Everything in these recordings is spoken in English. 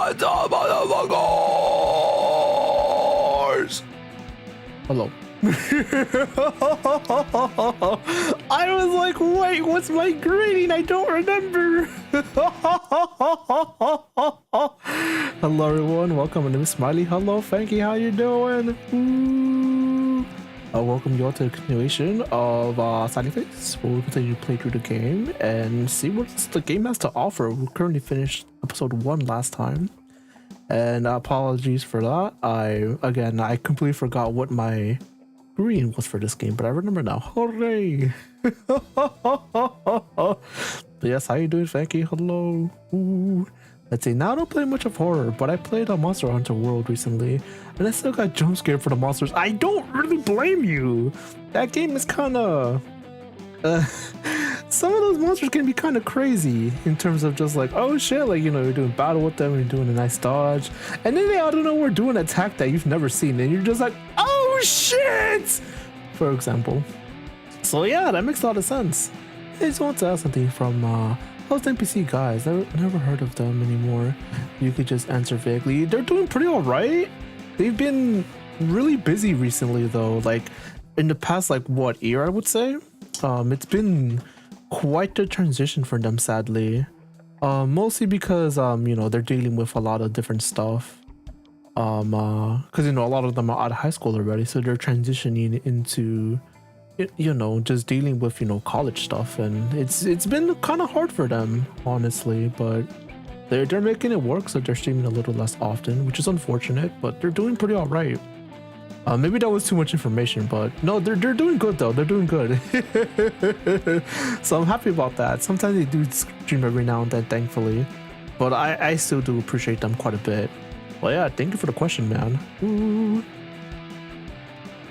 What's up, motherfuckers? Hello. I was like, wait, what's my greeting? I don't remember. Hello, everyone. Welcome. My name is Smiley. Hello, Frankie. How you doing? Ooh. Welcome you all to the continuation of Silent Face, where we'll continue to play through the game and see what the game has to offer. We currently finished episode 1 last time, and apologies for that. I completely forgot what my green was for this game, but I remember now. Hooray! But yes, how you doing, Frankie? Hello. Ooh. Let's see, now I don't play much of horror, but I played Monster Hunter World recently, and I still got jump scared for the monsters. I don't really blame you. That game is kind of... some of those monsters can be kind of crazy in terms of just like, oh shit, like, you know, you're doing battle with them, and you're doing a nice dodge, and then they out of nowhere do an attack that you've never seen, and you're just like, oh shit! For example. So yeah, that makes a lot of sense. I just want to ask something from... those NPC guys, I've never heard of them anymore. You could just answer vaguely. They're doing pretty alright. They've been really busy recently though, like in the past like what year I would say. It's been quite the transition for them, sadly. Mostly because you know, they're dealing with a lot of different stuff. Because you know, a lot of them are out of high school already, so they're transitioning into, you know, just dealing with, you know, college stuff, and it's been kind of hard for them, honestly, but they're making it work, so they're streaming a little less often, which is unfortunate, but they're doing pretty all right. Maybe that was too much information, but no, they're doing good though. They're doing good. So I'm happy about that. Sometimes they do stream every now and then, thankfully, but I still do appreciate them quite a bit. Well, yeah, thank you for the question, man. Ooh.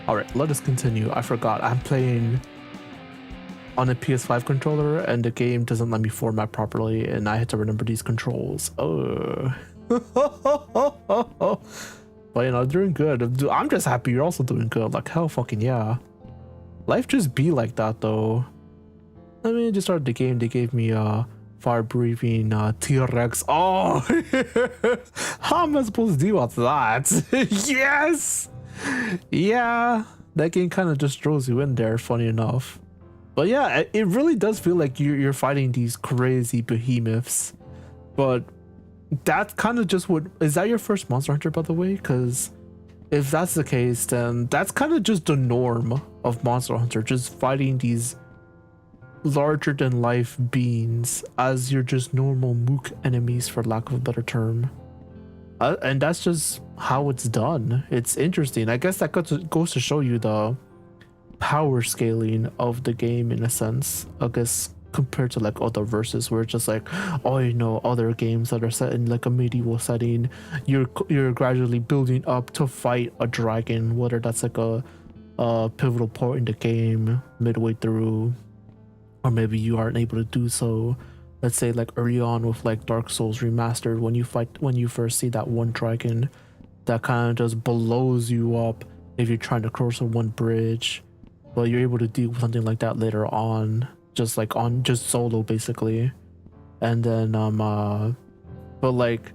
Alright, let us continue. I forgot, I'm playing on a PS5 controller and the game doesn't let me format properly and I had to remember these controls. Oh. But you know, doing good. I'm just happy you're also doing good. Like, hell fucking yeah. Life just be like that though. I mean, just started the game, they gave me fire breathing T-Rex. Oh! How am I supposed to deal with that? Yes! Yeah, that game kind of just throws you in there, funny enough. But yeah, it really does feel like you're fighting these crazy behemoths. But that's kind of just what... Is that your first Monster Hunter, by the way? Because if that's the case, then that's kind of just the norm of Monster Hunter, just fighting these larger than life beings as your just normal mook enemies, for lack of a better term. And that's just how it's done. It's interesting. I guess that goes to show you the power scaling of the game in a sense, I guess, compared to like other verses where it's just like, oh, you know, other games that are set in like a medieval setting, you're gradually building up to fight a dragon, whether that's like a pivotal part in the game midway through, or maybe you aren't able to do so. Let's say like early on with like Dark Souls Remastered, when you first see that one dragon that kind of just blows you up if you're trying to cross one bridge, but you're able to deal with something like that later on, just solo basically. And then but like,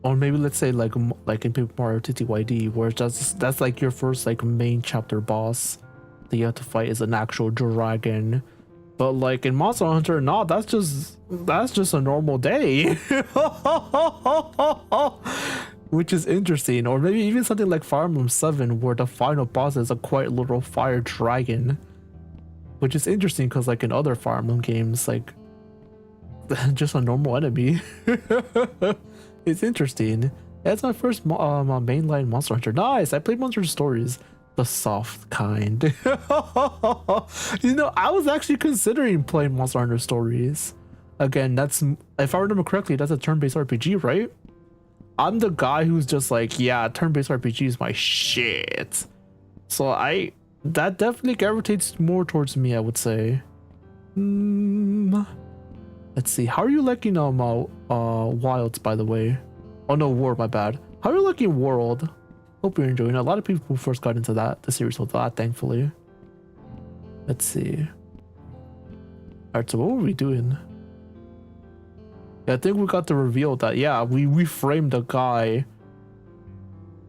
or maybe let's say like in Paper Mario TTYD, where that's like your first like main chapter boss that you have to fight is an actual dragon. But like in Monster Hunter, no, that's just a normal day. Which is interesting. Or maybe even something like Fire Emblem 7, where the final boss is a quite literal fire dragon. Which is interesting because like in other Fire Emblem games, like just a normal enemy. It's interesting. That's my first mainline Monster Hunter. Nice, I played Monster Hunter Stories. The soft kind. You know, I was actually considering playing Monster Hunter Stories. Again, that's, if I remember correctly, that's a turn-based RPG, right? I'm the guy who's just like, yeah, turn-based RPG is my shit. So that definitely gravitates more towards me, I would say. Let's see, how are you liking Wilds, by the way? Oh no, World, my bad. How are you liking World? Hope you're enjoying it. A lot of people who first got into the series with that, thankfully. Let's see. Alright, so what were we doing? Yeah, I think we got the reveal that yeah, we framed a guy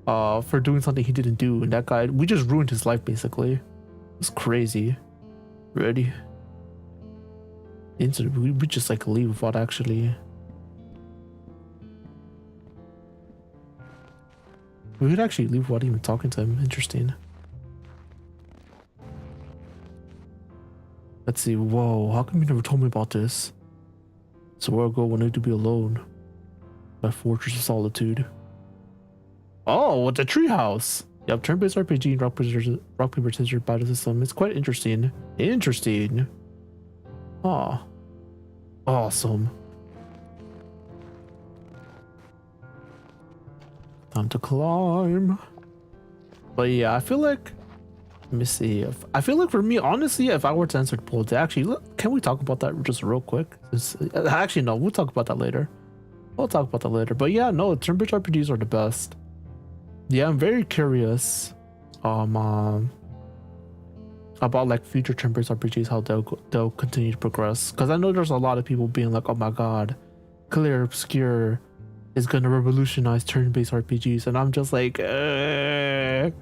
for doing something he didn't do, and that guy, we just ruined his life basically. It's crazy. Ready? Instant, we just like leave without actually. We could actually leave without even talking to him. Interesting. Let's see. Whoa, how come you never told me about this? So where I go when I need to be alone? My fortress of solitude. Oh, it's a treehouse. Yep, turn-based RPG and rock paper scissors battle system. It's quite interesting. Interesting. Oh, awesome. Time to climb. But yeah, I feel like, let me see. I feel like for me, honestly, if I were to answer the poll, actually, can we talk about that just real quick? Actually, no, we'll talk about that later. We'll talk about that later. But yeah, no, turn-based RPGs are the best. Yeah, I'm very curious about like future turn-based RPGs, how they'll continue to progress. Because I know there's a lot of people being like, oh my god, Clear Obscure is gonna revolutionize turn-based RPGs, and I'm just like, and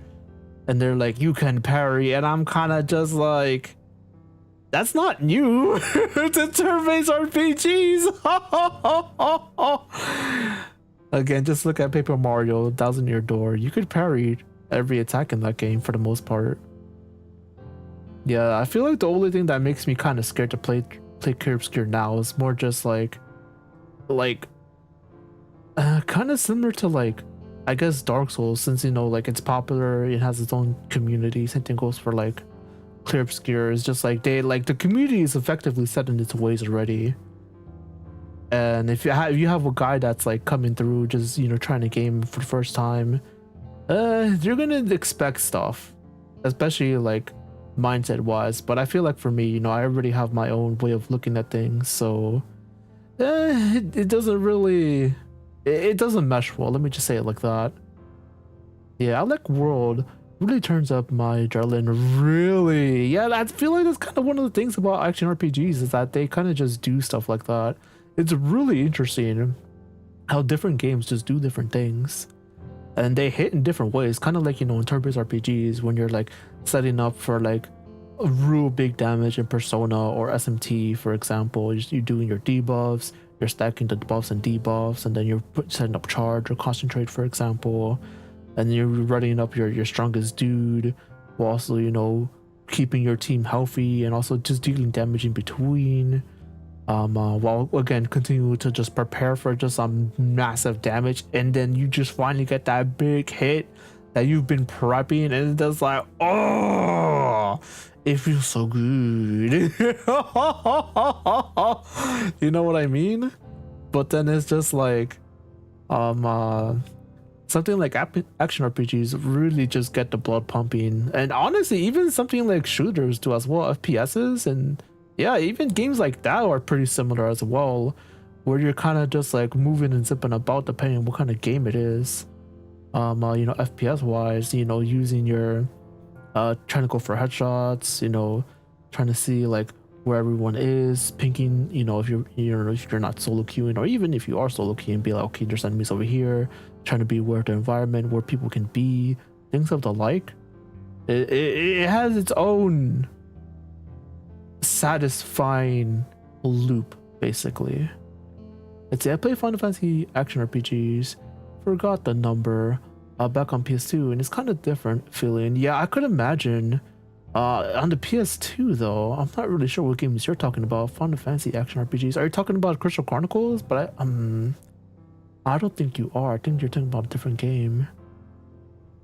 they're like, you can parry, and I'm kind of just like, that's not new to turn-based RPGs. Again, just look at Paper Mario, Thousand Year Door. You could parry every attack in that game for the most part. Yeah, I feel like the only thing that makes me kind of scared to play Clear Obscure now is more just like kind of similar to like, I guess Dark Souls, since you know like it's popular, it has its own community. Same thing goes for like Clear Obscure. It's just like the community is effectively set in its ways already. And if you have a guy that's like coming through, just trying to game for the first time, you're gonna expect stuff, especially like mindset wise. But I feel like for me, I already have my own way of looking at things, so it doesn't really, it doesn't mesh well. Let me just say it like that. Yeah, I like World. Really turns up my adrenaline. Really, yeah. I feel like that's kind of one of the things about action RPGs is that they kind of just do stuff like that. It's really interesting how different games just do different things, and they hit in different ways. Kind of like in turn-based RPGs when you're like setting up for like a real big damage in Persona or SMT, for example. You're doing your debuffs, you're stacking the buffs and debuffs, and then you're setting up charge or concentrate, for example, and you're running up your strongest dude, while also keeping your team healthy and also just dealing damage in between. While again continue to just prepare for just some massive damage, and then you just finally get that big hit that you've been prepping, and it's just like, oh, it feels so good. You know what I mean? But then it's just like something like action RPGs really just get the blood pumping, and honestly even something like shooters do as well, FPSs, and yeah, even games like that are pretty similar as well, where you're kind of just like moving and zipping about depending on what kind of game it is. FPS wise, using your trying to go for headshots, trying to see like where everyone is, pinking, if you're not solo queuing, or even if you are solo queuing, be like, okay, there's enemies over here, trying to be aware of the environment, where people can be, things of the like. It has its own satisfying loop, basically. Let's see, I play Final Fantasy action RPGs, forgot the number, back on PS2, and it's kind of different feeling. Yeah, I could imagine on the PS2 though, I'm not really sure what games you're talking about. Final Fantasy action RPGs, are you talking about Crystal Chronicles? But I don't think you are. I think you're talking about a different game.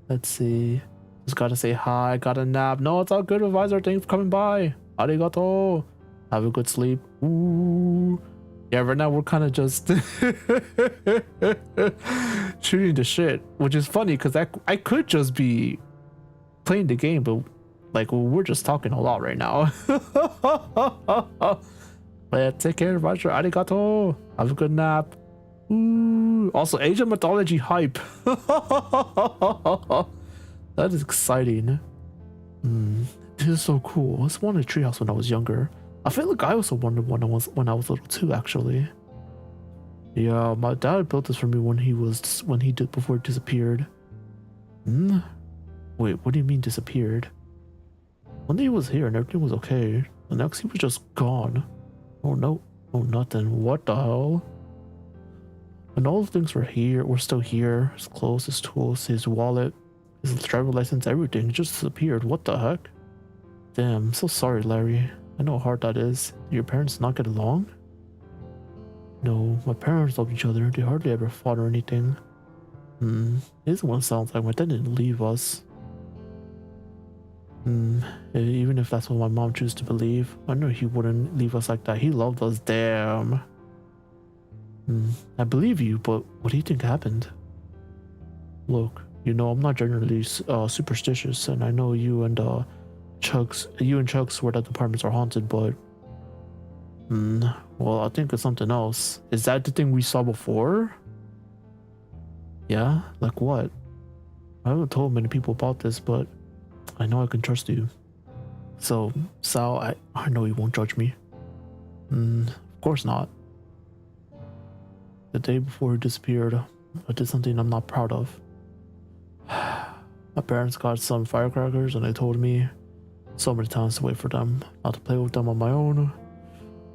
Let's see, just gotta say hi, got a nap. No, it's all good, Advisor, thanks for coming by. Arigato. Have a good sleep. Ooh. Yeah, right now we're kind of just shooting the shit, which is funny because I could just be playing the game, but like we're just talking a lot right now. But yeah, take care, Roger. Arigato. Have a good nap. Ooh. Also, Asian mythology hype. That is exciting. This is so cool. I just wanted a treehouse when I was younger. I feel like I also wanted one when I was little too, actually. Yeah, my dad built this for me when he did before he disappeared. Hmm? Wait, what do you mean disappeared? One day he was here and everything was okay. The next he was just gone. Oh no, oh nothing. What the hell? And all the things were still here. His clothes, his tools, his wallet, his driver license, everything just disappeared. What the heck? Damn, I'm so sorry, Larry. I know how hard that is. Did your parents not get along? No, my parents loved each other. They hardly ever fought or anything. This one sounds like my dad didn't leave us. Even if that's what my mom chooses to believe, I know he wouldn't leave us like that. He loved us, damn. I believe you, but what do you think happened? Look, you know, I'm not generally superstitious, and I know you and Chuck swear that departments are haunted, but well, I think it's something else. Is that the thing we saw before? Yeah? Like what? I haven't told many people about this, but I know I can trust you. So, Sal, I know you won't judge me. Of course not. The day before he disappeared, I did something I'm not proud of. My parents got some firecrackers and they told me so many times to wait for them, not to play with them on my own.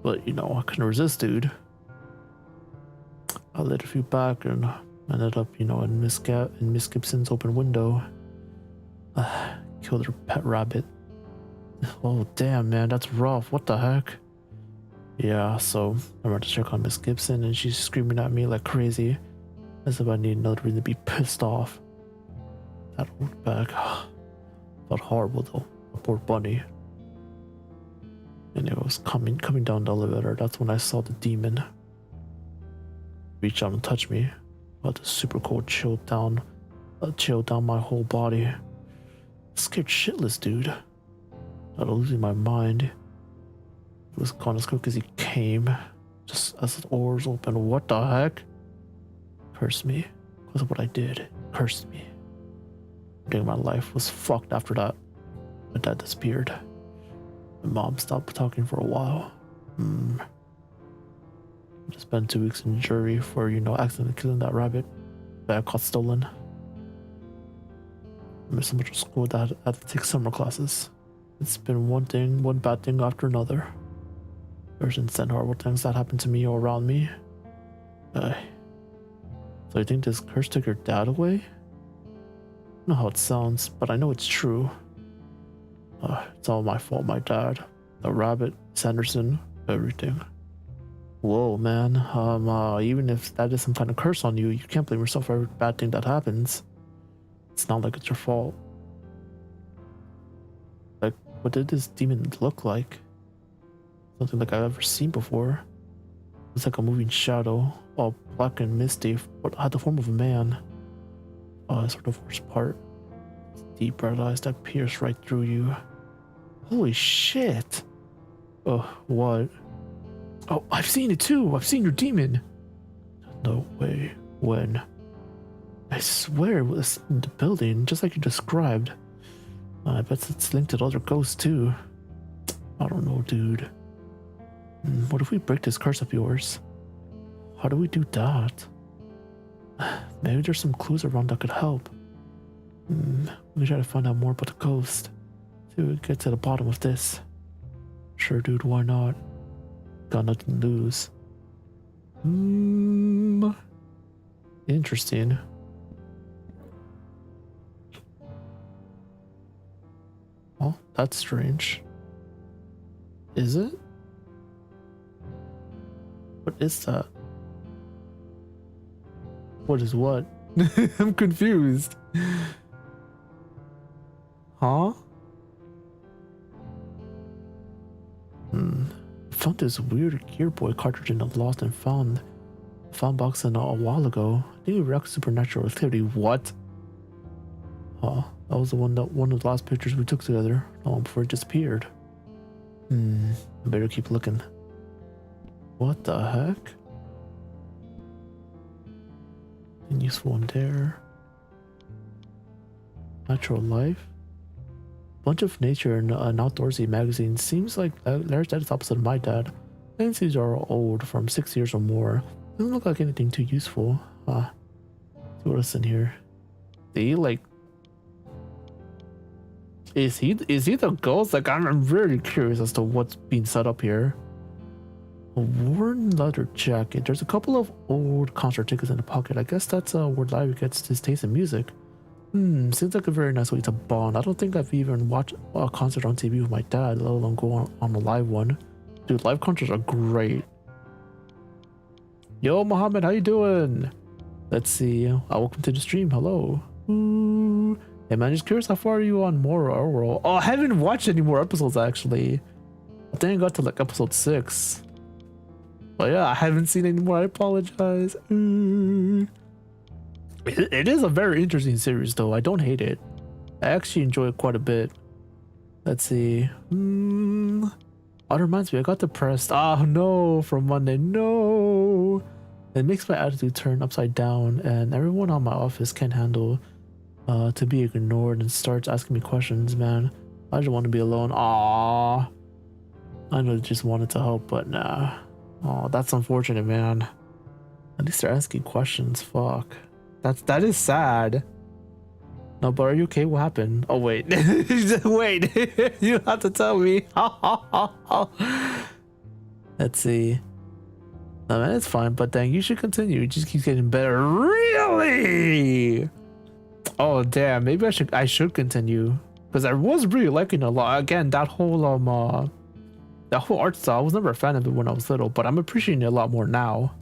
But, you know, I couldn't resist, dude. I lit a few back and ended up, you know, in Miss Gibson's open window. Killed her pet rabbit. Oh, damn, man, that's rough. What the heck? Yeah, so I went to check on Miss Gibson and she's screaming at me like crazy, as if I need another reason to be pissed off. That old bag. Felt horrible though. A poor bunny. And it was coming down the elevator. That's when I saw the demon reach out and touch me. Felt the super cold chill down my whole body. Scared shitless, dude. I was losing my mind. It was gone as quick as he came, just as the doors opened. What the heck? Cursed me. Because of what I did. Cursed me. My life was fucked after that. My dad disappeared. My mom stopped talking for a while. I just spent 2 weeks in jury for, you know, accidentally killing that rabbit that I caught stolen. I missed so much of school that I had to take summer classes. It's been one bad thing after another. Ever since then, horrible things that happened to me or around me. So you think this curse took your dad away? I don't know how it sounds, but I know it's true. It's all my fault, my dad. The rabbit, Sanderson, everything. Whoa, man. Even if that is some kind of curse on you, you can't blame yourself for every bad thing that happens. It's not like it's your fault. Like, what did this demon look like? Something like I've ever seen before. It's like a moving shadow, all black and misty, but had the form of a man. That's sort of the worst part. It's deep red eyes that pierce right through you. Holy shit! Oh, what? Oh, I've seen it too! I've seen your demon! No way. When? I swear it was in the building, just like you described. I bet it's linked to other ghosts too. I don't know, dude. What if we break this curse of yours? How do we do that? Maybe there's some clues around that could help. We try to find out more about the ghost. See if we can get to the bottom of this. Sure, dude, why not? Got nothing to lose. Interesting. Oh, that's strange. Is it? What is that? What is what? I'm confused. Huh? Found this weird Gear Boy cartridge in a lost and found box in a while ago. I think it reacts supernatural activity. What? Huh? That was one of the last pictures we took together, not long before it disappeared. I better keep looking. What the heck? Useful in there. Natural Life. Bunch of nature and an outdoorsy magazine. Seems like Larry's dad is opposite of my dad. Agencies are old, from 6 years or more. Doesn't look like anything too useful. See what's in here. See, like, is he the ghost? Like, I'm really curious as to what's being set up here. A worn leather jacket. There's a couple of old concert tickets in the pocket. I guess that's where Liepe gets his taste in music. Seems like a very nice way to bond. I don't think I've even watched a concert on TV with my dad, let alone go on a live one. Dude, live concerts are great. Yo, Mohammed, how you doing? Let's see. Welcome to the stream. Hello. Ooh. Hey man, just curious, how far are you on more overall? Oh, I haven't watched any more episodes actually. I think I got to like episode 6. But yeah, I haven't seen any more. I apologize. It is a very interesting series though. I don't hate it. I actually enjoy it quite a bit. Let's see. Oh, it reminds me, I got depressed. Oh no, from Monday. No. It makes my attitude turn upside down, and everyone on my office can't handle to be ignored and starts asking me questions, man. I just want to be alone. Aww. I know they just wanted to help, but nah. Oh, that's unfortunate, man. At least they're asking questions. Fuck. That is sad. No, but are you okay? What happened? Oh wait. Wait. You have to tell me. Let's see. No man, it's fine, but then you should continue. It just keeps getting better. Really? Oh damn, maybe I should continue. Because I was really liking it a lot. Again, that whole art style, I was never a fan of it when I was little, but I'm appreciating it a lot more now.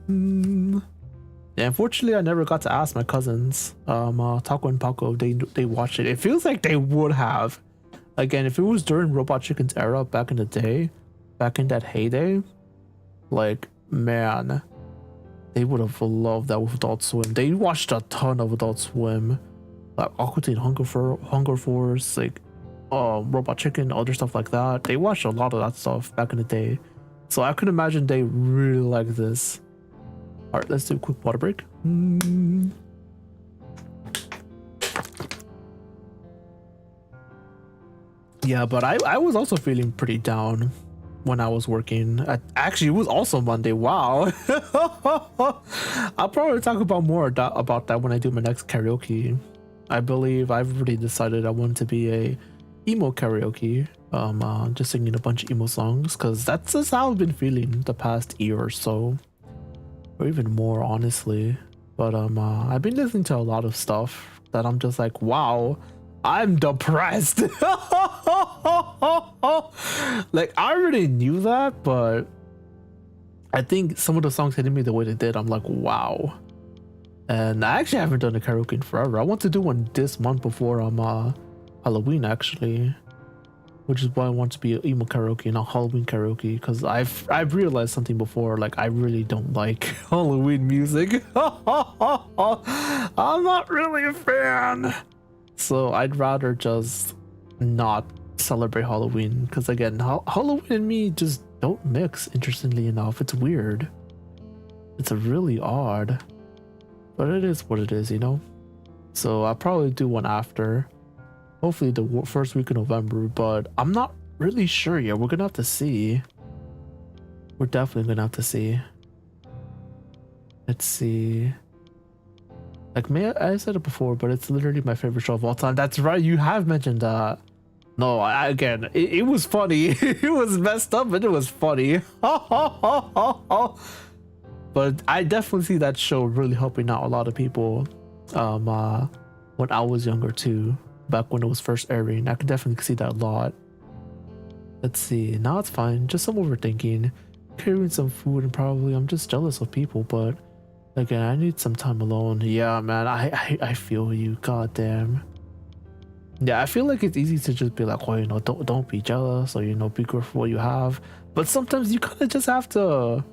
Yeah, unfortunately I never got to ask my cousins, Taco and Paco, if they watched it. It feels like they would have. Again, if it was during Robot Chicken's era back in the day, back in that heyday, like, man, they would have loved that with Adult Swim. They watched a ton of Adult Swim, like Aqua Teen Hunger Force, like Robot Chicken, other stuff like that. They watched a lot of that stuff back in the day, so I could imagine they really like this. All right, let's do a quick water break. Yeah, but I was also feeling pretty down when I was working. Actually, it was also Monday. Wow. I'll probably talk about more about that when I do my next karaoke. I believe I've already decided I want to be a emo karaoke. Just singing a bunch of emo songs, because that's just how I've been feeling the past year or so, or even more, honestly. But I've been listening to a lot of stuff that I'm just like, wow, I'm depressed. Like, I already knew that, but I think some of the songs hitting me the way they did, I'm like, wow. And I actually haven't done a karaoke in forever. I want to do one this month before Halloween, actually, which is why I want to be an emo karaoke, not Halloween karaoke, because I've realized something before. Like, I really don't like Halloween music. I'm not really a fan, so I'd rather just not celebrate Halloween, because again, Halloween and me just don't mix, interestingly enough. It's weird. It's really odd, but it is what it is, you know. So I'll probably do one after, hopefully the first week of November, but I'm not really sure yet. We're gonna have to see. We're definitely gonna have to see. Let's see. Like, I said it before, but it's literally my favorite show of all time. That's right, you have mentioned that. No, again, it was funny. It was messed up, but it was funny. But I definitely see that show really helping out a lot of people when I was younger too, back when it was first airing. I could definitely see that a lot. Let's see. Now it's fine. Just some overthinking. Carrying some food, and probably I'm just jealous of people, but again, I need some time alone. Yeah, man, I feel you. God damn. Yeah, I feel like it's easy to just be like, oh, you know, don't be jealous, or, you know, be grateful for what you have. But sometimes you kind of just have to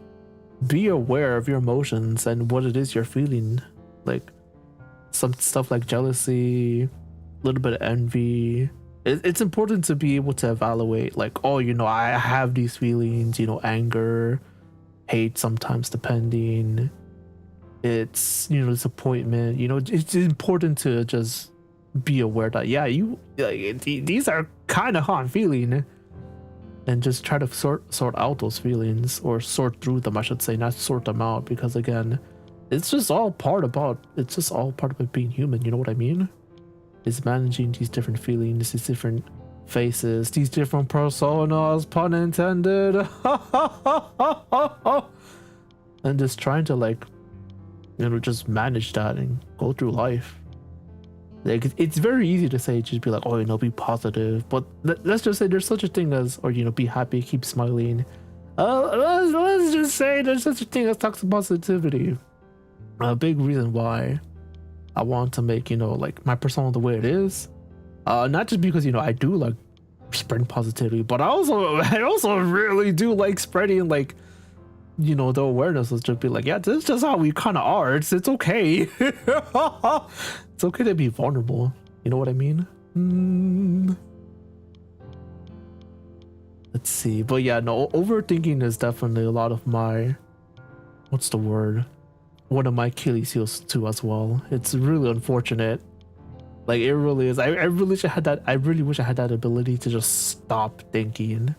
be aware of your emotions and what it is you're feeling. Like, some stuff like jealousy, a little bit of envy. It's important to be able to evaluate, like, oh, you know, I have these feelings, you know, anger, hate sometimes, depending. It's, you know, disappointment. You know, it's important to just be aware that, yeah, you, like, these are kind of how I'm feeling. and just try to sort out those feelings, or sort through them, I should say, not sort them out, because again, it's just all part about being human, you know what I mean? It's managing these different feelings, these different faces, these different personas, pun intended. And just trying to, like, you know, just manage that and go through life. Like, it's very easy to say, just be like, oh, you know, be positive, but let's just say there's such a thing as, or, you know, be happy, keep smiling. Let's just say there's such a thing as toxic positivity. A big reason why I want to make, you know, like, my persona the way it is, not just because, you know, I do like spreading positivity, but I also really do like spreading, like, you know, the awareness is just be like, yeah, this is just how we kind of are. It's okay. It's okay to be vulnerable. You know what I mean? Let's see. But yeah, no, overthinking is definitely a lot of my, what's the word? One of my Achilles heels too as well. It's really unfortunate. Like, it really is. I really wish I had that. I really wish I had that ability to just stop thinking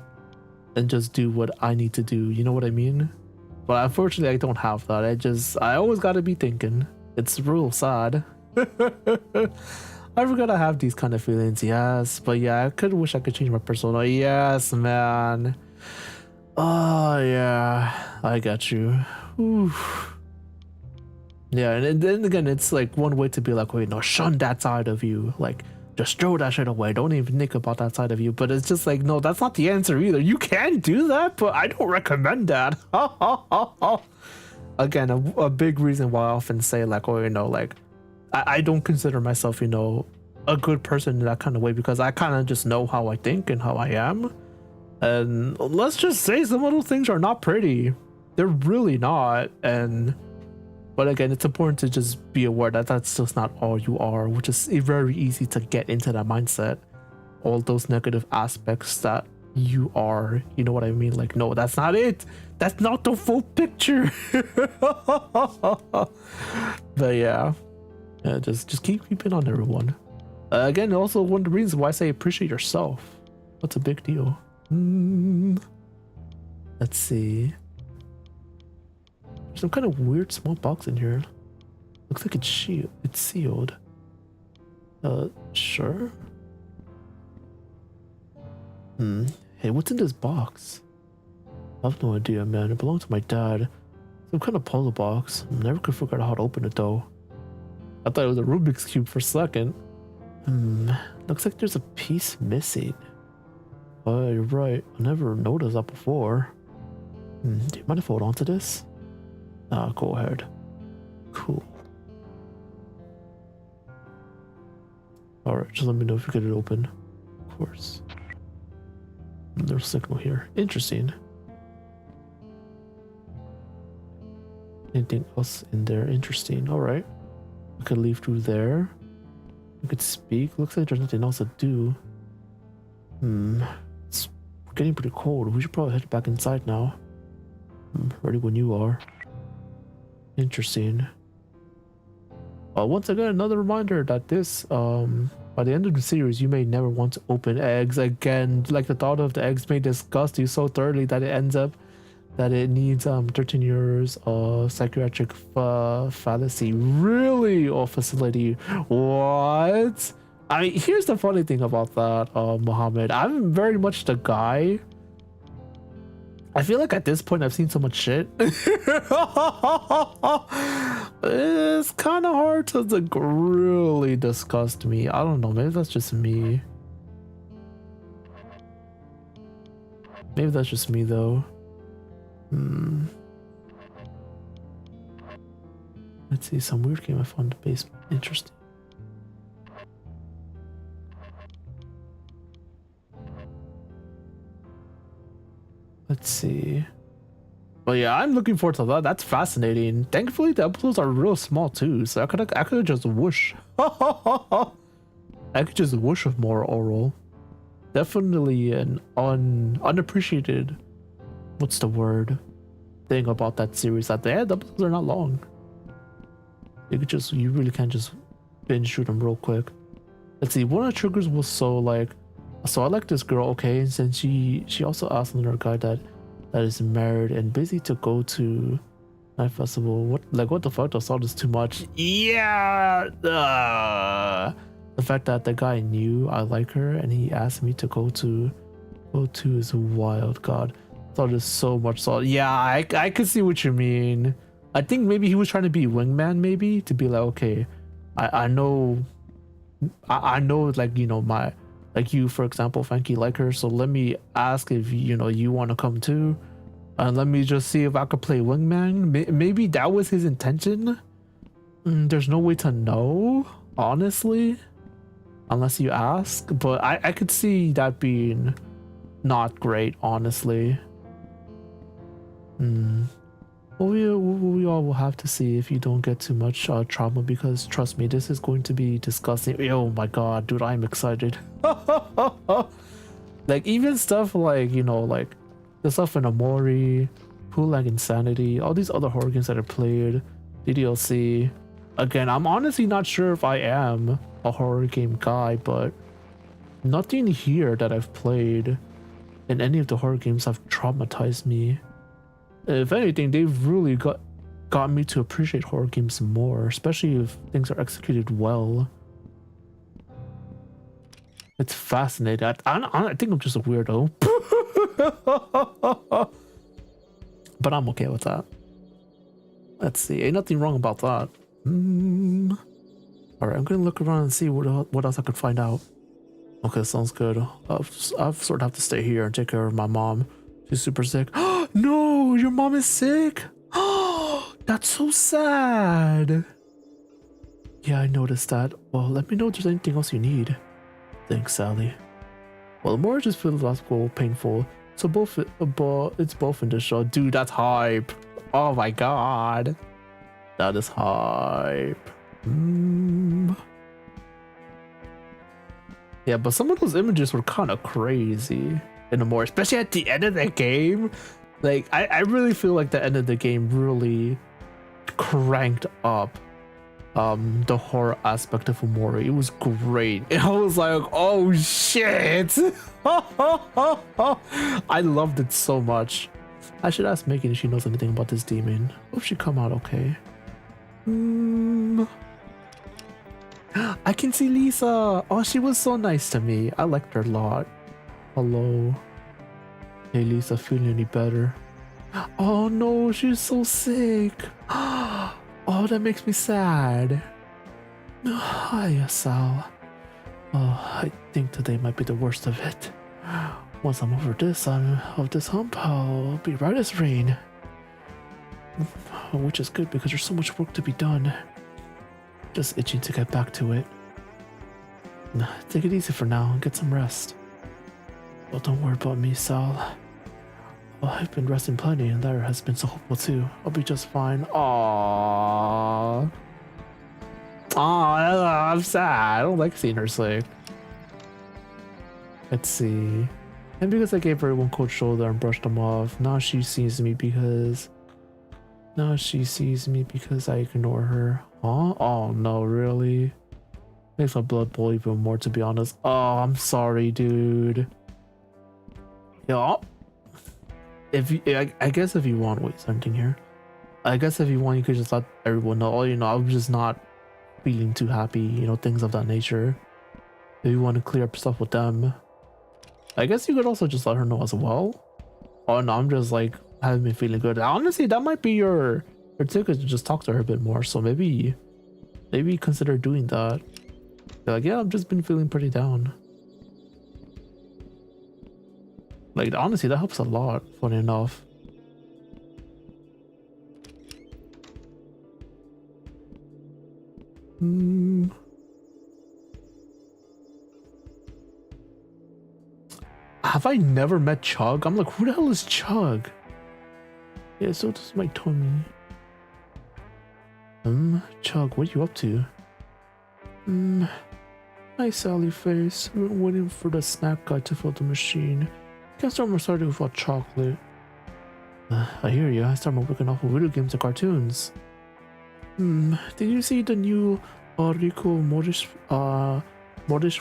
and just do what I need to do. You know what I mean? But unfortunately, I don't have that. I always gotta be thinking. It's real sad. I forgot I have these kind of feelings. Yes, but yeah, I could wish I could change my persona. Yes, man. Oh yeah, I got you. Oof. Yeah, and then again, it's like one way to be like, wait, no, shun that side of you. Like, just throw that shit away. Don't even think about that side of you. But it's just like, no, that's not the answer either. You can do that, but I don't recommend that. Again, a big reason why I often say, like, oh, you know, like, I don't consider myself, you know, a good person in that kind of way, because I kind of just know how I think and how I am. And let's just say some of those things are not pretty. They're really not. But again, it's important to just be aware that that's just not all you are, which is very easy to get into that mindset. All those negative aspects that you are, you know what I mean? Like, no, that's not it. That's not the full picture. But yeah, just keep it on, everyone. Again, also one of the reasons why I say appreciate yourself. What's a big deal? Let's see. Some kind of weird small box in here. Looks like it's sealed. Sure. Hey, what's in this box? I have no idea, man. It belonged to my dad. Some kind of puzzle box. Never could figure out how to open it though. I thought it was a Rubik's Cube for a second. Looks like there's a piece missing. Oh, you're right. I never noticed that before. Do you mind if I hold on to this? Go ahead. Cool. Alright, just let me know if you get it open. Of course. There's a signal here. Interesting. Anything else in there? Interesting. Alright. We could leave through there. We could speak. Looks like there's nothing else to do. It's getting pretty cold. We should probably head back inside now. Ready when you are. Interesting. Once again, another reminder that this, by the end of the series, you may never want to open eggs again. Like, the thought of the eggs may disgust you so thoroughly that it ends up that it needs 13 years of psychiatric fallacy. Really? Or facility? What? I mean, here's the funny thing about that, Mohammed. I'm very much the guy. I feel like at this point I've seen so much shit. It's kind of hard to like, really disgust me. I don't know. Maybe that's just me. Maybe that's just me though. Let's see. Some weird game I found in the basement. Interesting. Let's see. But yeah, I'm looking forward to that. That's fascinating. Thankfully, the episodes are real small too, so I could just whoosh. I could just whoosh with more oral. Definitely an unappreciated, what's the word, thing about that series. At the end, the episodes are not long. You really can just binge shoot them real quick. Let's see. One of the triggers was so like So I like this girl, okay, and since she also asked another guy that is married and busy to go to night festival. What the fuck? I saw this too much. Yeah. The fact that the guy knew I like her and he asked me to go to is wild. God, I thought this so much. So yeah, I could see what you mean. I think maybe he was trying to be wingman, maybe to be like, okay, I know like, you know, my, like you for example, Frankie, like her, so let me ask if you know you want to come too. Let me just see if I could play wingman. Maybe that was his intention. There's no way to know, honestly, unless you ask. But I could see that being not great, honestly. Well, we all will have to see if you don't get too much trauma, because trust me, this is going to be disgusting. Oh my god, dude, I'm excited. Like even stuff like, you know, like the stuff in Amori, Pulang Insanity, all these other horror games that I played, DDLC. Again, I'm honestly not sure if I am a horror game guy, but nothing here that I've played in any of the horror games have traumatized me. If anything, they've really got me to appreciate horror games more, especially if things are executed well. It's fascinating. I think I'm just a weirdo. But I'm okay with that. Let's see. Ain't nothing wrong about that. Alright, I'm gonna look around and see what else I could find out. Okay, sounds good. I'll sort of have to stay here and take care of my mom. She's super sick. No, your mom is sick? That's so sad. Yeah, I noticed that. Well, let me know if there's anything else you need. Thanks, Sally. Well, the more just philosophical, painful. So it's both in the show. Dude, that's hype. Oh my god. That is hype. Yeah, but some of those images were kind of crazy in the more, especially at the end of the game. Like, I really feel like the end of the game really cranked up the horror aspect of Amori. It was great. I was like, oh shit. I loved it so much. I should ask Megan if she knows anything about this demon. Hope she come out okay. I can see Lisa. Oh, she was so nice to me. I liked her a lot. Hello. Hey Lisa, feeling any better? Oh no, she's so sick. Oh, that makes me sad. Hiya, Sal. Oh, I think today might be the worst of it. Once I'm over this, hump, I'll be right as rain. Which is good because there's so much work to be done. Just itching to get back to it. Take it easy for now and get some rest. Well, don't worry about me, Sal. Well, I've been resting plenty and that has been so hopeful too. I'll be just fine. Aww. Aww, I'm sad. I don't like seeing her sick. Let's see. And because I gave her one cold shoulder and brushed them off, now she sees me because I ignore her. Huh? Oh no, really? Makes my blood boil even more, to be honest. Oh, I'm sorry, dude. Yeah. If you, I guess if you want, wait, something here. I guess if you want, you could just let everyone know. Oh, you know, I'm just not feeling too happy. You know, things of that nature. If you want to clear up stuff with them, I guess you could also just let her know as well. Oh no, I'm just like haven't been feeling good. Honestly, that might be your ticket to just talk to her a bit more. So maybe consider doing that. Be like, yeah, I've just been feeling pretty down. Like, honestly, that helps a lot, funny enough. Have I never met Chug? I'm like, who the hell is Chug? Yeah, so does my tummy. Chug, what are you up to? Nice Sally face. We're waiting for the snack guy to fill the machine. Can't start my starting without chocolate. I hear you. I started working off of video games and cartoons. Did you see the new Rico Modish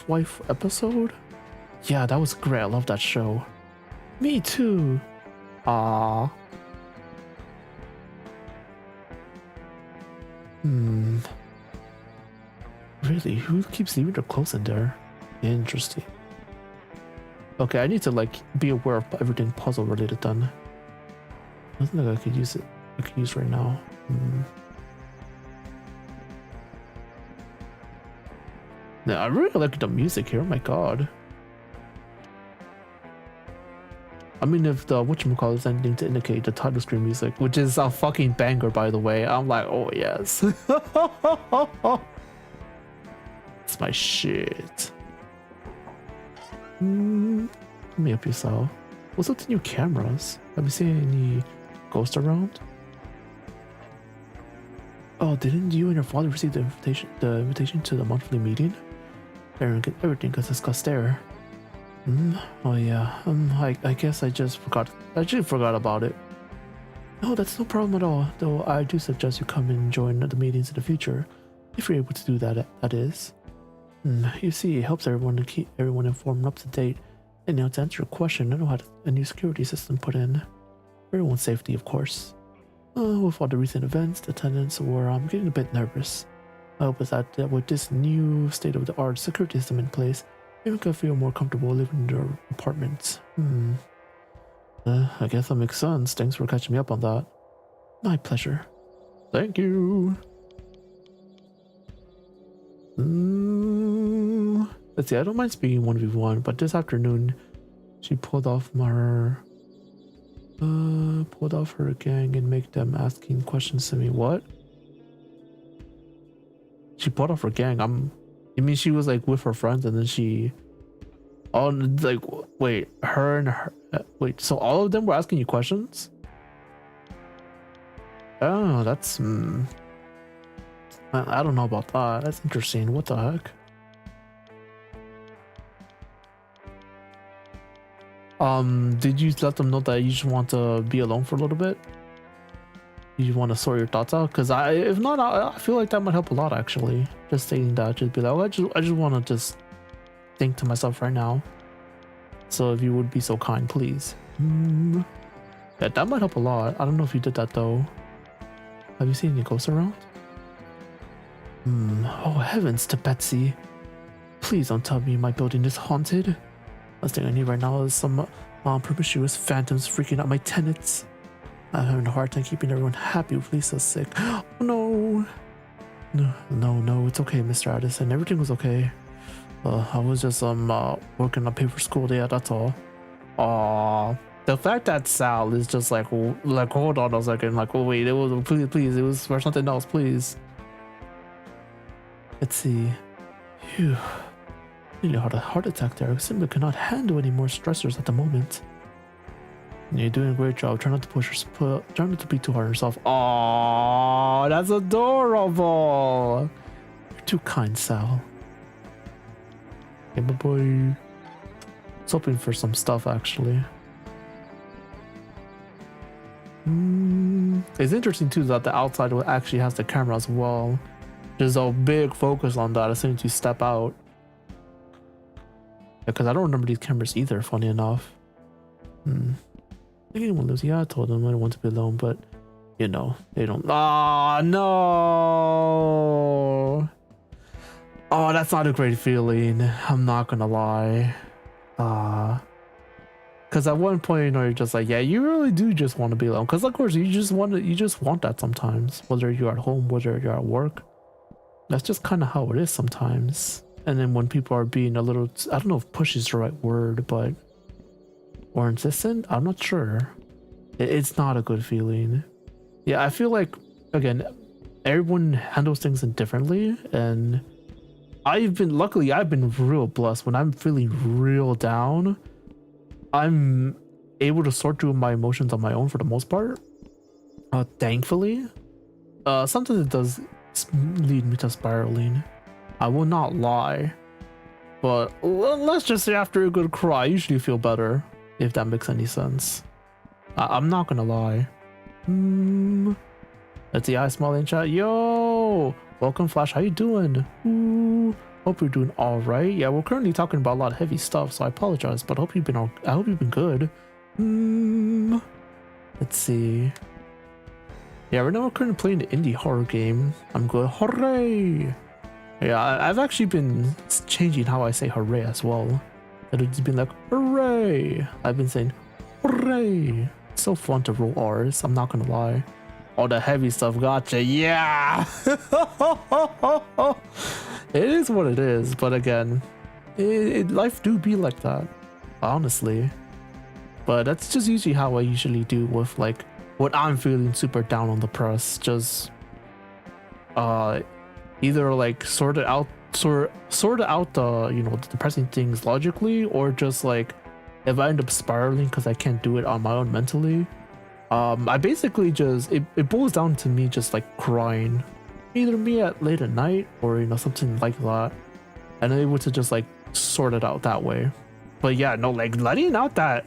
wife episode? Yeah, that was great. I love that show. Me too. Ah. Really? Who keeps leaving their clothes in there? Interesting. Okay, I need to like be aware of everything puzzle related then. I don't think I could use it. I could use right now. Yeah, I really like the music here. Oh my god. I mean, if the whatchamacallit is anything to indicate the title screen music, which is a fucking banger, by the way, I'm like, oh yes. It's my shit. Let me up yourself. What's up to new cameras? Have you seen any ghosts around? Oh, didn't you and your father receive the invitation to the monthly meeting? Everything gets discussed there. Oh yeah. I guess I just forgot. I just forgot about it. No, that's no problem at all. Though I do suggest you come and join the meetings in the future, if you're able to do that. That is. You see, it helps everyone to keep everyone informed and up to date. And now to answer your question, I know how a new security system put in. For everyone's safety, of course. With all the recent events, the attendants were getting a bit nervous. I hope is that with this new state-of-the-art security system in place, everyone can feel more comfortable living in their apartments. I guess that makes sense. Thanks for catching me up on that. My pleasure. Thank you. Let's see, I don't mind speaking 1v1, but this afternoon she pulled off her gang and make them asking questions to me. What? She pulled off her gang. You mean she was like with her friends and then she like wait, her and her wait, so all of them were asking you questions? Oh, that's I don't know about that. That's interesting. What the heck? Did you let them know that you just want to be alone for a little bit? You want to sort your thoughts out? Because if not, I feel like that might help a lot actually. Just saying that, just be like, oh, I just want to just think to myself right now. So if you would be so kind, please. Yeah, that might help a lot. I don't know if you did that though. Have you seen any ghosts around? Oh heavens to Betsy. Please don't tell me my building is haunted. Last thing I need right now is some promiscuous phantoms freaking out my tenants. I'm having a hard time keeping everyone happy with Lisa sick. Oh no. No, it's okay, Mr. Addison. Everything was okay. I was just working on paper school day, that's all. The fact that Sal is just like hold on a second, like, oh wait, it was please, it was for something else, please. Let's see. Phew. Nearly had a heart attack there. I simply cannot handle any more stressors at the moment. You're doing a great job. Try not to be too hard on yourself. Oh, that's adorable. You're too kind, Sal. Okay, my boy. I was hoping for some stuff actually. It's interesting too that the outside actually has the camera as well. There's a big focus on that as soon as you step out. Because I don't remember these cameras either, funny enough. I think anyone lives. Yeah, I told them I don't want to be alone, but you know, they don't. Oh no. Oh, that's not a great feeling. I'm not gonna lie. Because at one point, you know, you're just like, yeah, you really do just want to be alone. Because of course, you just want that sometimes, whether you're at home, whether you're at work. That's just kind of how it is sometimes. And then when people are being a little, I don't know if push is the right word, but or insistent, I'm not sure. It's not a good feeling. Yeah, I feel like, again, everyone handles things differently, and luckily I've been real blessed. When I'm feeling real down, I'm able to sort through my emotions on my own for the most part. Thankfully. Sometimes it does lead me to spiraling. I will not lie, but let's just say after a good cry, I usually feel better, if that makes any sense. I'm not gonna lie. Let's see, I smile in chat. Yo, welcome Flash, how you doing? Ooh, Hope you're doing all right. Yeah, we're currently talking about a lot of heavy stuff, so I apologize, but I hope you've been good. Let's see. Yeah, right now we're currently playing the indie horror game. I'm good. Hooray! Yeah, I've actually been changing how I say hooray as well. It's been like hooray. I've been saying hooray. It's so fun to roll R's, I'm not gonna lie. All the heavy stuff, gotcha. Yeah. It is what it is, but again, life do be like that, honestly. But that's just usually how I usually do with like when I'm feeling super down on the press. Just either like sort out the, you know, the depressing things logically, or just like if I end up spiraling because I can't do it on my own mentally, I basically just it boils down to me just like crying, either me at late at night or, you know, something like that, and I'm able to just like sort it out that way. But yeah, no, like letting out that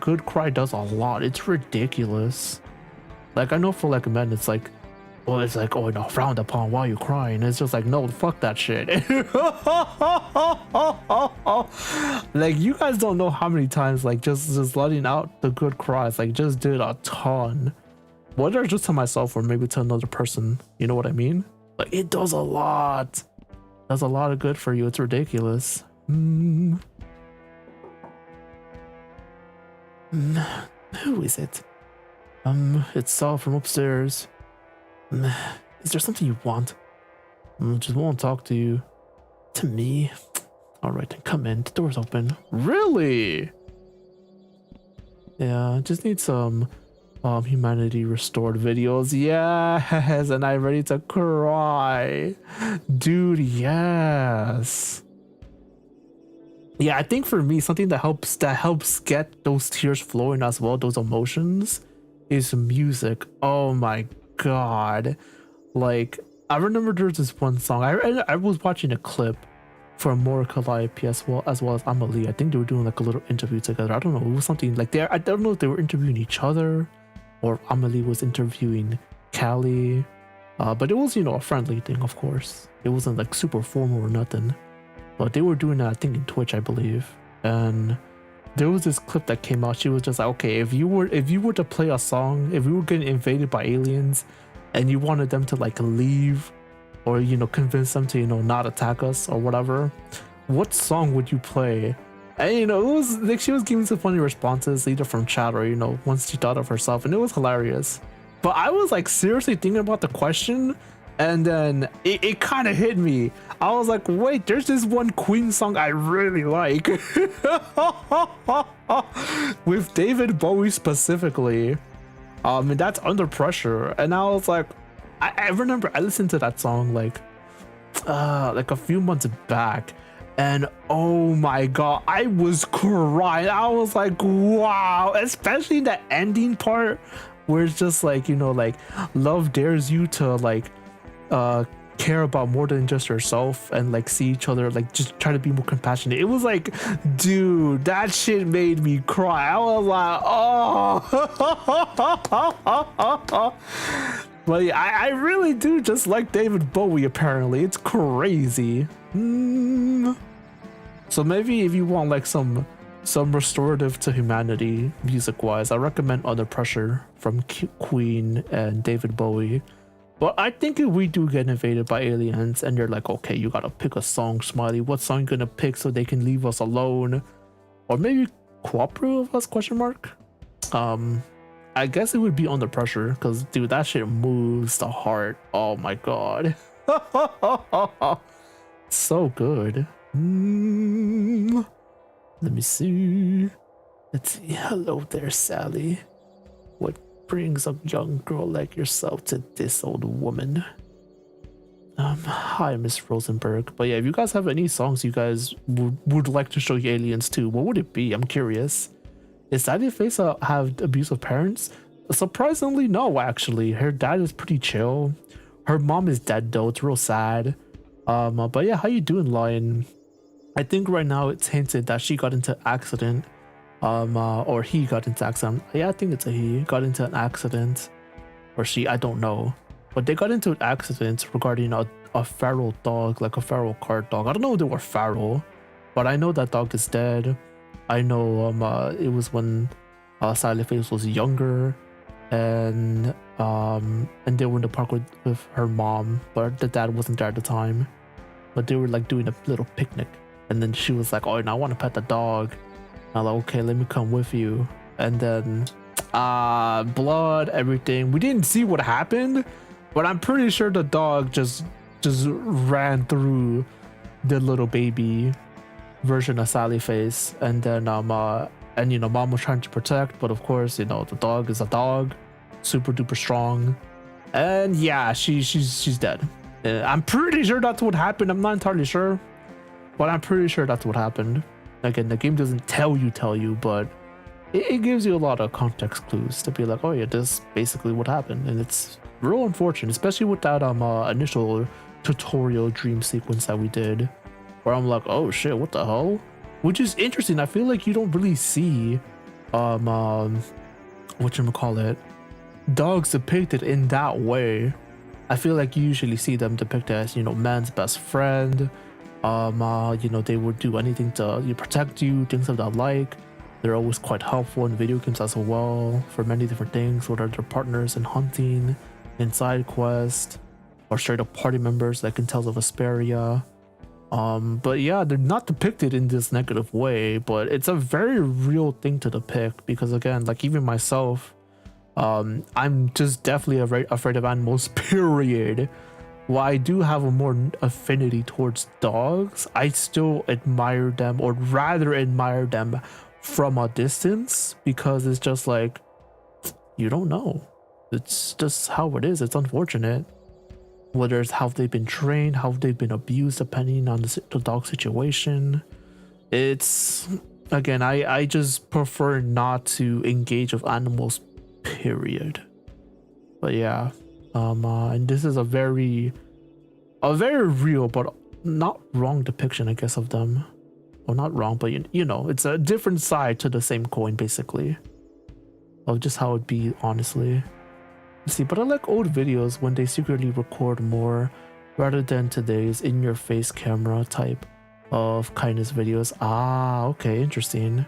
good cry does a lot. It's ridiculous. Like I know for like men it's like, well, it's like, oh no, frowned upon while you're crying. It's just like, no, fuck that shit. Like you guys don't know how many times like just letting out the good cries like just did a ton, whether just to myself or maybe to another person, you know what I mean? Like it does a lot of good for you. It's ridiculous. Who is it? It's Saul from upstairs. Is there something you want? Just won't talk to you. To me? Alright, then come in. The door's open. Really? Yeah, I just need some humanity restored videos. Yes, and I'm ready to cry. Dude, yes. Yeah, I think for me, something that helps get those tears flowing as well, those emotions, is music. Oh my god. Like I remember there's this one song I was watching a clip from Chris Liepe as well as Amelie. I think they were doing like a little interview together. I don't know, it was something like I don't know if they were interviewing each other or Amelie was interviewing Callie, but it was, you know, a friendly thing, of course. It wasn't like super formal or nothing, but they were doing that I think in Twitch, I believe. And there was this clip that came out. She was just like, okay, if you were to play a song, if we were getting invaded by aliens and you wanted them to like leave or, you know, convince them to, you know, not attack us or whatever, what song would you play? And, you know, it was like she was giving some funny responses either from chat or, you know, once she thought of herself, and it was hilarious. But I was like seriously thinking about the question, and then it kind of hit me. I was like, wait, there's this one Queen song I really like. With David Bowie specifically. And that's Under Pressure. And I was like, I remember I listened to that song like a few months back. And oh my god, I was crying. I was like, wow. Especially the ending part where it's just like, you know, like love dares you to like care about more than just yourself and like see each other, like just try to be more compassionate. It was like, dude, that shit made me cry. I was like, oh. But yeah, I really do just like David Bowie, apparently. It's crazy. So maybe if you want like some restorative to humanity music wise, I recommend Under Pressure from Queen and David Bowie. But I think if we do get invaded by aliens and they're like, okay, you gotta pick a song, Smiley. What song you gonna pick so they can leave us alone? Or maybe cooperate with us, question mark? I guess it would be Under Pressure, because dude, that shit moves the heart. Oh my god. So good. Let me see. Let's see. Hello there, Sally. What brings a young girl like yourself to this old woman? Hi, Miss Rosenberg. But yeah, if you guys have any songs you guys would like to show your aliens to, what would it be? I'm curious. Is Sadie Face have abusive parents? Surprisingly, no, actually. Her dad is pretty chill. Her mom is dead though. It's real sad. But yeah, how you doing, Lion? I think right now it's hinted that she got into an accident. Or he got into accident. Yeah, I think it's a he got into an accident, or she, I don't know, but they got into an accident regarding a feral dog, like a feral cart dog. I don't know if they were feral, but I know that dog is dead. I know it was when Sally Face was younger, and they were in the park with her mom, but the dad wasn't there at the time. But they were like doing a little picnic, and then she was like, "Oh, I want to pet the dog." And I'm like, "Okay, let me come with you." And then blood, everything. We didn't see what happened, but I'm pretty sure the dog just ran through the little baby version of Sally Face, and then and you know, mom was trying to protect, but of course, you know, the dog is a dog, super duper strong, and yeah, she's dead. I'm pretty sure that's what happened. I'm not entirely sure, but I'm pretty sure that's what happened. Again, the game doesn't tell you, but it gives you a lot of context clues to be like, oh yeah, this is basically what happened, and it's real unfortunate, especially with that initial tutorial dream sequence that we did, where I'm like, oh shit, what the hell? Which is interesting. I feel like you don't really see whatchamacallit, dogs depicted in that way. I feel like you usually see them depicted as, you know, man's best friend. You know, they would do anything to protect you, things of that like. They're always quite helpful in video games as well for many different things, whether they're partners in hunting, in side quest, or straight up party members like in Tales of Vesperia. But yeah, they're not depicted in this negative way, but it's a very real thing to depict, because again, like even myself, I'm just definitely afraid of animals, period. While I do have a more affinity towards dogs, I still admire them, or rather admire them from a distance, because it's just like, you don't know. It's just how it is. It's unfortunate. Whether it's how they've been trained, how they've been abused, depending on the dog situation. It's, again, I just prefer not to engage with animals, period. But yeah, and this is a very real but not wrong depiction, I guess, of them. Well, not wrong, but you know, it's a different side to the same coin, basically, of just how it'd be, honestly. See, but I like old videos when they secretly record more rather than today's in-your-face camera type of kindness videos. Ah, okay, interesting.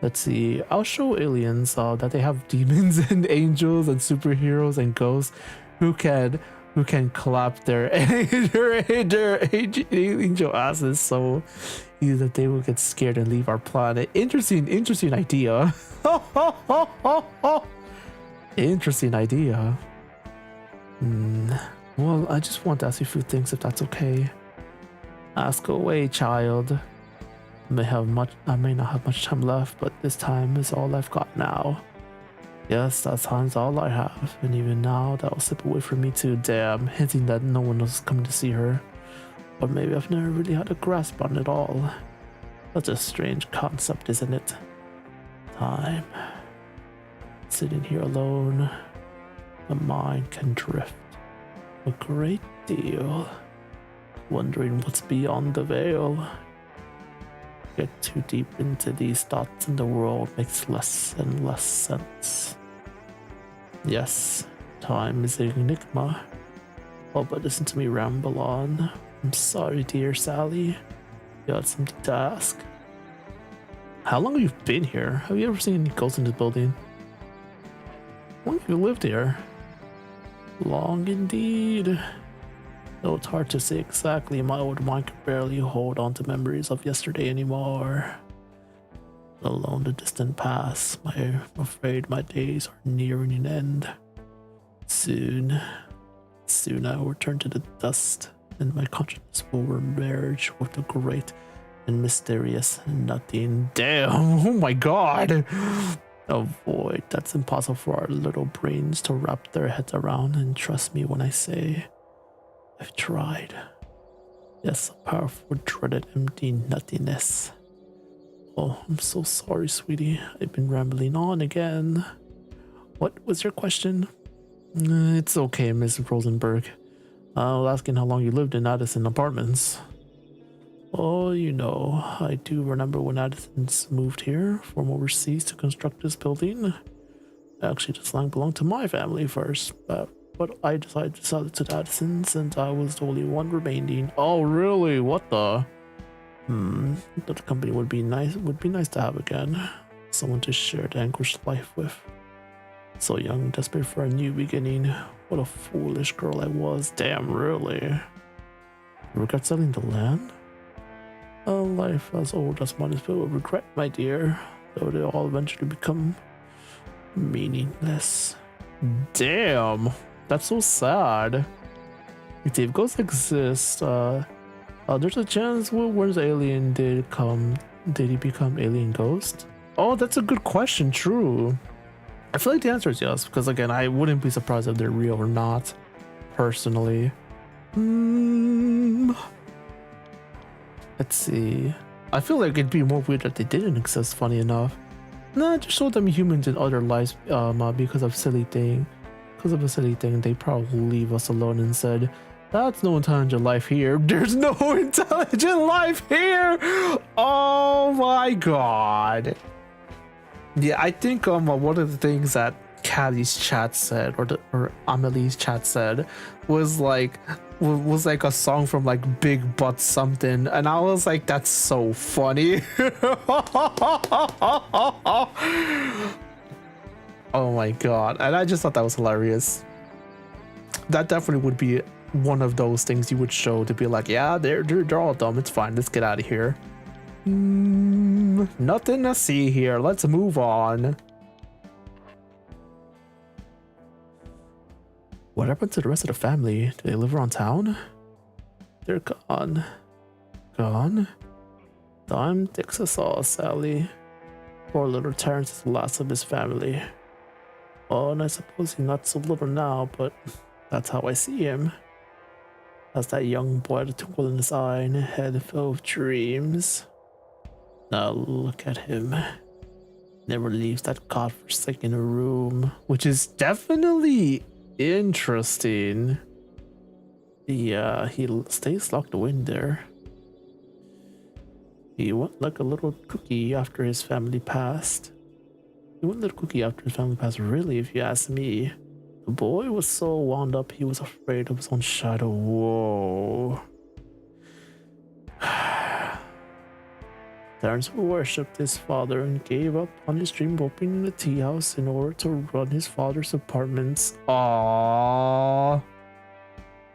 Let's see. I'll show aliens that they have demons and angels and superheroes and ghosts who can clap their angel asses so either they will get scared and leave our planet. Interesting idea. Interesting idea. Well, I just want to ask you a few things, if that's okay. Ask away, child. I may not have much time left, but this time is all I've got now. Yes, that time's all I have, and even now that will slip away from me too. Damn, hinting that no one else is coming to see her. Or maybe I've never really had a grasp on it all. Such a strange concept, isn't it? Time. Sitting here alone, the mind can drift a great deal, wondering what's beyond the veil. Get too deep into these thoughts and the world makes less and less sense. Yes, time is an enigma. Oh, but listen to me ramble on. I'm sorry, dear Sally. You had something to ask. How long have you been here? Have you ever seen any ghosts in this building? How long have you lived here? Long indeed. Though it's hard to say exactly, my old mind can barely hold on to memories of yesterday anymore. Alone the distant past, I'm afraid my days are nearing an end. Soon I will return to the dust, and my consciousness will merge with the great and mysterious nothing. Damn, oh my god! A void that's impossible for our little brains to wrap their heads around, and trust me when I say I've tried. Yes, a powerful, dreaded, empty nothingness. Oh, I'm so sorry, sweetie. I've been rambling on again. What was your question? It's okay, Miss Rosenberg. I was asking how long you lived in Addison Apartments. Oh, you know, I do remember when Addison's moved here from overseas to construct this building. Actually, this land belonged to my family first, but but I decided to sell it to Addison since I was the only one remaining. Oh, really? What the? The company would be nice. Would be nice to have again. Someone to share the anguished life with. So young, desperate for a new beginning. What a foolish girl I was. Damn, really? You regret selling the land? A life as old as mine is filled with regret, my dear. Though they all eventually become meaningless. Damn, that's so sad. If ghosts exist, there's a chance where's alien did he become alien ghost? Oh, that's a good question. True. I feel like the answer is yes, because again, I wouldn't be surprised if they're real or not, personally. Let's see. I feel like it'd be more weird that they didn't exist, funny enough. Nah, just show them humans in other lives, because of a silly thing, they probably leave us alone and said, that's no intelligent life here. There's no intelligent life here! Oh my god. Yeah, I think one of the things that Callie's chat said, or Amelie's chat said, was like a song from like Big Butt something, and I was like, that's so funny. Oh my god, and I just thought that was hilarious. That definitely would be one of those things you would show to be like, yeah, they're all dumb, it's fine, let's get out of here. Nothing to see here, let's move on. What happened to the rest of the family? Do they live around town? They're gone. Gone? Time takes us all, Sally. Poor little Terrence is the last of his family. Oh, and I suppose he's not so little now, but that's how I see him. As that young boy with a twinkle in his eye and a head full of dreams. Now look at him. Never leaves that godforsaken room. Which is definitely interesting. Yeah, he stays locked away in there. He went like a little cookie after his family passed. Really, if you ask me. The boy was so wound up he was afraid of his own shadow. Whoa. Terrence worshipped his father and gave up on his dream of opening a tea house in order to run his father's apartments. Aww.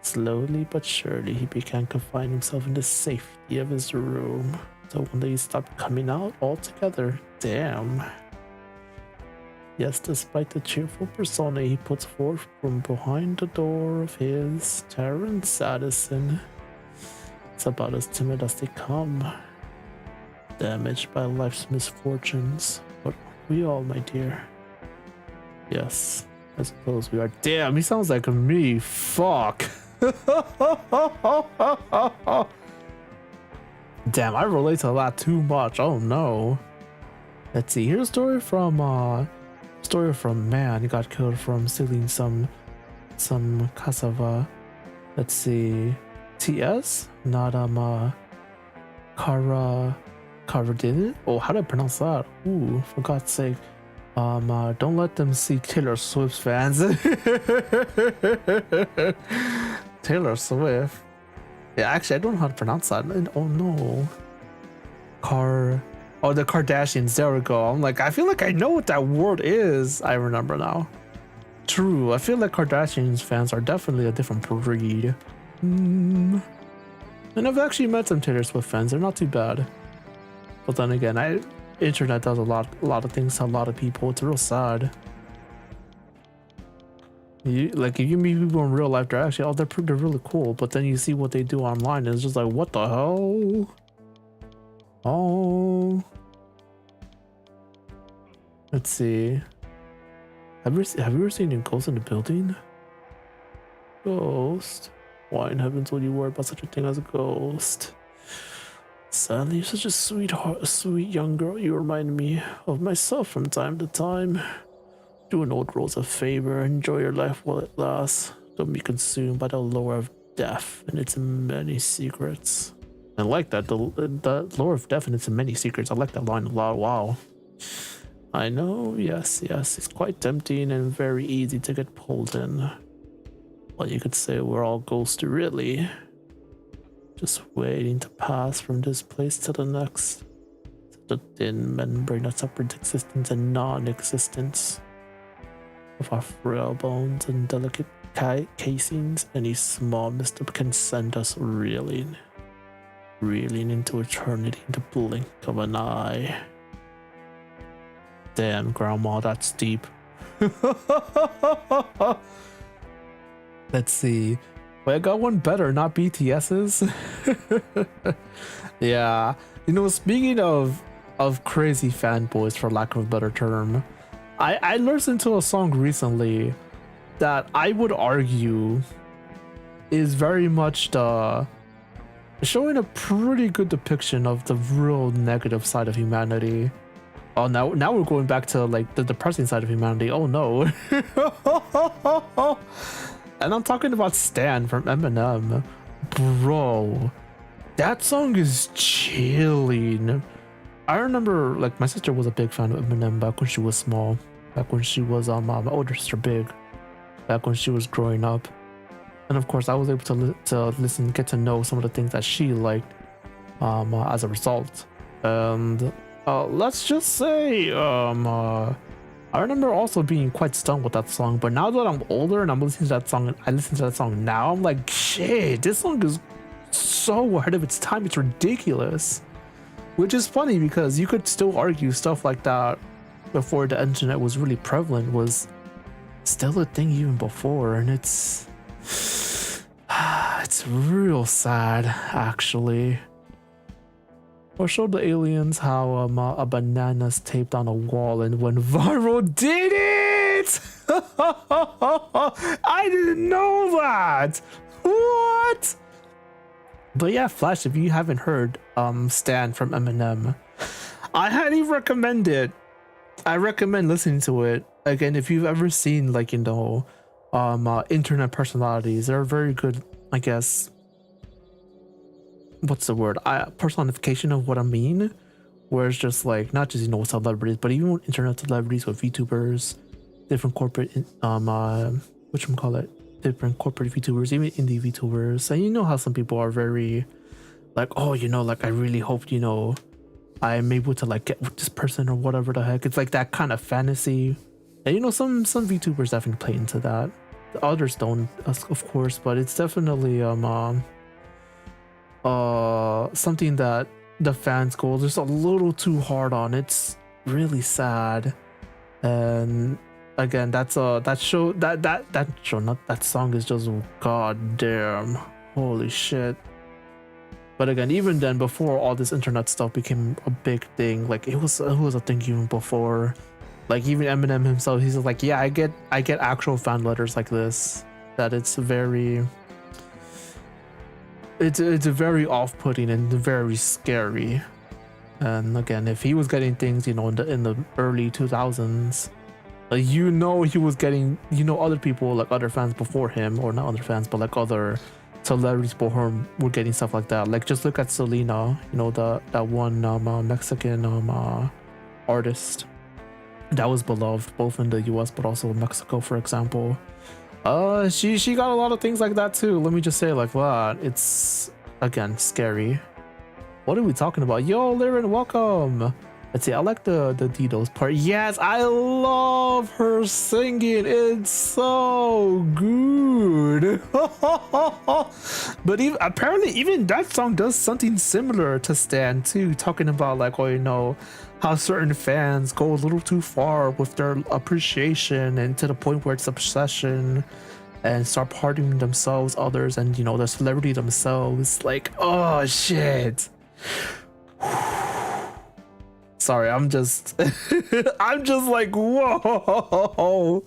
Slowly but surely he began confining himself in the safety of his room. So one day he stopped coming out altogether. Damn. Yes, despite the cheerful persona he puts forth from behind the door of his Terrence Addison, it's about as timid as they come. Damaged by life's misfortunes, but we all, my dear. Yes, I suppose we are. Damn, he sounds like me. Fuck. Damn, I relate to that too much. Oh no. Let's see. Here's a story from man. He got killed from stealing some cassava. Let's see. TS? Not Carver did it? Oh, how do I pronounce that? Ooh, for God's sake. Don't let them see Taylor Swift fans. Taylor Swift. Yeah, actually, I don't know how to pronounce that. Oh no. Oh, the Kardashians. There we go. I'm like, I feel like I know what that word is. I remember now. True. I feel like Kardashians fans are definitely a different breed. And I've actually met some Taylor Swift fans. They're not too bad. But then again, internet does a lot of things to a lot of people. It's real sad. If you meet people in real life, they're actually they're really cool. But then you see what they do online, and it's just like, what the hell? Oh. Let's see. Have you ever seen a ghost in the building? Ghost? Why in heavens would you worry about such a thing as a ghost? Sally, you're such a sweet young girl. You remind me of myself from time to time. Do an old rose a favor. Enjoy your life while it lasts. Don't be consumed by the lure of death and its many secrets. I like that. The lure of death and its many secrets. I like that line a lot. Wow. I know. Yes. It's quite tempting and very easy to get pulled in. Well, you could say we're all ghosts, really. Just waiting to pass from this place to the next. The thin membrane that separates existence and non-existence. Of our frail bones and delicate casings, any small misstep can send us reeling into eternity in the blink of an eye. Damn, Grandma, that's deep. Let's see. Wait, I got one better, not BTS's. Yeah, you know, speaking of crazy fanboys, for lack of a better term, I listened to a song recently that I would argue is very much showing a pretty good depiction of the real negative side of humanity. Oh, now we're going back to like the depressing side of humanity. Oh no. And I'm talking about Stan from Eminem. Bro, that song is chilling. I remember, like, my sister was a big fan of Eminem back when she was small, back when she was my older sister big, back when she was growing up, and of course I was able to listen, get to know some of the things that she liked as a result. And let's just say I remember also being quite stunned with that song, but now that I'm older and I'm listening to that song, and I listen to that song now, I'm like, shit, this song is so ahead of its time, it's ridiculous. Which is funny because you could still argue stuff like that before the internet was really prevalent was still a thing even before, and it's real sad, actually. Or show the aliens how a banana's taped on a wall and went viral. Did it? I didn't know that. What? But yeah, Flash, if you haven't heard Stan from Eminem, I highly recommend it. I recommend listening to it. Again, if you've ever seen, like, you know, internet personalities, they're very good, I guess. What's the word? Personification of what I mean. Where it's just like, not just, you know, celebrities, but even internet celebrities with VTubers, different corporate, whatchamacallit, different corporate VTubers, even indie VTubers. And you know how some people are very like, oh, you know, like, I really hope, you know, I'm able to like get with this person or whatever the heck. It's like that kind of fantasy. And you know, some VTubers definitely play into that. The others don't, of course, but it's definitely something that the fans go just a little too hard on. It's really sad. And again, that song is just goddamn, holy shit. But again, even then, before all this internet stuff became a big thing, like it was a thing even before. Like even Eminem himself, he's like, yeah, I get actual fan letters like this. That it's very off-putting and very scary. And again, if he was getting things, you know, in the early 2000s, like, you know, he was getting, you know, other people, like other fans before him, or not other fans, but like other celebrities before him were getting stuff like that. Like just look at Selena, you know, that one Mexican artist that was beloved both in the US but also in Mexico, for example. She got a lot of things like that too. Let me just say like that. It's again scary. What are we talking about? Yo, Leyrn, welcome. Let's see, I like the Dido's part. Yes, I love her singing. It's so good. But apparently even that song does something similar to Stan too, talking about like, oh, you know, how certain fans go a little too far with their appreciation and to the point where it's obsession and start pardoning themselves, others, and, you know, the celebrity themselves. Like, oh shit. Sorry, I'm just like, whoa.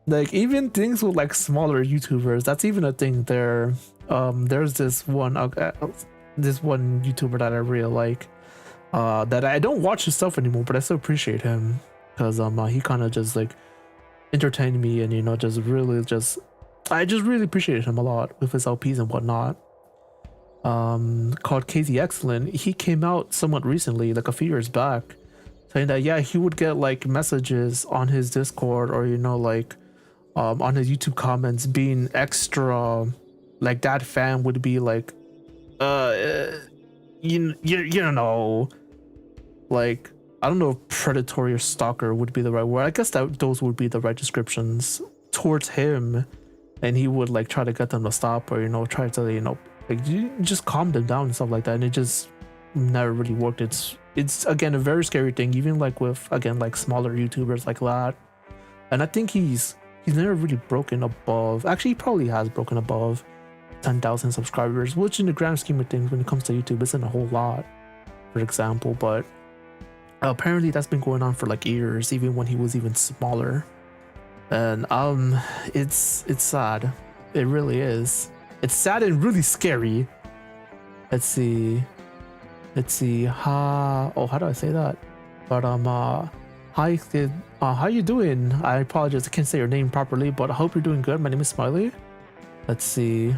Like even things with like smaller YouTubers, that's even a thing there. There's this one YouTuber that I really like, that I don't watch his stuff anymore, but I still appreciate him because he kind of just like entertained me, and, you know, I just really appreciated him a lot with his LPs and whatnot. Called KZ Excellent. He came out somewhat recently, like a few years back, saying that, yeah, he would get like messages on his Discord, or, you know, like on his YouTube comments being extra, like that fan would be like, you know, like I don't know if predatory or stalker would be the right word. I guess that those would be the right descriptions towards him, and he would like try to get them to stop, or try to like you just calm them down and stuff like that, and it just never really worked. It's again a very scary thing, even like with again like smaller YouTubers like that. And I think he's never really broken above, actually he probably has broken above 10,000 subscribers, which in the grand scheme of things when it comes to YouTube isn't a whole lot, for example. But apparently that's been going on for like years, even when he was even smaller. And it's sad. It really is. It's sad and really scary. Let's see how do I say that? But hi kid, how you doing? I apologize, I can't say your name properly, but I hope you're doing good. My name is Smiley. Let's see.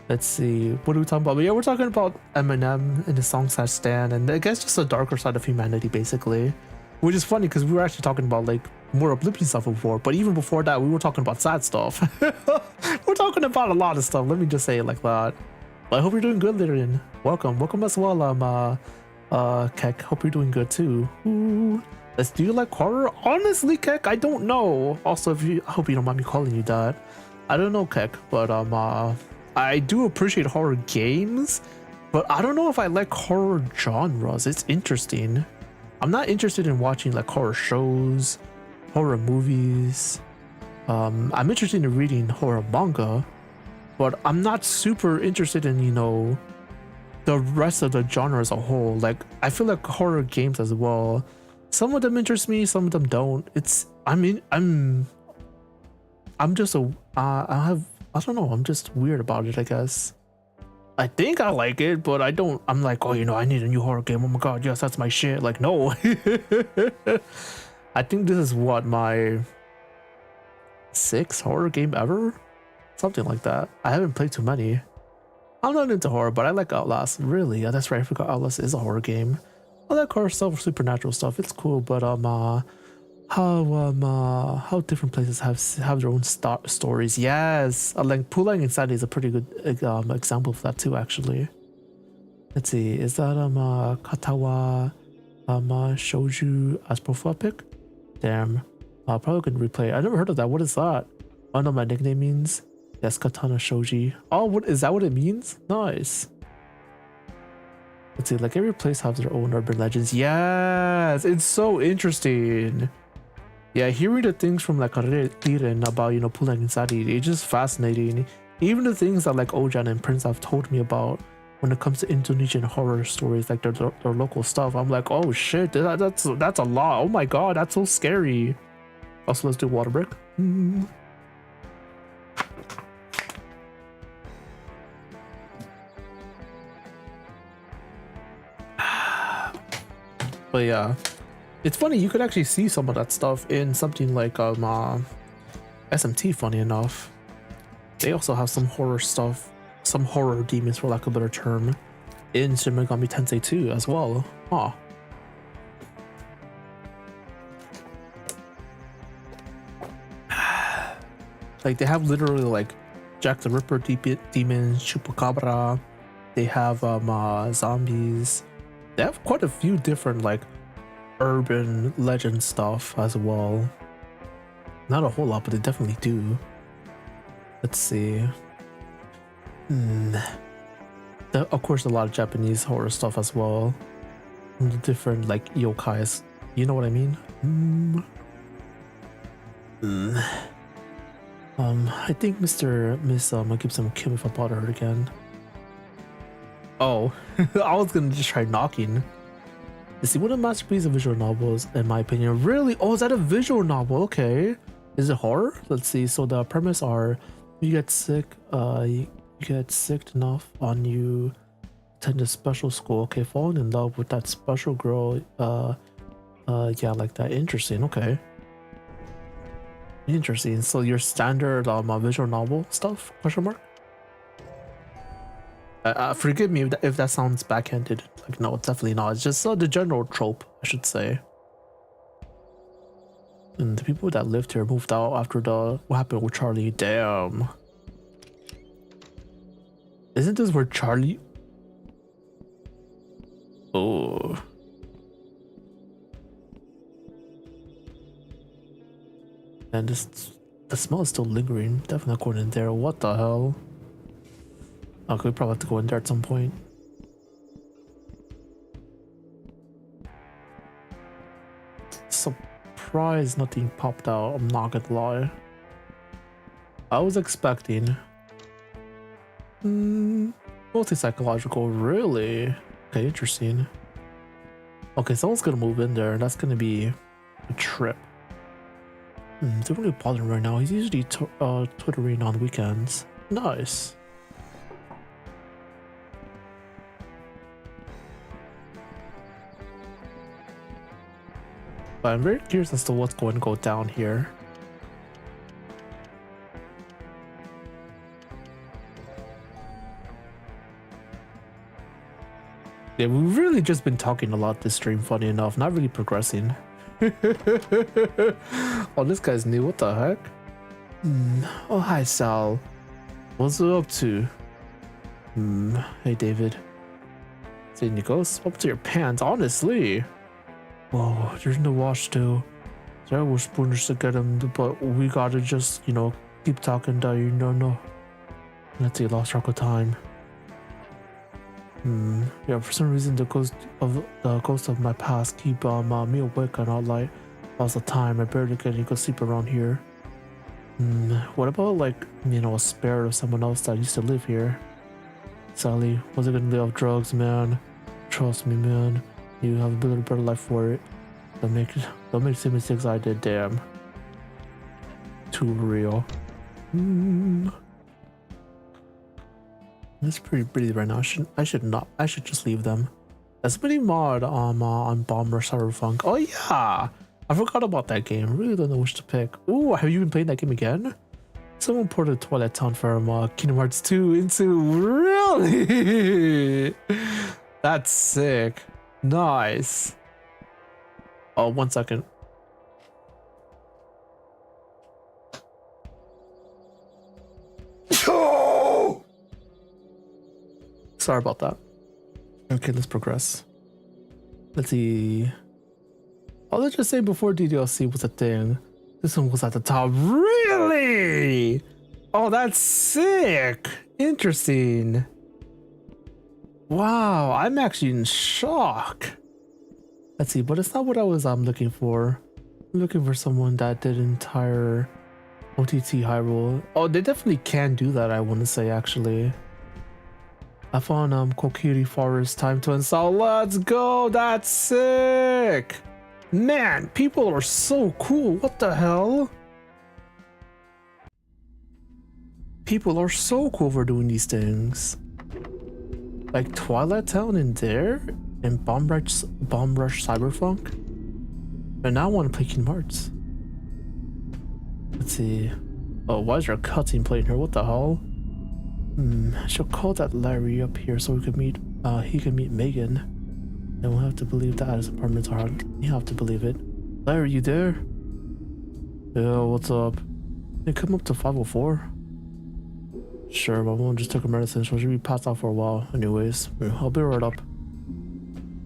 Let's see. What are we talking about? But yeah, we're talking about Eminem and the song Stan, and I guess just a darker side of humanity, basically. Which is funny because we were actually talking about like more uplifting stuff before, but even before that, we were talking about sad stuff. We're talking about a lot of stuff. Let me just say it like that. But I hope you're doing good, Leyrn. Welcome as well. Kek. Hope you're doing good too. Ooh. Do you like horror? Honestly, Kek, I don't know. Also, I hope you don't mind me calling you that. I don't know, Kek, but I do appreciate horror games, but I don't know if I like horror genres. It's interesting. I'm not interested in watching like horror shows, horror movies. I'm interested in reading horror manga, but I'm not super interested in the rest of the genre as a whole. Like I feel like horror games as well, some of them interest me, some of them don't. I'm just I don't know, I'm just weird about it, I guess. I think I like it, but I don't. I'm like, oh, I need a new horror game. Oh my god, yes, that's my shit. Like, no. I think this is what, my 6th horror game ever? Something like that. I haven't played too many. I'm not into horror, but I like Outlast. Really? Yeah, that's right. I forgot Outlast is a horror game. I like horror stuff, supernatural stuff. It's cool, but how different places have their own stories. Yes, like Pulang Insanity is a pretty good example of that too, actually. Let's see, is that Katawa Shouju as profile pic? Damn, probably couldn't replay. I never heard of that. What is that? I know my nickname means. Yes, Katana Shoji. Oh, what is that? What it means? Nice. Let's see, like every place has their own urban legends. Yes, it's so interesting. Yeah, hearing the things from like Leyrn about Pulang Insadi, it's just fascinating. Even the things that like Ojan and Prince have told me about when it comes to Indonesian horror stories, like their local stuff, I'm like, oh shit, that's a lot. Oh my god, that's so scary. Also, let's do water break. But yeah, it's funny, you could actually see some of that stuff in something like SMT, funny enough. They also have some horror stuff, some horror demons for lack of a better term, in Shin Megami Tensei 2 as well. Huh. Like they have literally like Jack the Ripper demons, Chupacabra, they have zombies. They have quite a few different like urban legend stuff as well. Not a whole lot, but they definitely do. Let's see. Of course, a lot of Japanese horror stuff as well. And the different like yokais. You know what I mean? I think Miss Gibson will kill me if I bother her again. Oh, I was gonna just try knocking. Let's see, what a masterpiece of visual novels, in my opinion. Really? Oh, is that a visual novel? Okay. Is it horror? Let's see. So the premise are you get sick enough and you attend a special school. Okay, falling in love with that special girl. Yeah, like that. Interesting. Okay. Interesting. So your standard visual novel stuff? Question mark. Forgive me if that sounds backhanded. Like, no, it's definitely not. It's just the general trope, I should say. And the people that lived here moved out after what happened with Charlie. Damn. Isn't this where Charlie? Oh. And the smell is still lingering. Definitely not going in there. What the hell? Okay, we probably have to go in there at some point. Surprised nothing popped out, I'm not gonna lie. I was expecting mostly psychological. Really? Okay, interesting. Okay, someone's gonna move in there, and that's gonna be a trip. Don't really bother him right now. He's usually twittering on weekends. Nice. But I'm very curious as to what's going to go down here. Yeah, we've really just been talking a lot this stream, funny enough, not really progressing. Oh, this guy's new, what the heck? Oh, hi Sal. What's you up to? Hey David. Saying you go up to your pants, honestly. Whoa, there's no wash too. So I was spooners to get him, but we gotta just, you know, keep talking that you know. Let's see, lost track of time. Yeah, for some reason the ghost of my past keep me awake and all like all the time. I barely get any good sleep around here. What about like, you know, a spirit of someone else that used to live here? Sally, wasn't gonna live off drugs, man. Trust me, man. You have a little better life for it. Don't make the same mistakes I did, damn. Too real. It's pretty pretty right now. I should just leave them. There's many mod on Bomber Cyberpunk. Oh yeah! I forgot about that game. Really don't know which to pick. Ooh, have you been playing that game again? Someone ported Twilight Town from Kingdom Hearts 2 into really? That's sick. Nice. Oh, 1 second. Sorry about that. Okay, let's progress. Let's see. Oh, let's just say before DDLC was a thing, this one was at the top. Really? Oh, that's sick. Interesting. Wow, I'm actually in shock. Let's see, but it's not what I was looking for. I'm looking for someone that did entire OTT Hyrule. Oh, they definitely can do that, I want to say, actually. I found Kokiri Forest time to install. Let's go! That's sick! Man, people are so cool. What the hell? People are so cool for doing these things. Like Twilight Town in there, and Bomb Rush Cyberpunk. And now I want to play Kingdom Hearts. Let's see. Oh, why is there a cutscene playing here? What the hell? I should call that Larry up here so we could meet. He can meet Megan. And we'll have to believe that his apartments are hard. You have to believe it. Larry, you there? Yeah, what's up? Hey, come up to 504. Sure, my mom just took her medicine, so she'll be passed out for a while. Anyways, I'll be right up.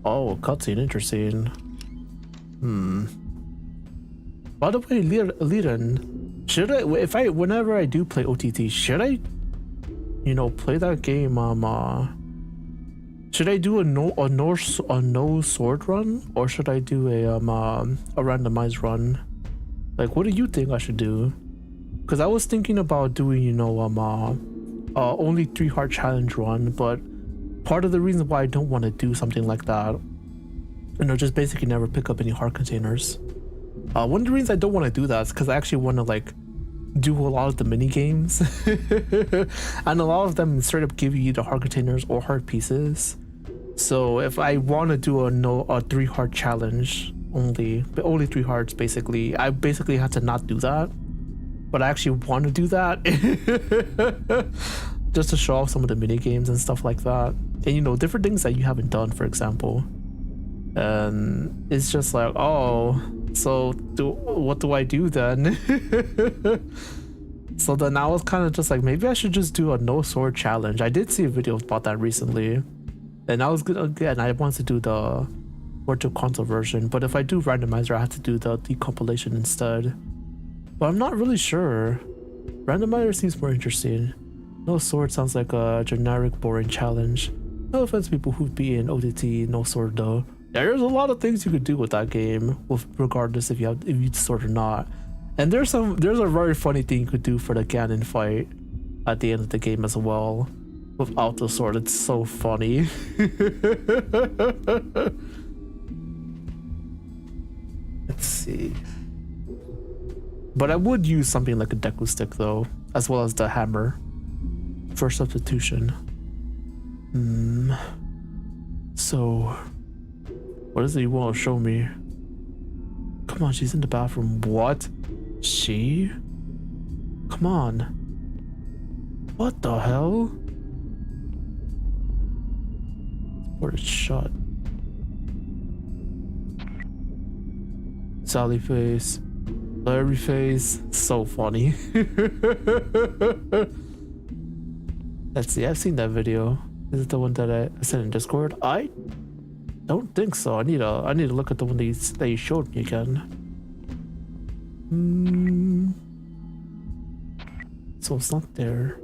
Oh, cutscene, interesting. By the way, Leyrn, should I, whenever I do play OTT, should I, you know, play that game? Should I do a no sword run, or should I do a randomized run? Like, what do you think I should do? Because I was thinking about doing, you know, only 3 heart challenge run, but part of the reason why I don't want to do something like that, you know, just basically never pick up any heart containers. One of the reasons I don't want to do that is because I actually want to like do a lot of the mini games, and a lot of them straight up give you either heart containers or heart pieces. So if I want to do a 3 heart challenge only 3 hearts, basically I basically have to not do that, but I actually want to do that just to show off some of the mini games and stuff like that, and you know, different things that you haven't done, for example. And it's just like, oh, So what do I do then? So then I was kind of just like, maybe I should just do a no sword challenge. I did see a video about that recently, and I was good again. I wanted to do the virtual console version, but if I do randomizer, I have to do the compilation instead. But I'm not really sure. Randomizer seems more interesting. No sword sounds like a generic, boring challenge. No offense, people who've beaten ODT no sword though. Yeah, there's a lot of things you could do with that game, regardless if you use sword or not. And there's a very funny thing you could do for the Ganon fight at the end of the game as well, without the sword. It's so funny. Let's see. But I would use something like a Deku stick though, as well as the hammer for substitution. So, what is it you want to show me? Come on, she's in the bathroom. What? She? Come on. What the hell? Or it's shut. Sally face. Larry face. So funny. Let's see, I've seen that video. Is it the one that I sent in Discord? I don't think so. I need to look at the one that you showed me again. So it's not there.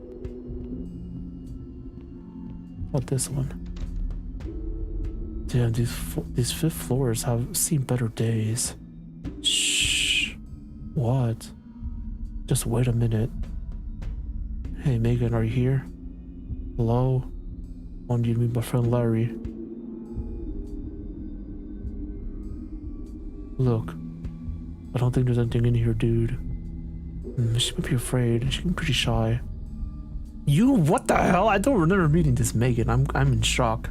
What, this one? Damn, these fifth floors have seen better days. Shh. What? Just wait a minute. Hey Megan, are you here? Hello? I want you to meet my friend Larry. Look, I don't think there's anything in here, dude. She might be afraid. She can be pretty shy. You? What the hell? I don't remember meeting this Megan. I'm in shock.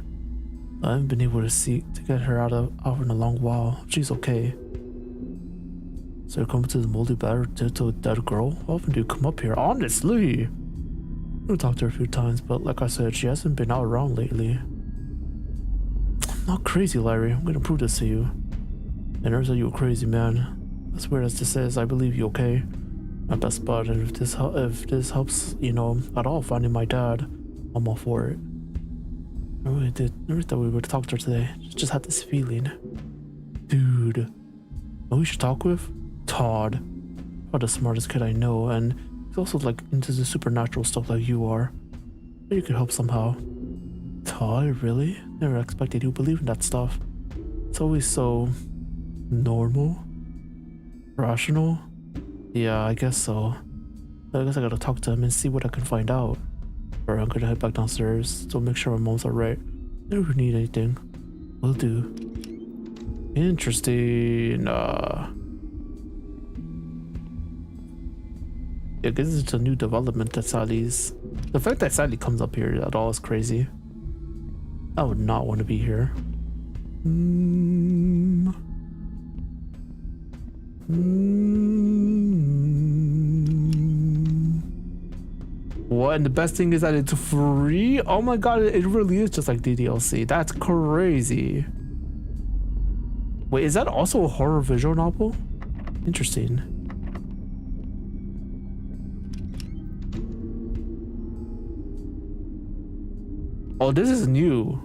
I haven't been able to get her out in a long while. She's okay. So you're coming to the moldy batter to a dead girl? How often do you come up here? Honestly, I've talked to her a few times, but like I said, she hasn't been out around lately. I'm not crazy, Larry. I'm gonna prove this to you. And never said you were crazy, man. As weird as this is, I believe you, okay? My best bud, and if this helps, you know, at all finding my dad, I'm all for it. I really thought we would talk to her today. Just had this feeling. Dude. Know who you should talk with? Todd. Probably the smartest kid I know, and he's also like into the supernatural stuff like you are. Maybe you could help somehow. Todd, really? Never expected you believe in that stuff. It's always so normal? Rational? Yeah, I guess so. I guess I gotta talk to him and see what I can find out. Or I'm gonna head back downstairs to make sure my mom's alright. If we need anything, will do. Interesting. Yeah, I guess it's a new development that Sally's. The fact that Sally comes up here at all is crazy. I would not want to be here. What? And the best thing is that it's free? Oh my god, it really is just like the DLC. That's crazy. Wait, is that also a horror visual novel? Interesting. Oh, this is new.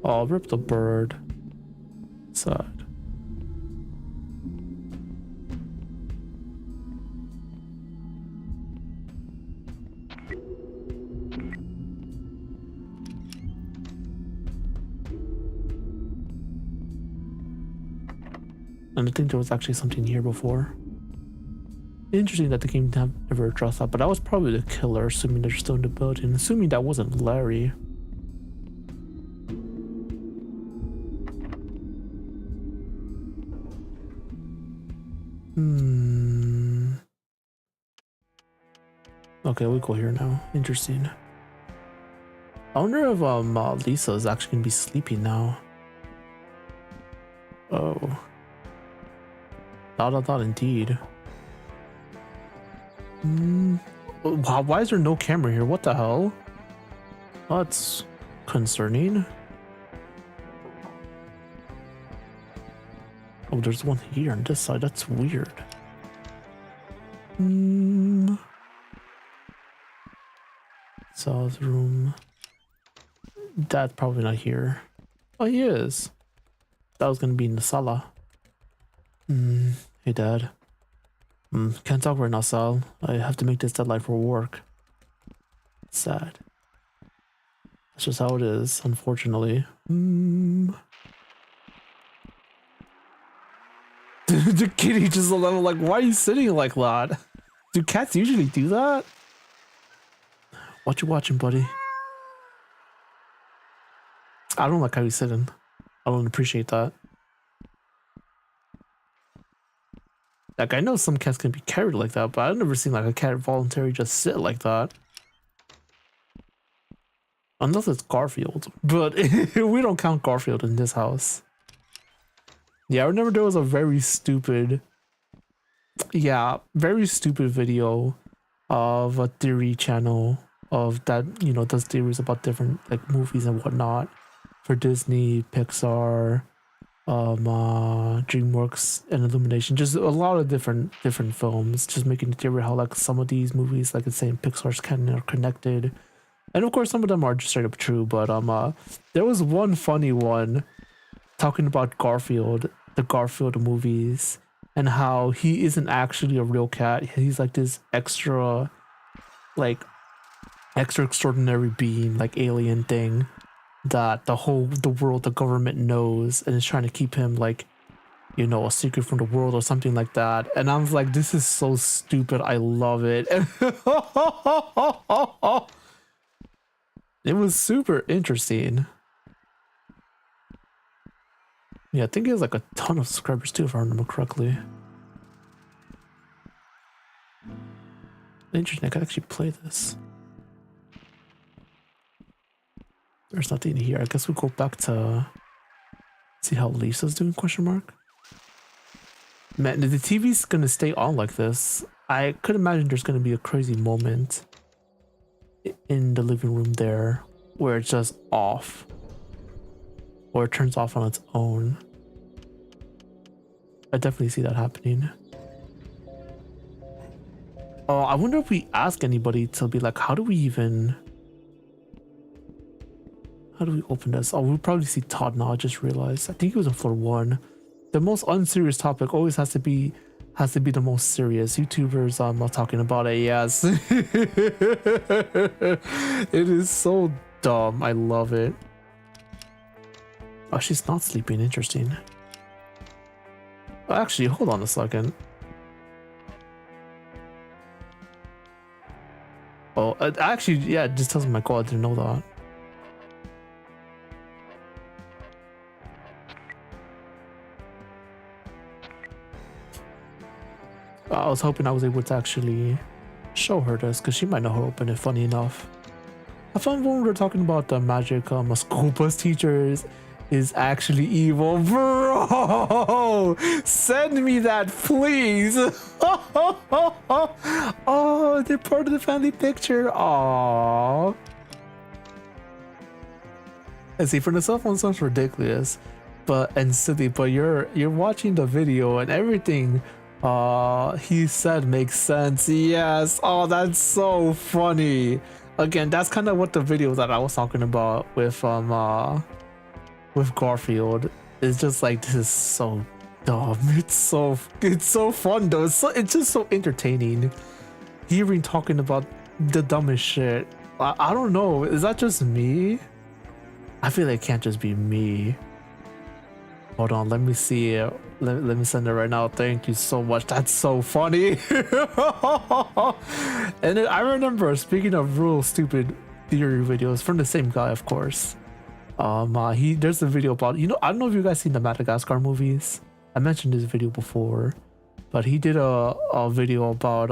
Oh, rip the bird. Sad. And I think there was actually something here before. Interesting that the game never addressed that, but that was probably the killer, assuming they're still in the building. Assuming that wasn't Larry. Okay, we go here now. Interesting. I wonder if Lisa is actually gonna be sleeping now. Oh. Not indeed. Wow, why is there no camera here? What the hell? That's concerning. Oh, there's one here on this side. That's weird. Sal's room. Dad's probably not here. Oh, he is. That was gonna be in the sala. Hey, Dad. Can't talk right now, Sal. I have to make this deadline for work. Sad. That's just how it is, unfortunately. The kitty just like, why are you sitting like that? Do cats usually do that? What you watching, buddy? I don't like how he's sitting. I don't appreciate that. Like, I know some cats can be carried like that, but I've never seen like a cat voluntarily just sit like that. Unless it's Garfield. But we don't count Garfield in this house. Yeah, I remember there was a very stupid video of a theory channel of that, you know, does theories about different like movies and whatnot for Disney, Pixar, DreamWorks and Illumination, just a lot of different films, just making the theory how like some of these movies, like it's saying Pixar's canon, are connected, and of course some of them are just straight up true. But there was one funny one talking about Garfield, the Garfield movies, and how he isn't actually a real cat. He's like this extra extraordinary being, like alien thing that the world, the government knows, and is trying to keep him like, you know, a secret from the world or something like that. And I was like, this is so stupid. I love it. It was super interesting. Yeah, I think he has like a ton of subscribers too, if I remember correctly. Interesting, I could actually play this. There's nothing here. I guess we'll go back to see how Lisa's doing, question mark. Man, the TV's gonna stay on like this. I could imagine there's gonna be a crazy moment in the living room there where it's just off. Or it turns off on its own. I definitely see that happening. Oh, I wonder if we ask anybody to be like, how do we open this? Oh, we'll probably see Todd now. I just realized. I think he was on floor 1. The most unserious topic always has to be the most serious. YouTubers are talking about it. Yes. It is so dumb. I love it. Oh, she's not sleeping. Interesting. Actually, hold on a second. Oh, actually, yeah, it just tells me my god, I didn't know that. I was hoping I was able to actually show her this, because she might know how to open it, funny enough. I found when we were talking about the magic a school bus teacher is actually evil. Bro! Send me that, please! Oh, they're part of the family picture. Aww. And see, for the cell phone sounds ridiculous and silly, but you're watching the video and everything he said makes sense. Yes. Oh, that's so funny. Again, that's kind of what the video that I was talking about with Garfield. It's just like, this is so dumb. It's so fun though. It's just so entertaining hearing talking about the dumbest shit. I don't know, is that just me? I feel like it can't just be me. Hold on, let me see it. Let me send it right now. Thank you so much. That's so funny. And then I remember, speaking of real stupid theory videos from the same guy, of course. There's a video about, you know, I don't know if you guys seen the Madagascar movies. I mentioned this video before, but he did a video about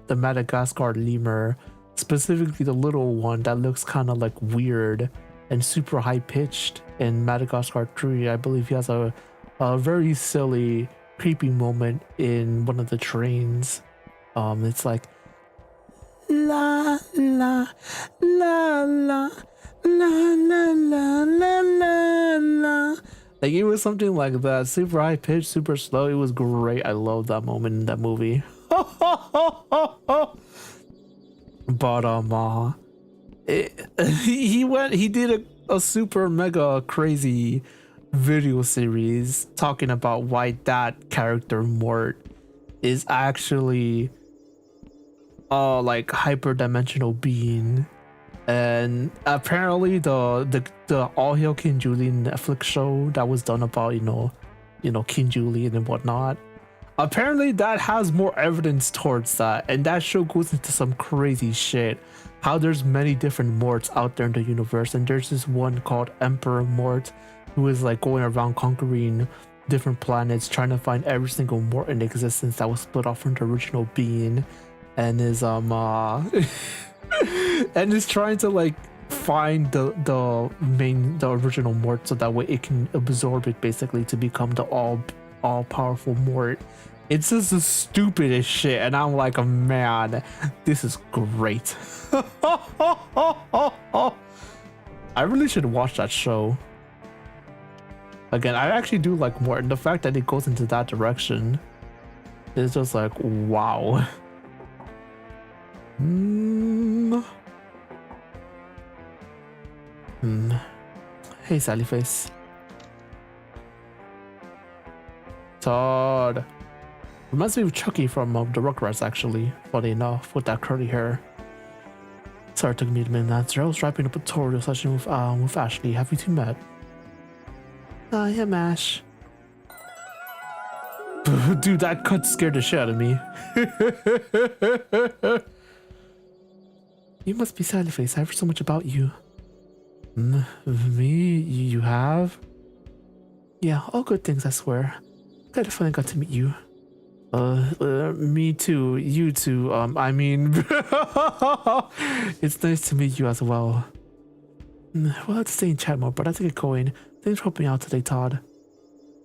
the Madagascar lemur, specifically the little one that looks kind of like weird and super high pitched in Madagascar 3. I believe he has a very silly, creepy moment in one of the trains. It's like la la la la la la la la la la. Like it was something like that, super high pitch, super slow. It was great. I love that moment in that movie. But he did a super mega crazy video series talking about why that character Mort is actually like hyperdimensional being. And apparently the All Hail King Julian Netflix show that was done about King Julian and whatnot, apparently that has more evidence towards that, and that show goes into some crazy shit, how there's many different Morts out there in the universe, and there's this one called Emperor Mort who is like going around conquering different planets, trying to find every single Mort in existence that was split off from the original being, and is and is trying to like find the original Mort so that way it can absorb it basically to become the all powerful Mort. It's just the stupidest shit, and I'm like, man, this is great. I really should watch that show again. I actually do like Mort, and the fact that it goes into that direction is just like, wow. Hey, Sally Face. Todd. Reminds me of Chucky from the Rugrats, actually. Funny enough, with that curly hair. Sorry, it took me a minute to answer. I was wrapping up a tutorial session with Ashley. Have you two met? Yeah, Ash. Dude, that cut scared the shit out of me. You must be Sally Face. I've heard so much about you. Me? You have? Yeah, all good things, I swear. Glad I finally got to meet you. Me too. You too. I mean, it's nice to meet you as well. We'll have to stay in chat more, but I have to get going. Thanks for helping out today, Todd.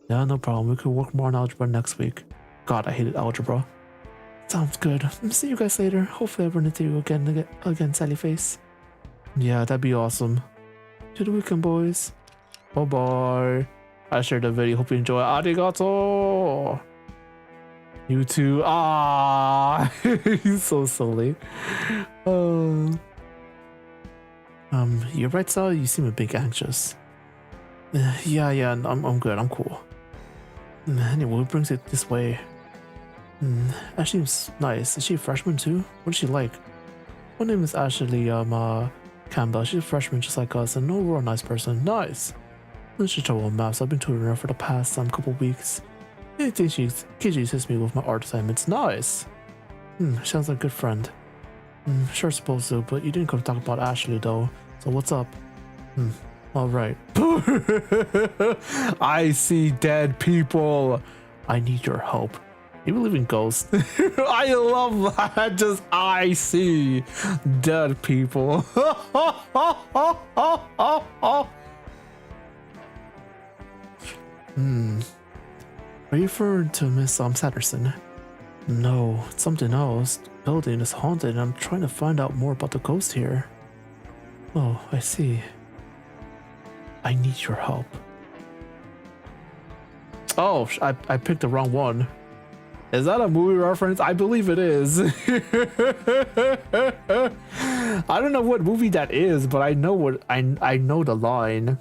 Yeah, no problem. We could work more on algebra next week. God, I hated algebra. Sounds good. See you guys later. Hopefully I run into you again, Sally Face. Yeah, that'd be awesome. To the weekend, boys. Bye-bye. I shared the video. Hope you enjoy. Arigato. You too. Ah, he's so silly. You're right, Sal. You seem a bit anxious. Yeah, I'm good. I'm cool. Anyway, what brings it this way? Ashley seems nice. Is she a freshman too? What is she like? Her name is Ashley Campbell. She's a freshman just like us, and overall nice person. Nice. Then she told maps. I've been tutoring her for the past couple weeks. I think she occasionally assists me with my art assignments. Nice. Sounds like a good friend. Sure, suppose so, but you didn't come to talk about Ashley though. So what's up? All right. I see dead people. I need your help. You believe in ghosts? I love that. Just I see dead people. Are you referring to Miss Sanderson? No, it's something else. The building is haunted and I'm trying to find out more about the ghost here. Oh, I see. I need your help. Oh, I picked the wrong one. Is that a movie reference? I believe it is. I don't know what movie that is, but I know I know the line.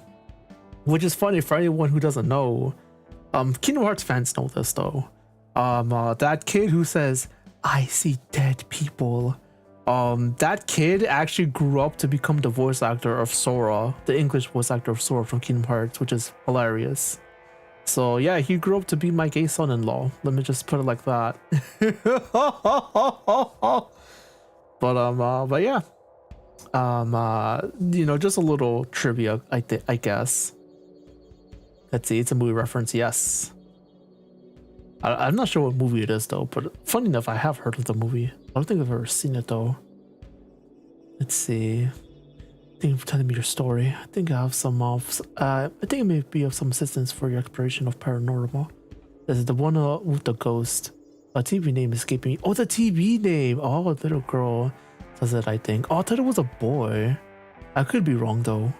Which is funny for anyone who doesn't know. Kingdom Hearts fans know this though. That kid who says, I see dead people. That kid actually grew up to become the voice actor of Sora, the English voice actor of Sora from Kingdom Hearts, which is hilarious. So yeah, he grew up to be my gay son-in-law. Let me just put it like that. But yeah. Just a little trivia, I guess. Let's see, it's a movie reference, yes. I'm not sure what movie it is though, but funny enough, I have heard of the movie. I don't think I've ever seen it though. Let's see. Thank you for telling me your story. I think I have some I think it may be of some assistance for your exploration of paranormal. This is the one with the ghost. A TV name escaping me. Oh, the TV name. Oh, little girl says it, I think. Oh, I thought it was a boy. I could be wrong though.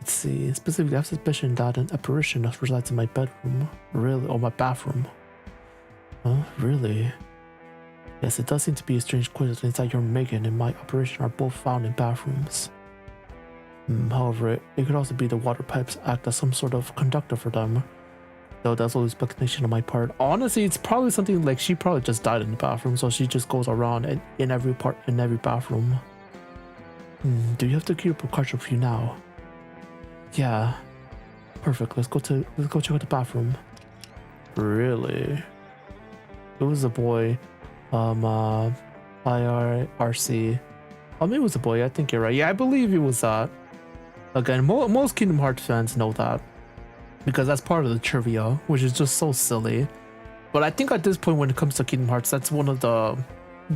Let's see. Specifically, I have suspicion that an apparition resides in my bedroom. Really? Or my bathroom. Huh? Really? Yes, it does seem to be a strange coincidence that your Megan and my apparition are both found in bathrooms. However, it could also be the water pipes act as some sort of conductor for them. Though that's always speculation on my part. Honestly, it's probably something like she probably just died in the bathroom, so she just goes around in every bathroom. Do you have the key card for you now? Yeah. Perfect. Let's go check out the bathroom. Really? It was a boy. IRC. Maybe it was a boy. I think you're right. Yeah, I believe it was that. Again, most Kingdom Hearts fans know that, because that's part of the trivia, which is just so silly. But I think at this point, when it comes to Kingdom Hearts, that's one of the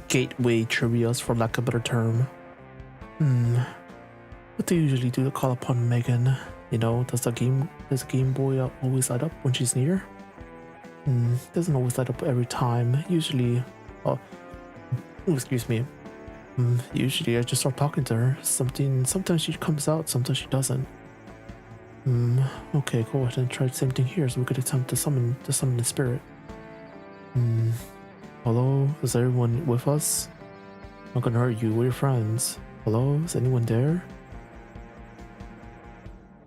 gateway trivias, for lack of a better term. What do you usually do to call upon Megan? You know, does the Game Boy always light up when she's near? Doesn't always light up every time. Usually, excuse me. Usually I just start talking to her. Sometimes she comes out, sometimes she doesn't. Okay, go ahead and try the same thing here, so we could attempt to summon the spirit. Hello? Is everyone with us? I'm not gonna hurt you, we're your friends. Hello? Is anyone there?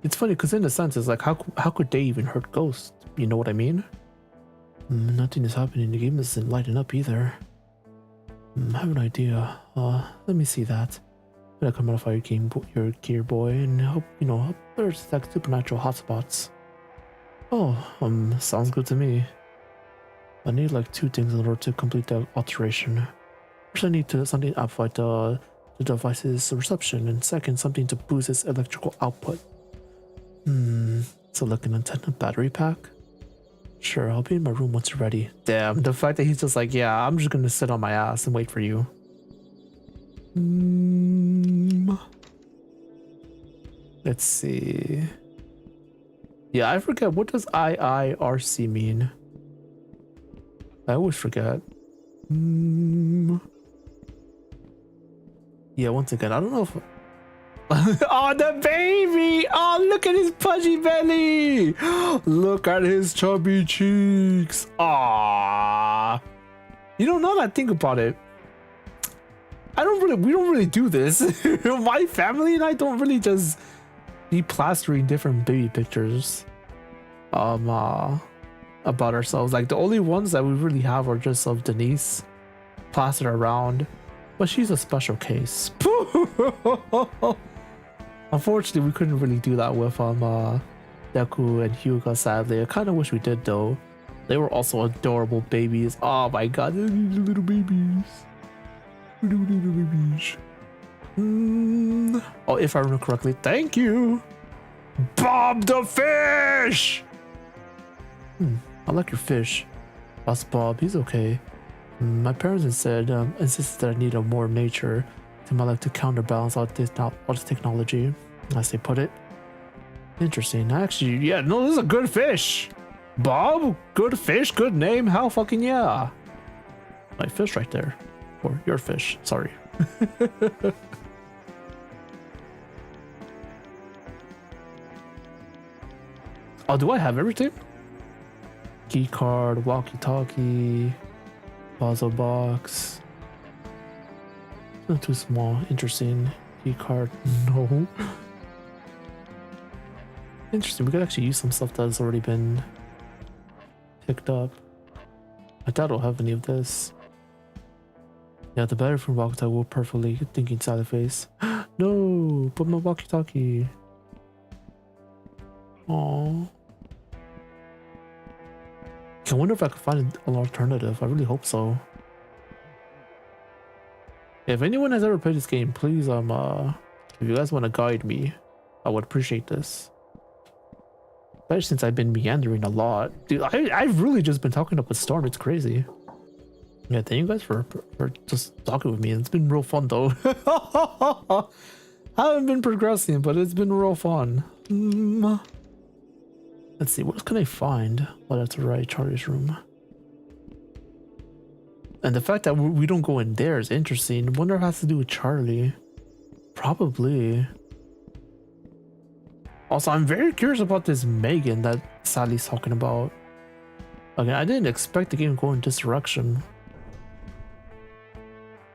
It's funny, because in a sense, it's like, how could they even hurt ghosts? You know what I mean? Nothing is happening. The game isn't lighting up either. I have an idea. Let me see that. I'm gonna modify your Gear Boy and help there's like supernatural hotspots. Oh, sounds good to me. I need like 2 things in order to complete the alteration. First, I need something to amplify the device's reception, and second, something to boost its electrical output. So like an antenna battery pack? Sure, I'll be in my room once you're ready. Damn, the fact that he's just like, yeah, I'm just gonna sit on my ass and wait for you. Let's see. Yeah, I forget. What does IIRC mean? I always forget. Yeah, once again, I don't know if... Oh, the baby! Oh, look at his pudgy belly! Look at his chubby cheeks! Ah, you don't know that. Think about it. We don't really do this. My family and I don't really just be plastering different baby pictures about ourselves. Like, the only ones that we really have are just of Denise plastered around, but she's a special case. Unfortunately, we couldn't really do that with Deku and Hyuga, sadly. I kind of wish we did, though. They were also adorable babies. Oh my god, they're little babies. Little babies. Oh, if I remember correctly, thank you, Bob the fish. I like your fish. Boss Bob, he's okay. My parents insisted that I need a more nature to my life to counterbalance all this technology, as they put it. Interesting. Actually, yeah, no, this is a good fish. Bob, good fish, good name. Hell fucking yeah. My fish right there. Or your fish, sorry. Oh, do I have everything? Key card, walkie-talkie, puzzle box. Not too small. Interesting. Key card. No. Interesting. We could actually use some stuff that's already been picked up. I doubt I'll have any of this. Yeah, the battery from walkie-talkie will perfectly. Thinking side face. No, but my walkie-talkie. Aww. I wonder if I could find an alternative. I really hope so. If anyone has ever played this game, please if you guys want to guide me, I would appreciate this. Especially since I've been meandering a lot. Dude, I've really just been talking up with Storm. It's crazy. Yeah, thank you guys for just talking with me. It's been real fun though. I haven't been progressing, but it's been real fun. Let's see, what else can I find? Oh, that's right, Charlie's room. And the fact that we don't go in there is interesting. I wonder if it has to do with Charlie. Probably. Also, I'm very curious about this Megan that Sally's talking about. Again, I didn't expect the game to go in this direction.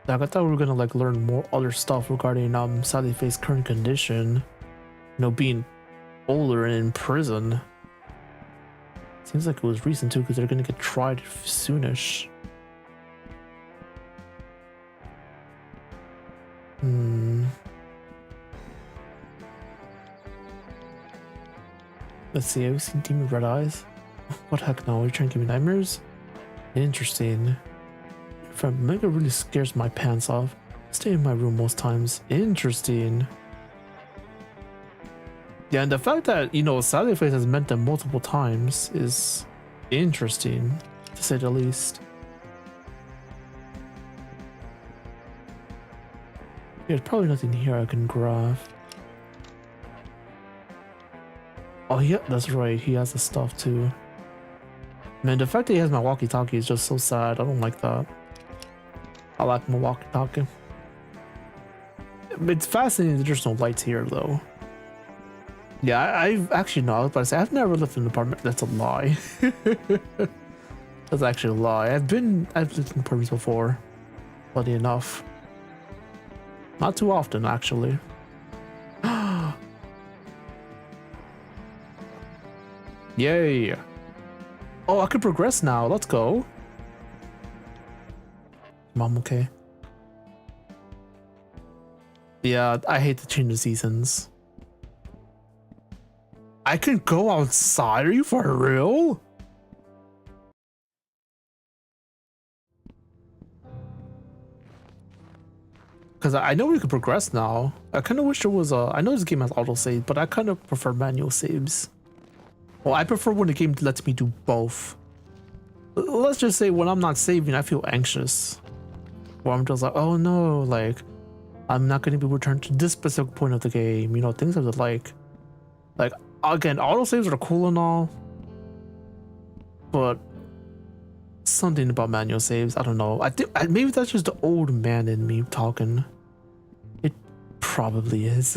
Like, I thought we were gonna like learn more other stuff regarding Sally Faye's current condition. You know, being older and in prison. Seems like it was recent too, because they're gonna get tried soonish. Let's see, have you seen Demon Red Eyes? What heck no, you're trying to give me nightmares? Interesting. Friend, Mega really scares my pants off. I stay in my room most times. Interesting. Yeah, and the fact that, you know, Sally Face has met them multiple times is interesting, to say the least. There's probably nothing here I can grab. Oh yeah, that's right, he has the stuff too. Man, the fact that he has my walkie-talkie is just so sad. I don't like that. I like my walkie-talkie. It's fascinating that there's no lights here though. Yeah, I've actually not, but I've never lived in an apartment. That's a lie. That's actually a lie. I've lived in apartments before, funny enough. Not too often, actually. Yay! Oh, I can progress now. Let's go. Mom, okay? Yeah, I hate to change the seasons. I can go outside? Are you for real? Because I know we can progress now. I kind of wish there was a... I know this game has autosave, but I kind of prefer manual saves. Well, I prefer when the game lets me do both. Let's just say when I'm not saving, I feel anxious. Or I'm just like, oh no, like, I'm not going to be returned to this specific point of the game. You know, things of the like. Like, again, autosaves are cool and all. But something about manual saves, I don't know. I think maybe that's just the old man in me talking. It probably is.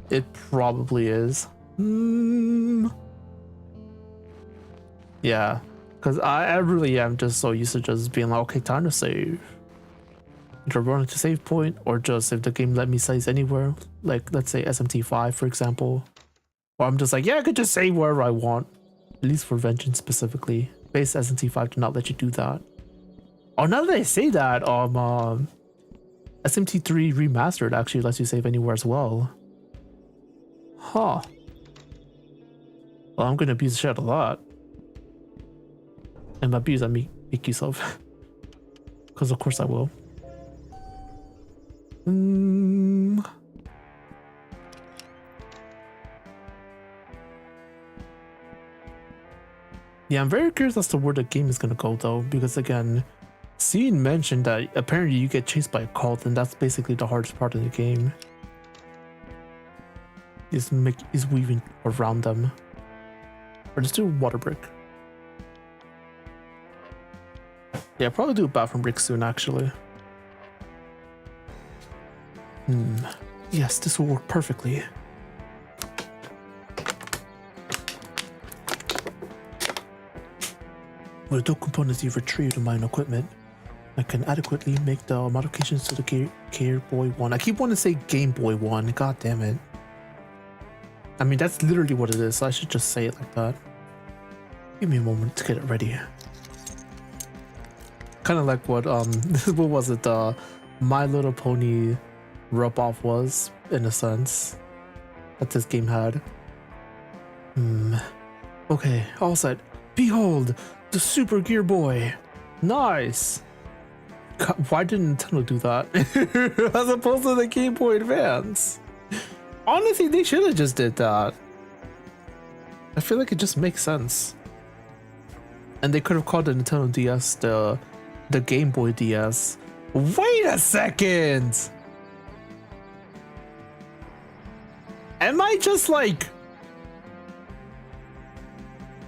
It probably is. Yeah, because I really am just so used to just being like, okay, time to save. Either run to save point, or just if the game let me save anywhere, like let's say SMT5 for example. Or I'm just like, yeah, I could just save wherever I want. At least for Vengeance specifically. Base SMT5 do not let you do that. Oh, now that I say that, SMT3 Remastered actually lets you save anywhere as well. Huh. Well, I'm gonna abuse the shit out of that. And by abuse, I mean make use of. Because of course I will. Yeah, I'm very curious as to where the game is gonna go though, because again, Sean mentioned that apparently you get chased by a cult, and that's basically the hardest part of the game. Is weaving around them. Or just do water brick. Yeah, probably do a bathroom break soon actually. Yes, this will work perfectly. With the components you've retrieved in mine equipment, I can adequately make the modifications to the Game Boy 1. I keep wanting to say Game Boy 1, god damn it. I mean, that's literally what it is, so I should just say it like that. Give me a moment to get it ready. Kind of like what, what was it, My Little Pony rub-off was, in a sense, that this game had. Okay, all set. Behold, the Super Gear Boy. Nice. God, why didn't Nintendo do that? As opposed to the Game Boy Advance. Honestly, they should have just did that. I feel like it just makes sense. And they could have called the Nintendo DS the Game Boy DS. Wait a second! Am I just like...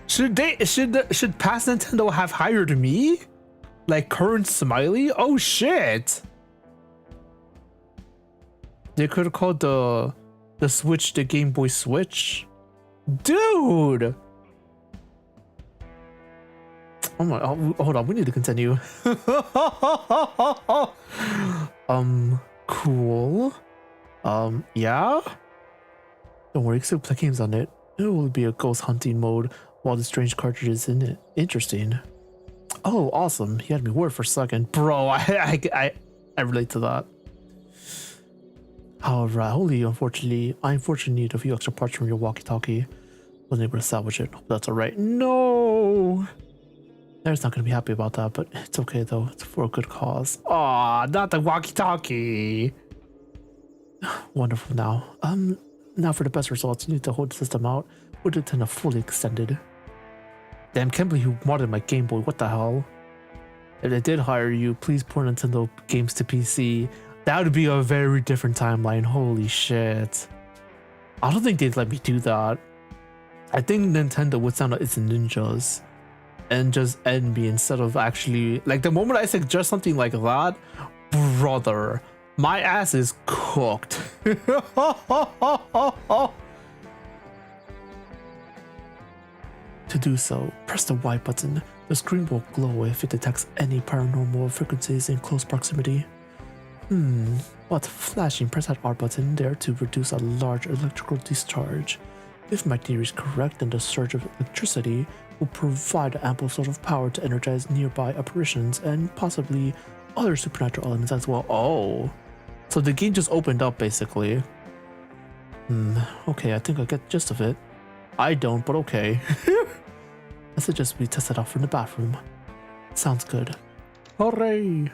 Should past Nintendo have hired me? Like current Smiley? Oh shit! They could have called the Switch the Game Boy Switch. Dude! Oh my, hold on, we need to continue. Cool. Yeah? Don't worry, you can still play games on it. It will be a ghost hunting mode while the strange cartridge is in it. Interesting. Oh, awesome. You had me worried for a second. Bro, I relate to that. However, I unfortunately need a few extra parts from your walkie-talkie. Wasn't able to salvage it. Hope that's alright. No! Larry's not gonna be happy about that, but it's okay though. It's for a good cause. Aw, not the walkie-talkie. Wonderful now. Now for the best results, you need to hold the system out with the antenna fully extended. Damn, can't believe you modded my Game Boy. What the hell? If they did hire you, please port Nintendo games to PC. That would be a very different timeline. Holy shit. I don't think they'd let me do that. I think Nintendo would sound like it's ninjas and just end me instead of actually, like, the moment I suggest something like that, brother, my ass is cooked. To do so, press the Y button. The screen will glow if it detects any paranormal frequencies in close proximity. But flashing, press that R button there to reduce a large electrical discharge. If my theory is correct, then the surge of electricity will provide an ample source of power to energize nearby apparitions and possibly other supernatural elements as well. Oh, so the game just opened up basically. Okay, I think I get the gist of it. I don't, but okay. I suggest we test it out from the bathroom. Sounds good. Hooray!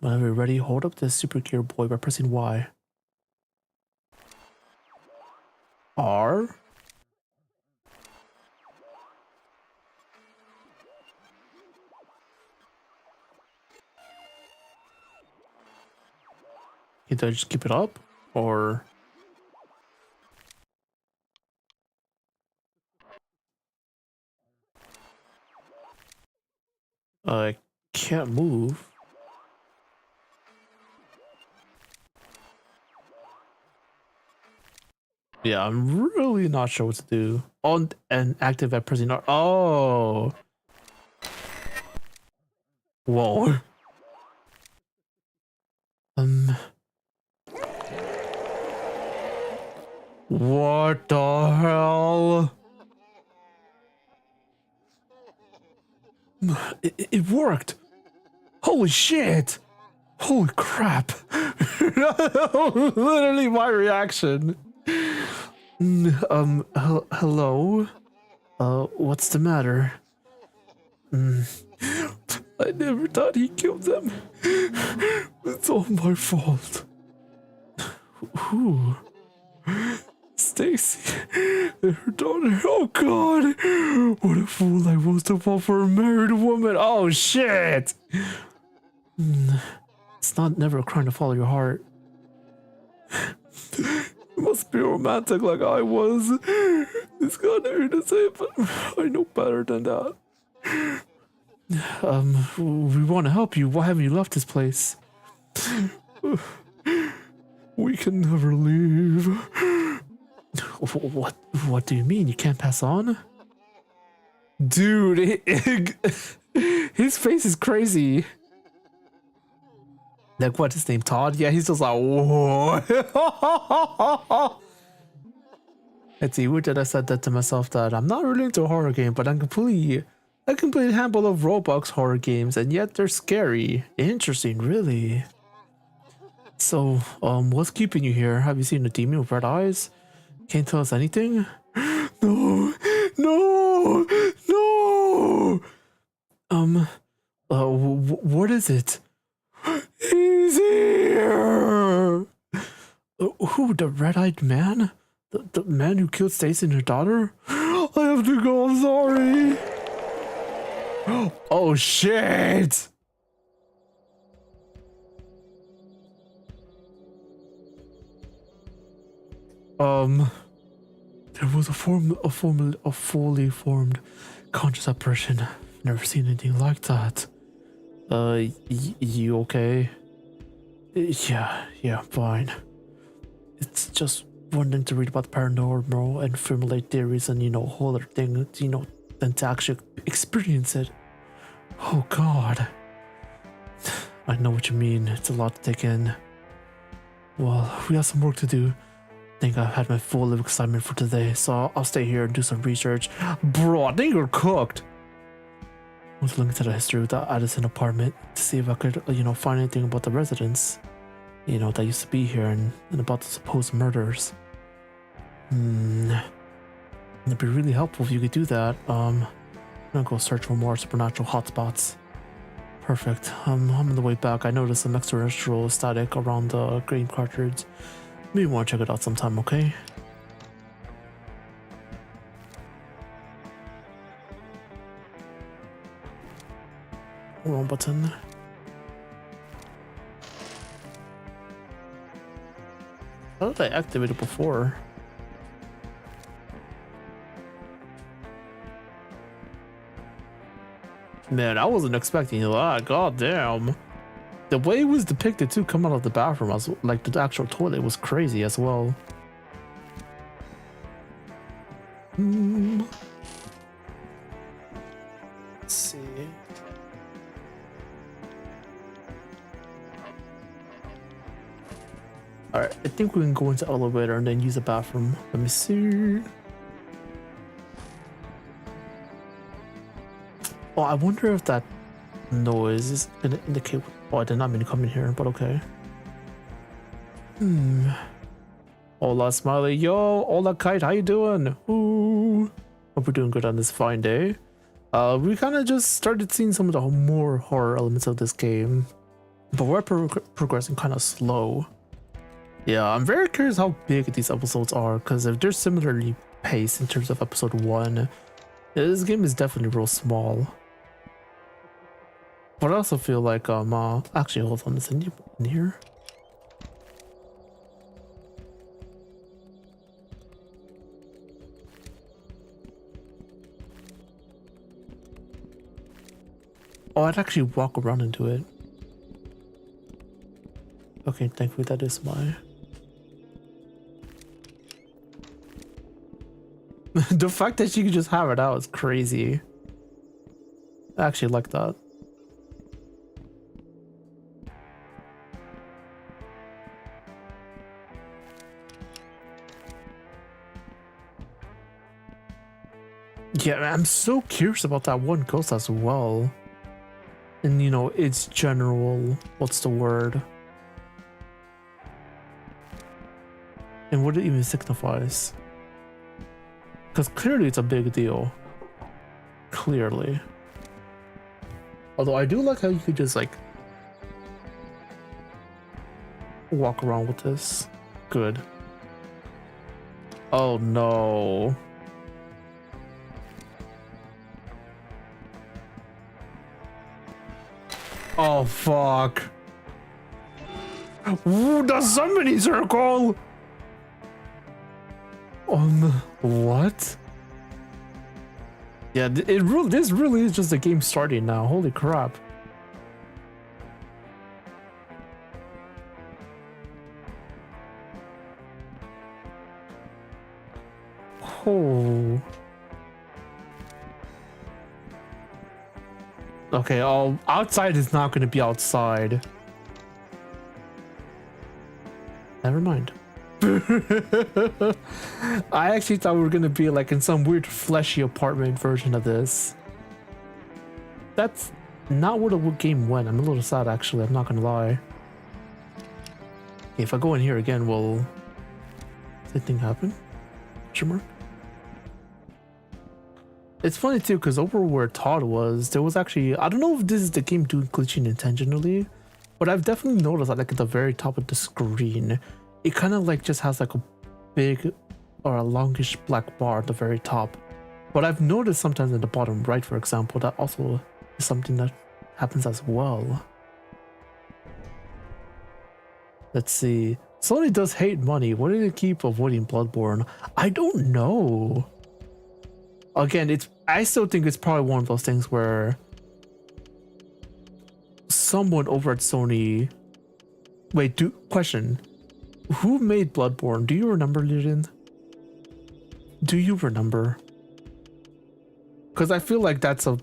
Whenever you're ready, hold up the Super Gear Boy by pressing Y. R? Do I just keep it up? Or... I can't move. Yeah, I'm really not sure what to do. On and active at pressing R. Oh. Whoa. What the hell? It worked. Holy shit. Holy crap. Literally my reaction. Hello? What's the matter? I never thought he killed them. It's all my fault. Who? Stacy and her daughter. Oh god! What a fool I was to fall for a married woman. Oh shit! It's never a crime to follow your heart. You must be romantic like I was. It's kind of weird to say, but I know better than that. We want to help you. Why haven't you left this place? We can never leave. What do you mean? You can't pass on? Dude, his face is crazy. Like, what's his name? Todd? Yeah, he's just like, whoa. Let's see, what did I said that to myself that I'm not really into a horror game, but I can play a handful of Roblox horror games, and yet they're scary. Interesting, really. So, what's keeping you here? Have you seen a demon with red eyes? Can't tell us anything? No! What is it? He's here! Who, the red-eyed man? The man who killed Stacy and her daughter? I have to go, I'm sorry. Oh shit! There was a fully formed conscious apparition. Never seen anything like that. You okay? Yeah, fine. It's just one thing to read about the paranormal and formulate theories and, a whole other thing, than to actually experience it. Oh god. I know what you mean. It's a lot to take in. Well, we have some work to do. I think I've had my full of excitement for today, so I'll stay here and do some research. Bro, I think you're cooked. I was looking into the history of the Addison apartment to see if I could, find anything about the residents, that used to be here and about the supposed murders. It'd be really helpful if you could do that. I'm gonna go search for more supernatural hotspots. Perfect. I'm on the way back. I noticed some extraterrestrial static around the game cartridge. Maybe want to check it out sometime, okay? Wrong button. How did I activate it before? Man, I wasn't expecting that. God damn. The way it was depicted too, come out of the bathroom, as like the actual toilet was crazy as well. Let's see. Alright, I think we can go into the elevator and then use the bathroom. Let me see. Oh, I wonder if that noise is gonna indicate. Oh, I did not mean to come in here, but okay. Hola, Smiley. Yo, hola, Kite. How you doing? Ooh. Hope we're doing good on this fine day. We kind of just started seeing some of the more horror elements of this game, but we're progressing kind of slow. Yeah, I'm very curious how big these episodes are, because if they're similarly paced in terms of episode 1, this game is definitely real small. But I also feel like, actually, hold on, is it in here? Oh, I'd actually walk around into it. Okay, thankfully that is my... The fact that you can just have it out is crazy. I actually like that. Yeah, I'm so curious about that one ghost as well. And its general, what's the word? And what it even signifies. Because clearly it's a big deal. Clearly. Although I do like how you could just like walk around with this. Good. Oh no. Oh fuck. Ooh, the summoning circle. What? Yeah, this really is just the game starting now. Holy crap. Oh. Okay, outside is not going to be outside. Never mind. I actually thought we were gonna be like in some weird fleshy apartment version of this. That's not where the game went. I'm a little sad actually, I'm not gonna lie. Okay, if I go in here again, will does anything happen? Question mark? It's funny too, because over where Todd was, there was actually, I don't know if this is the game doing glitching intentionally, but I've definitely noticed that like at the very top of the screen, it kind of like just has like a big or a longish black bar at the very top. But I've noticed sometimes in the bottom right, for example, that also is something that happens as well. Let's see. Sony does hate money. Why do they keep avoiding Bloodborne? I don't know. Again, I still think it's probably one of those things where someone over at Sony Wait, question. Who made Bloodborne? Do you remember, Leyrn? Do you remember? Because I feel like that's a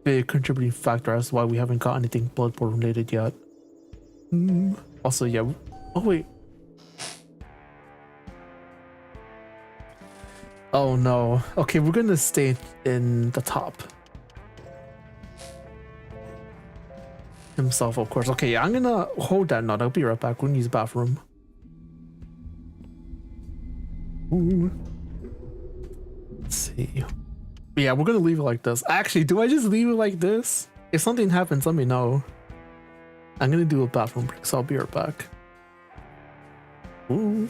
big contributing factor as to why we haven't got anything Bloodborne related yet. Also, yeah. Oh, wait. Oh, no. Okay, we're going to stay in the top. Himself, of course. Okay, yeah, I'm going to hold that note. I'll be right back. We're going to use the bathroom. Ooh. Let's see. Yeah, we're gonna leave it like this. Actually, do I just leave it like this? If something happens, let me know. I'm gonna do a bathroom break, so I'll be right back. Ooh.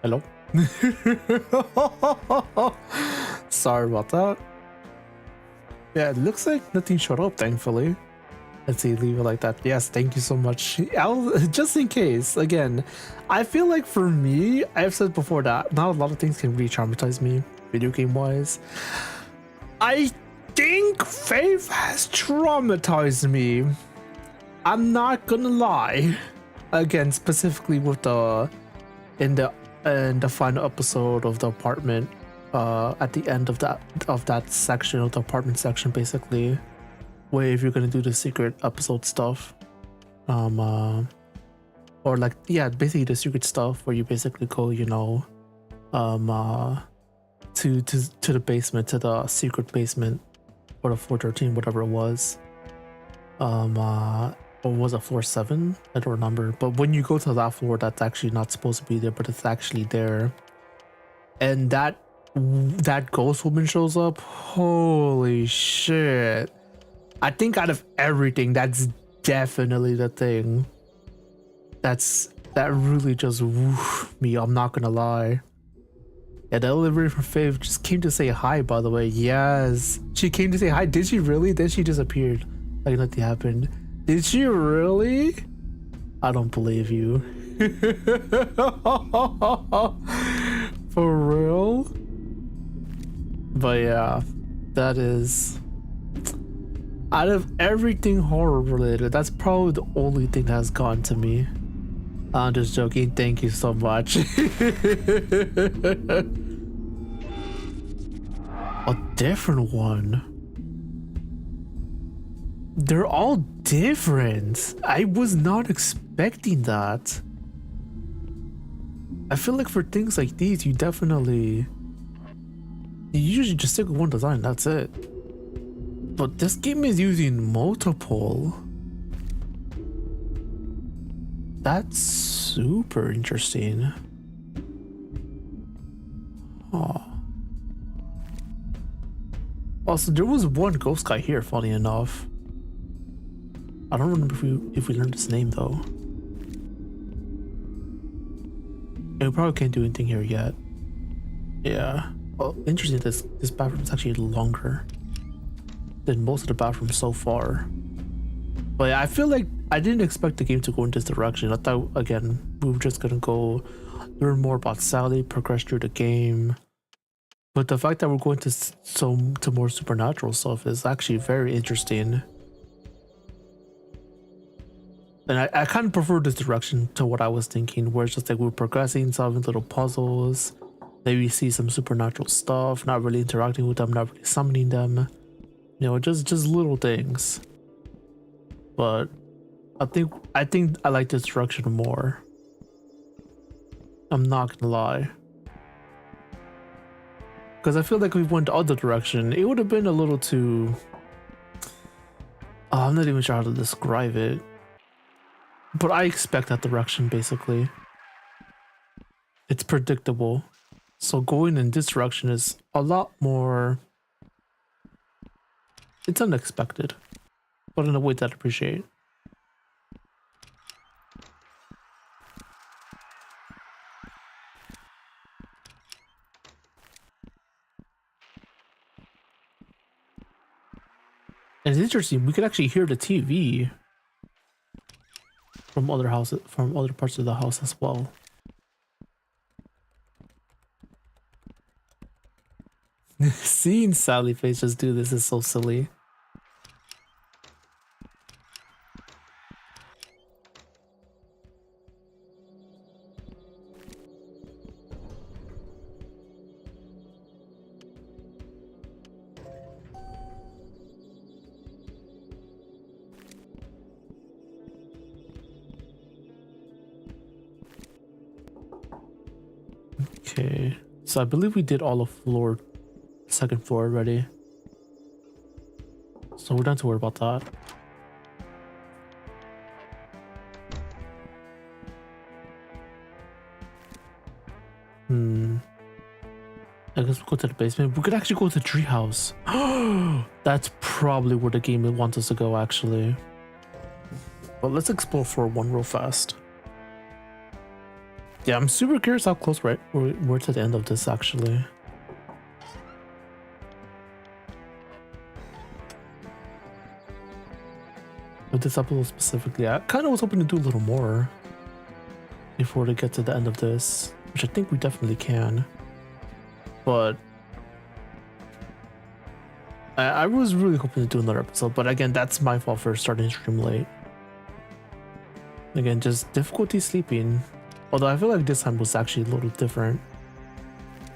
Hello? Sorry about that. Yeah, it looks like nothing showed up, thankfully. Let's see, leave it like that. Yes, thank you so much. Just in case, again, I feel like for me, I've said before that not a lot of things can really traumatize me, video game wise. I think Faith has traumatized me. I'm not gonna lie. Again, specifically with in the final episode of the apartment, at the end of that section of the apartment section, basically, where if you're gonna do the secret episode stuff, or like, yeah, basically the secret stuff where you basically go, you know, to the basement, to the secret basement, or the floor 13, whatever it was, or was it floor 7? I don't remember. But when you go to that floor, that's actually not supposed to be there, but it's actually there, and that ghost woman shows up. Holy shit! I think out of everything, that's definitely the thing. That really just woof me. I'm not gonna lie. Yeah, the elevator for Faith just came to say hi, by the way. Yes, she came to say hi. Did she really? Then she disappeared like nothing happened. Did she really? I don't believe you. For real? But yeah, that is, out of everything horror related, that's probably the only thing that has gotten to me. I'm just joking. Thank you so much. A different one. They're all different. I was not expecting that. I feel like for things like these, you usually just stick with one design, that's it. But this game is using multiple. That's super interesting. Oh. Also, there was one ghost guy here, funny enough. I don't remember if we learned his name though. And we probably can't do anything here yet. Yeah. Well, interesting. This bathroom is actually longer than most of the bathrooms so far. But yeah, I feel like I didn't expect the game to go in this direction. I thought, again, we were just gonna go learn more about Sally, progress through the game. But the fact that we're going to more supernatural stuff is actually very interesting. And I kind of prefer this direction to what I was thinking, where it's just like we're progressing, solving little puzzles. Maybe see some supernatural stuff, not really interacting with them, not really summoning them. You know, just little things. But I think I like this direction more. I'm not gonna lie. Because I feel like if we went the other direction, it would have been a little too... I'm not even sure how to describe it. But I expect that direction, basically. It's predictable. So going in this direction is a lot more... It's unexpected. But in a way that I appreciate. And it's interesting, we could actually hear the TV from other houses, from other parts of the house as well. Seeing Sally Face just do this is so silly. Okay, so I believe we did all of second floor already. So we don't have to worry about that. I guess we'll go to the basement. We could actually go to the treehouse. That's probably where the game wants us to go, actually. But let's explore floor 1 real fast. Yeah, I'm super curious how close we're to the end of this actually. With this episode specifically, I kind of was hoping to do a little more before to get to the end of this, which I think we definitely can. But I was really hoping to do another episode, but again, that's my fault for starting stream late. Again, just difficulty sleeping. Although I feel like this time was actually a little different.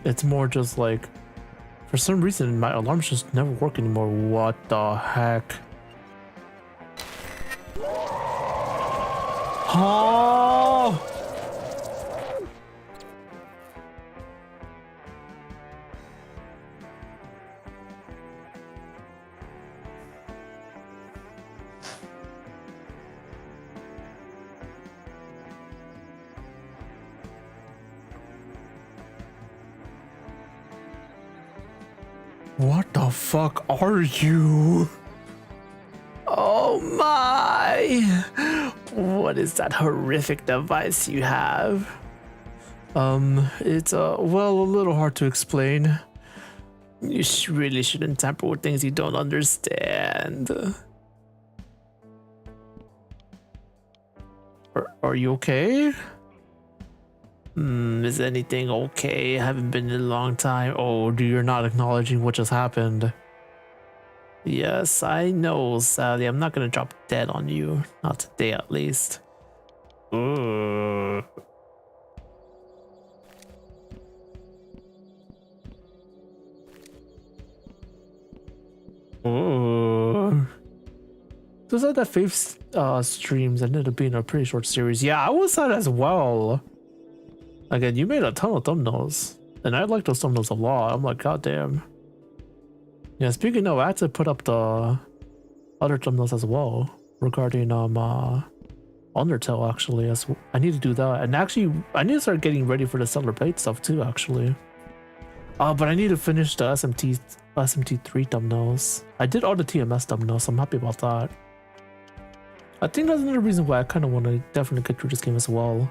It's more just like, for some reason, my alarms just never work anymore. What the heck? Oh! What the fuck are you? Oh my! What is that horrific device you have? It's well, a little hard to explain. You really shouldn't tamper with things you don't understand. Are you okay? Is anything okay? I haven't been in a long time. Oh, you're not acknowledging what just happened. Yes, I know, Sally. I'm not gonna drop dead on you. Not today, at least. Ugh. Ugh. So is that Faith streams ended up being a pretty short series. Yeah, I was sad as well. Again, you made a ton of thumbnails, and I like those thumbnails a lot. I'm like, goddamn. Yeah, speaking of, I had to put up the other thumbnails as well regarding Undertale. Actually, as I need to do that, and actually, I need to start getting ready for the Stellar Blade stuff too. Actually, but I need to finish the SMT3 thumbnails. I did all the TMS thumbnails, so I'm happy about that. I think that's another reason why I kind of want to definitely get through this game as well.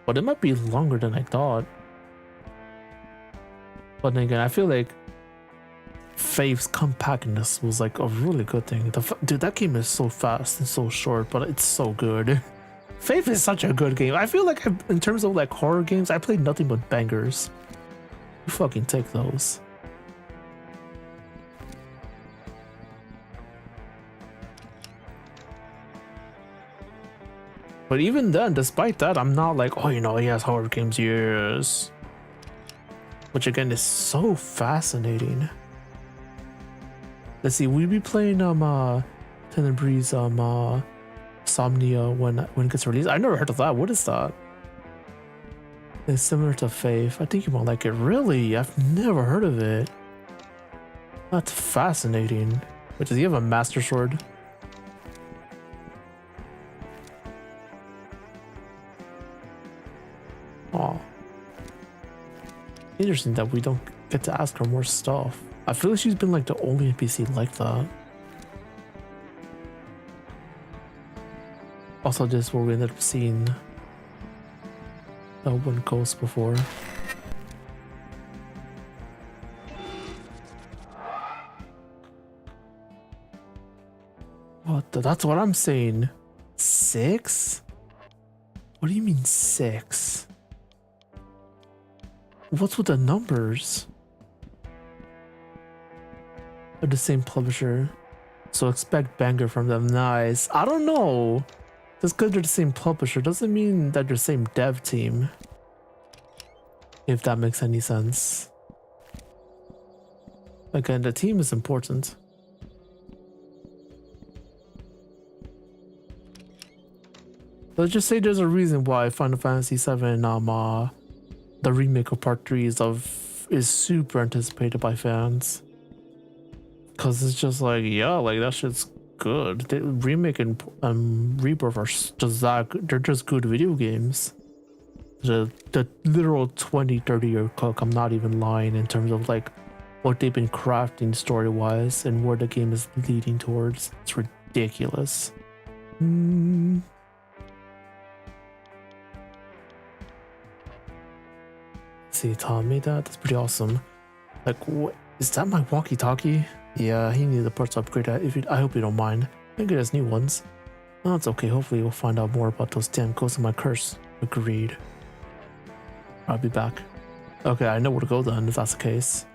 But it might be longer than I thought. But then again, I feel like Faith's compactness was like a really good thing. Dude, that game is so fast and so short, but it's so good. Faith is such a good game. I feel like in terms of like horror games, I played nothing but bangers. You fucking take those. But even then, despite that, I'm not like, oh, you know, he has horror games, yes. Which again is so fascinating. Let's see, we be playing Tenebris Somnia when it gets released. I never heard of that. What is that? It's similar to Faith. I think you might like it. Really? I've never heard of it. That's fascinating. Wait, does he have a Master Sword? Oh, interesting that we don't get to ask her more stuff. I feel like she's been like the only NPC like that. Also, this is where we ended up seeing that one ghost before. What the? That's what I'm saying. 6? What do you mean 6? What's with the numbers? They're the same publisher, so expect banger from them. Nice. I don't know. Just because they're the same publisher doesn't mean that they're the same dev team. If that makes any sense. Again, the team is important. Let's just say there's a reason why Final Fantasy VII the remake of Part 3 is super anticipated by fans. Cause it's just like, yeah, like that shit's good. The remake and Rebirth are just that, they're just good video games. The literal 20-30 year clock, I'm not even lying in terms of like what they've been crafting story wise and where the game is leading towards. It's ridiculous. see, Tom made that. That's pretty awesome. Like, what is that? My walkie-talkie? Yeah, he needed the parts to upgrade that. I hope you don't mind. I get us new ones. No, it's okay. Hopefully, we'll find out more about those damn ghosts in my curse. Agreed. I'll be back. Okay, I know where to go then, if that's the case.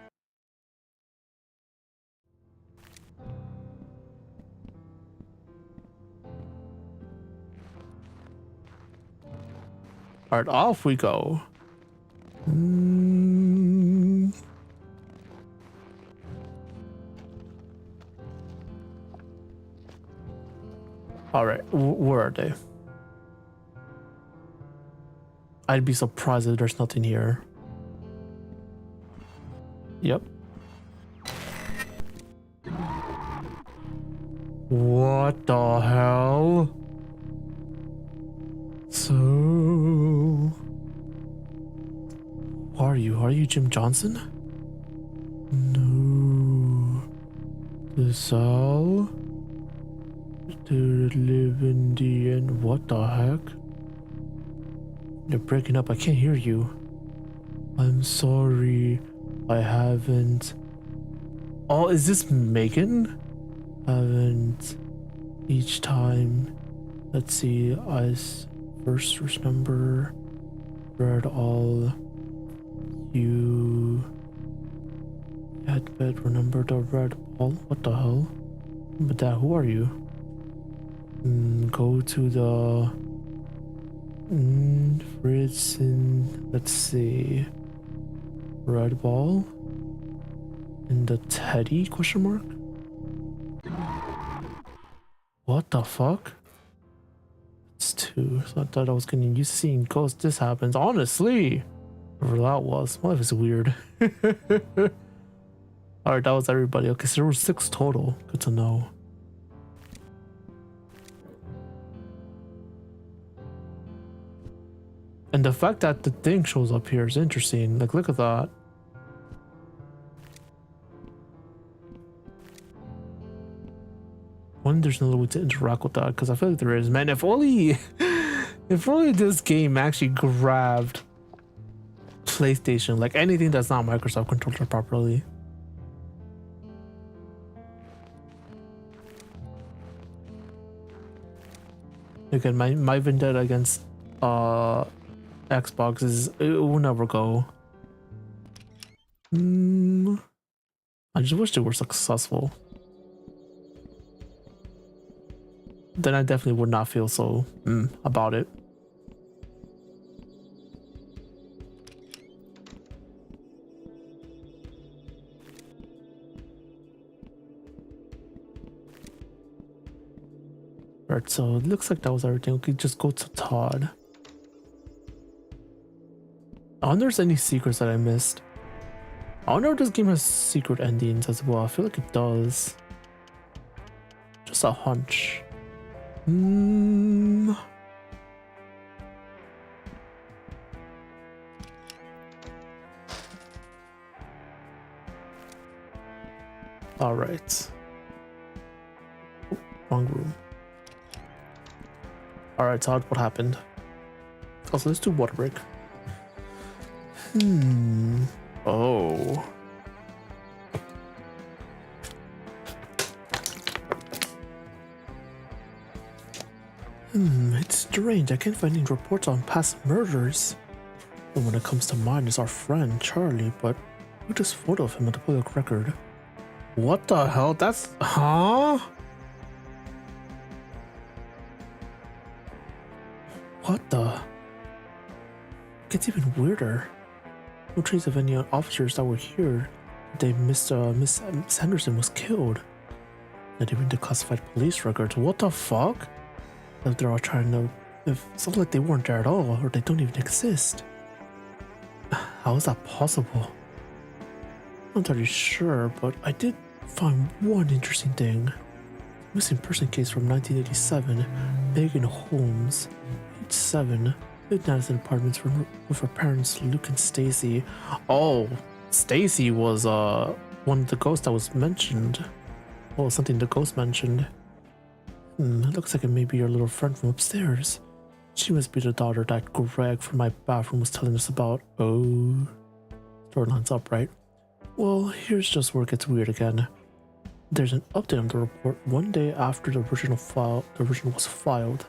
Alright, off we go. Alright, where are they? I'd be surprised if there's nothing here. Yep. What the hell? So... Who are you? Are you Jim Johnson? No. The cell? To live in the end. What the heck? You're breaking up. I can't hear you. I'm sorry. I haven't. Oh, is this Megan? Haven't. Each time. Let's see. Ice. First number. Read all. You. Had bed. Remember the red ball. What the hell? But that. Who are you? Go to the. Fritz and let's see. Red ball. And the teddy question mark? What the fuck? It's 2. So I thought I was getting used to seeing ghosts. This happens. Honestly. Whatever that was. My life is weird. Alright, that was everybody. Okay, so there were 6 total. Good to know. And the fact that the thing shows up here is interesting. Like, look at that. Wonder there's another way to interact with that, because I feel like there is. Man, if only this game actually grabbed PlayStation, like anything that's not Microsoft controller properly. Again, my vendetta against Xbox is it will never go. I just wish they were successful. Then I definitely would not feel so about it. Alright, so it looks like that was everything. We could just go to Todd. I wonder if there's any secrets that I missed. I wonder if this game has secret endings as well. I feel like it does. Just a hunch. Alright. Oh, wrong room. Alright, Todd, what happened? Also, let's do water break. Oh. It's strange. I can't find any reports on past murders. The one that comes to mind is our friend, Charlie, but who this photo of him at the public record? What the hell? That's... Huh? What the... Gets even weirder. No trace of any officers that were here the day Miss Henderson was killed. Not even declassified police records. What the fuck? If they're all trying to... If it's like they weren't there at all, or they don't even exist. How is that possible? I'm not entirely sure, but I did find one interesting thing. Missing person case from 1987. Megan Holmes, age 7. Lived in Madison apartments with her parents, Luke and Stacy. Oh, Stacy was one of the ghosts that was mentioned. Oh, something the ghost mentioned. It looks like it may be your little friend from upstairs. She must be the daughter that Greg from my bathroom was telling us about. Oh. Storylines up, right? Well, here's just where it gets weird again. There's an update on the report one day after the original was filed,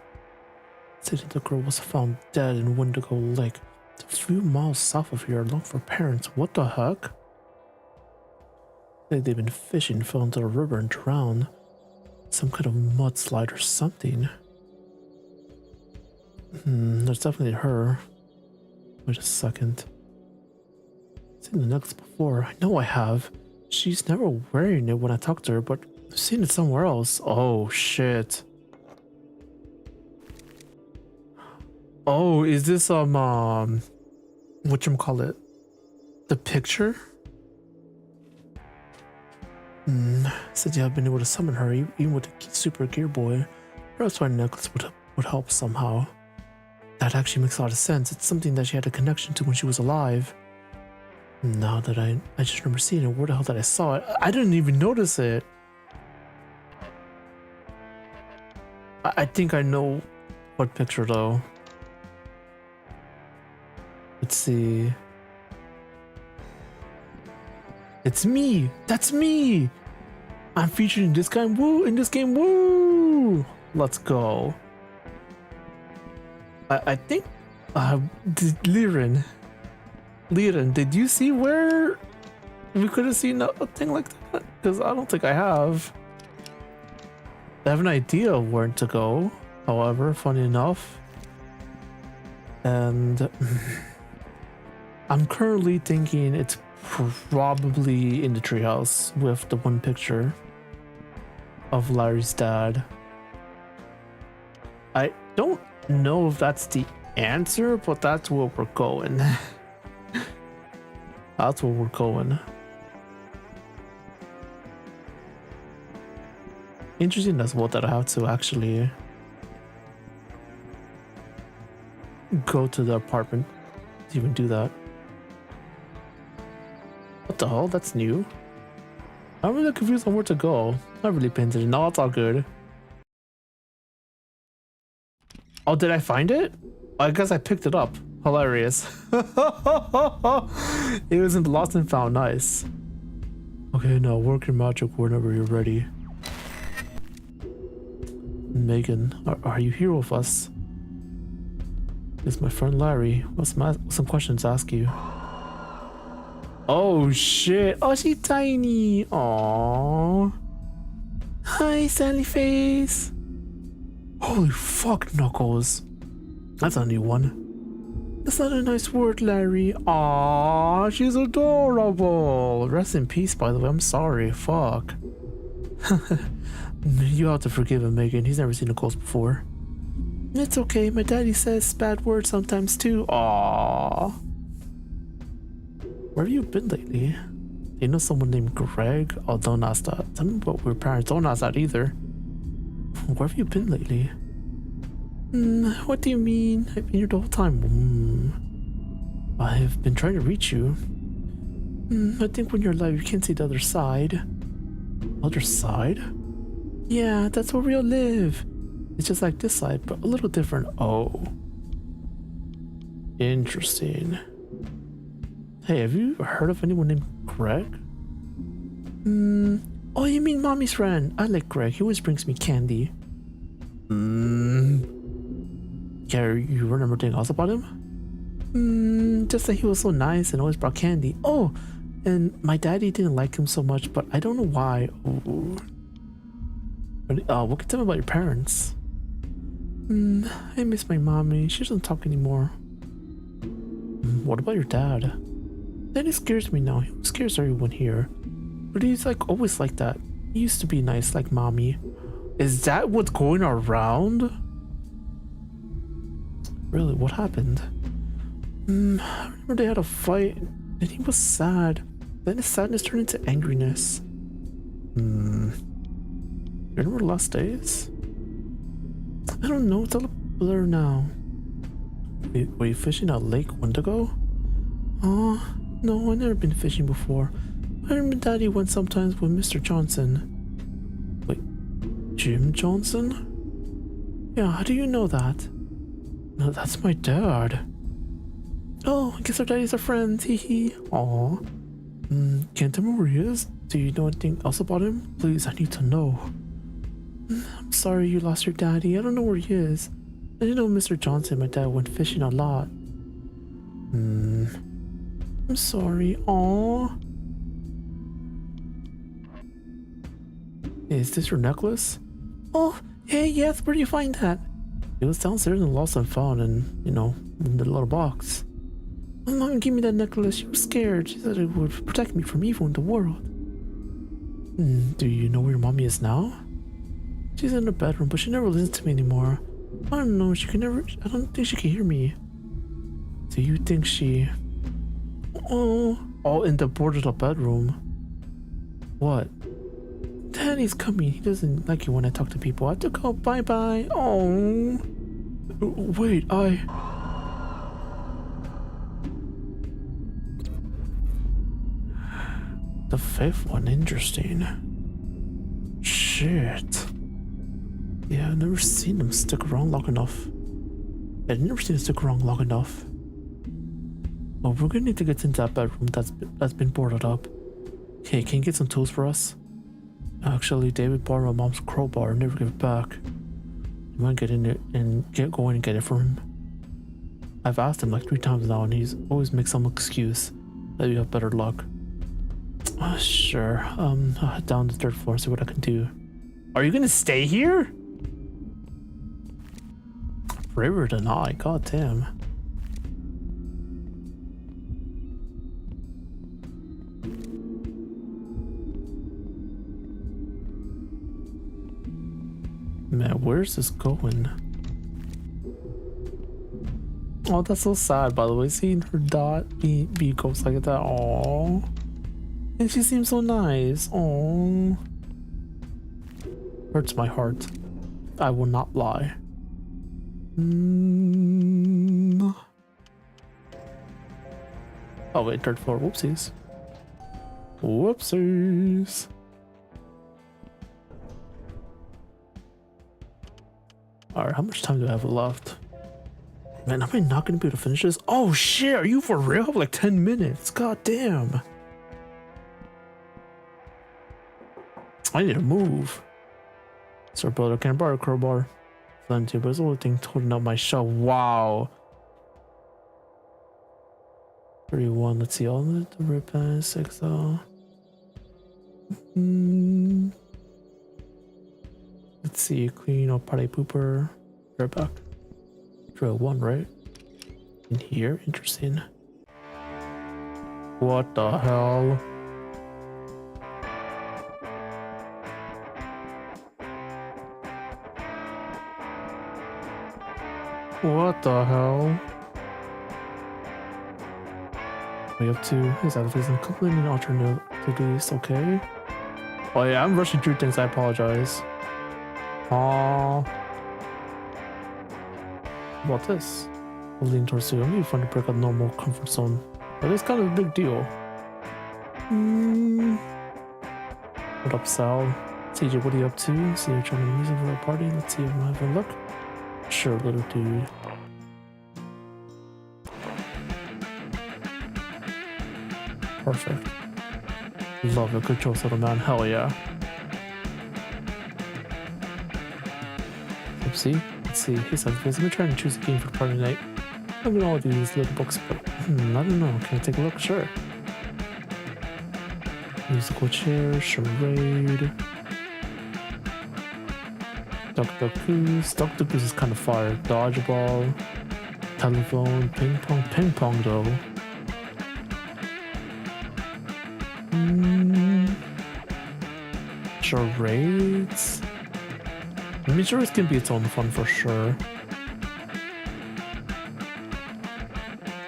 stating the girl was found dead in Wendigo Lake. It's a few miles south of here, along for parents. What the heck? Like they've been fishing, fell into the river and drowned. Some kind of mudslide or something. That's definitely her. Wait a second. I've seen the necklace before. I know I have. She's never wearing it when I talk to her, but I've seen it somewhere else. Oh, shit. Oh, is this, whatchamacallit? The picture? Since you have been able to summon her, even with the Super Gear Boy, perhaps my necklace would help somehow. That actually makes a lot of sense. It's something that she had a connection to when she was alive. Now that I just remember seeing it, where the hell did I saw it? I didn't even notice it. I think I know what picture though. Let's see. It's me. That's me. I'm featured in this game. Woo! In this game. Woo! Let's go. I think Leyrn, did you see where we could have seen a thing like that? Because I don't think I have. I have an idea of where to go, however, funny enough. And I'm currently thinking it's probably in the treehouse with the one picture of Larry's dad. I don't know if that's the answer, but that's where we're going. That's where we're going. Interesting as well that I have to actually go to the apartment to even do that. What the hell? That's new. I'm really confused on where to go. Not really paying attention. No, it's all good. Oh, did I find it? I guess I picked it up. Hilarious. It was in the lost and found. Nice. Okay, now work your magic whenever you're ready. Megan, are you here with us? It's my friend Larry. What's some questions to ask you? Oh shit. Oh, she's tiny. Aww. Hi, Sally Face. Holy fuck, Knuckles. That's a new one. That's not a nice word, Larry. Aww, she's adorable. Rest in peace, by the way. I'm sorry. Fuck. You have to forgive him, Megan. He's never seen a ghost before. It's okay. My daddy says bad words sometimes too. Aww. Where have you been lately? Do you know someone named Greg? Oh, don't ask that. Tell me about your parents. Don't ask that either. Where have you been lately? What do you mean? I've been here the whole time. I've been trying to reach you. I think when you're alive, you can't see the other side. Other side? Yeah, that's where we'll live. It's just like this side, but a little different. Oh. Interesting. Hey, have you heard of anyone named Greg? Oh, you mean Mommy's friend? I like Greg. He always brings me candy. Yeah, you remember anything else about him? Just that he was so nice and always brought candy. Oh, and my daddy didn't like him so much, but I don't know why. Ooh. What can you tell me about your parents? I miss my mommy. She doesn't talk anymore. What about your dad? Daddy scares me now. He scares everyone here. But he's like always like that. He used to be nice like mommy. Is that what's going around? Really, what happened? I remember they had a fight and he was sad. Then his sadness turned into angriness. You remember the last days? I don't know, it's all a blur now. Were you fishing at Lake Wendigo? Oh, no, I've never been fishing before. I remember Daddy went sometimes with Mr. Johnson. Wait, Jim Johnson? Yeah, how do you know that? No, that's my dad. Oh, I guess our daddies are friends. Hee hee. Aw. Can't tell me where he is? Do you know anything else about him? Please, I need to know. I'm sorry you lost your daddy. I don't know where he is. I didn't know Mr. Johnson, my dad, went fishing a lot. I'm sorry. Aw. Is this your necklace? Oh, hey, yes, where did you find that? It was downstairs in the lost and found and, in the little box. My mom gave me that necklace. She was scared. She said it would protect me from evil in the world. Do you know where your mommy is now? She's in her bedroom, but she never listens to me anymore. I don't know, I don't think she can hear me. Do you think she... Oh, all in the boarded up bedroom. What? Daddy's coming. He doesn't like it when I talk to people. I have to go. Bye-bye. Oh. Wait, The fifth one, interesting. Shit. Yeah, I've never seen them stick around long enough. I've never seen them stick around long enough. Well, we're gonna need to get into that bedroom that's been boarded up. Okay, can you get some tools for us? Actually, David borrowed my mom's crowbar and never gave it back. You might get in there and go in and get it from him. I've asked him like 3 times now and he's always makes some excuse. Maybe you have better luck. Sure. I'll head down to the 3rd floor and see what I can do. Are you gonna stay here? Braver than I, goddamn. Man, where's this going? Oh, that's so sad, by the way, seeing her dot be ghost like that. Aww. And she seems so nice. Aww. Hurts my heart. I will not lie. Oh wait, 3rd floor. Whoopsies. Whoopsies. Alright, how much time do I have left? Man, am I not gonna be able to finish this? Oh shit, are you for real? I have like 10 minutes. God damn. I need to move. Sir brother, can I borrow a crowbar? Plenty, but it's the only thing holding up my shelf. Wow. 31, let's see, all the ribbon, 6 Let's see, clean or party pooper. Right back. Drill 1, right? In here, interesting. What the hell? What the hell? We have to. Is that facing complete and alternatives? Okay. Oh yeah, I'm rushing through things. I apologize. Aww. What about this? We'll lean towards you. I'm really fun to break a normal comfort zone, but it's kind of a big deal. What up, Sal? TJ, what are you up to? See, you're trying to music for a party. Let's see if I have a look. Sure, little dude. Perfect. Love it. Good choice, little man. Hell yeah. See? Let's see. Hey, son, I've been trying to choose a game for party night. I mean, all of these little books, but I don't know. Can I take a look? Sure. Musical chair, charade. Dr. Goose. Dr. Goose is kind of fire. Dodgeball. Telephone. Ping pong. Ping pong, though. Charades. I mean, charades can be its own fun for sure.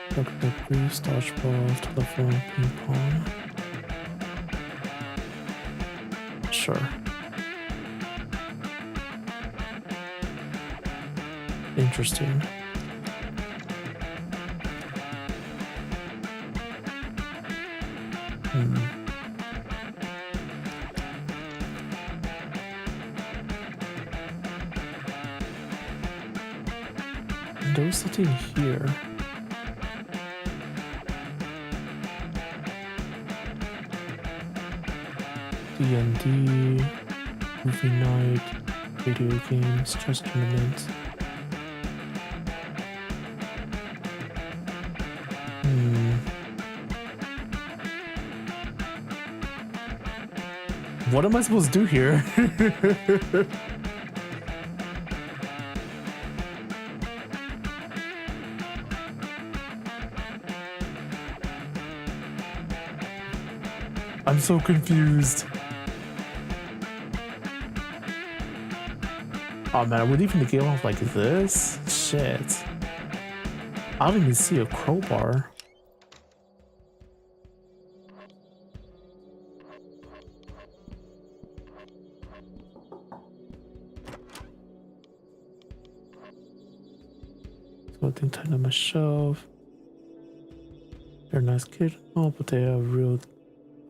Dr. Goose, dodgeball, telephone, ping pong. Sure. Interesting. There was something here. D&D, movie night, video games, chess tournament. What am I supposed to do here? I'm so confused. Oh man, we're leaving the game off like this? Shit. I don't even see a crowbar. Something tied on my shelf. They're a nice kid. Oh, but they have real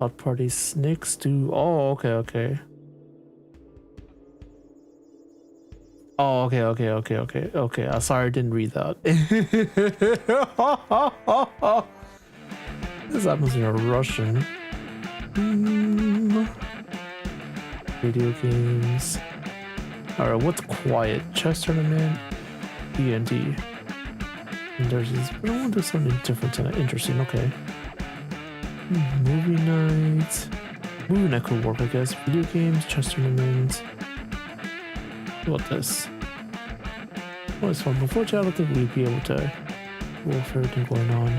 out party snakes do. Oh, okay. Oh, okay. Sorry, I didn't read that. This happens in Russian. Video games. Alright, what's quiet? Chess tournament, D&D. And there's this, but I want to do something different and interesting. Okay. Movie night. Movie night could work, I guess. Video games, chess tournament. What about this? Oh, it's fun. Before chat, I don't think we'd be able to go for everything going on.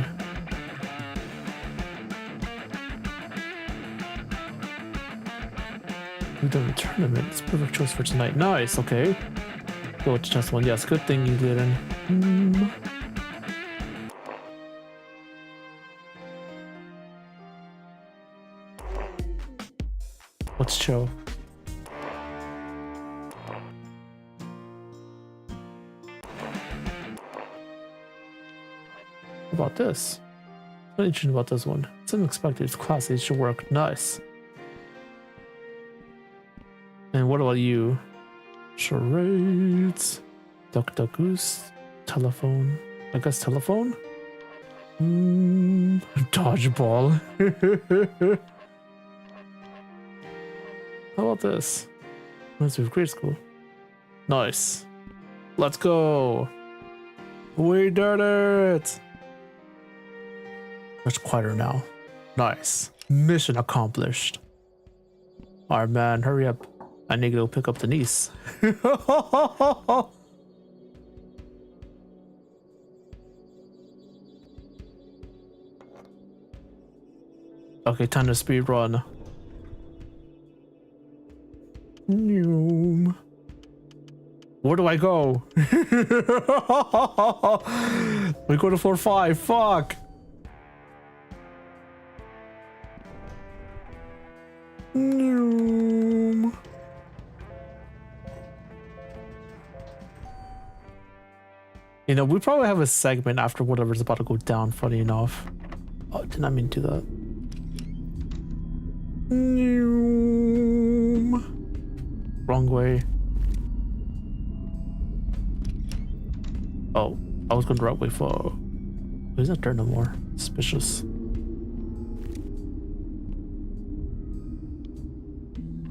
We've done a tournament. It's a perfect choice for tonight. Nice, okay. Go with the chess one. Yes, good thing you did in. Let's chill. What about this? What's interesting about this one? It's unexpected. It's classy. It should work. Nice. And what about you? Charades. Duck Duck Goose. Telephone. I guess telephone? Dodgeball. How about this? Reminds me of grade school. Nice. Let's go. We did it. Much quieter now. Nice. Mission accomplished. Alright, man, hurry up. I need to go pick up the niece. Okay, time to speed run. Where do I go? We go to floor 5. Fuck. You know, we probably have a segment after whatever's about to go down, funny enough. Oh, did not mean to do that. Wrong way. Oh, I was going the right way for... He's not there no more. Suspicious.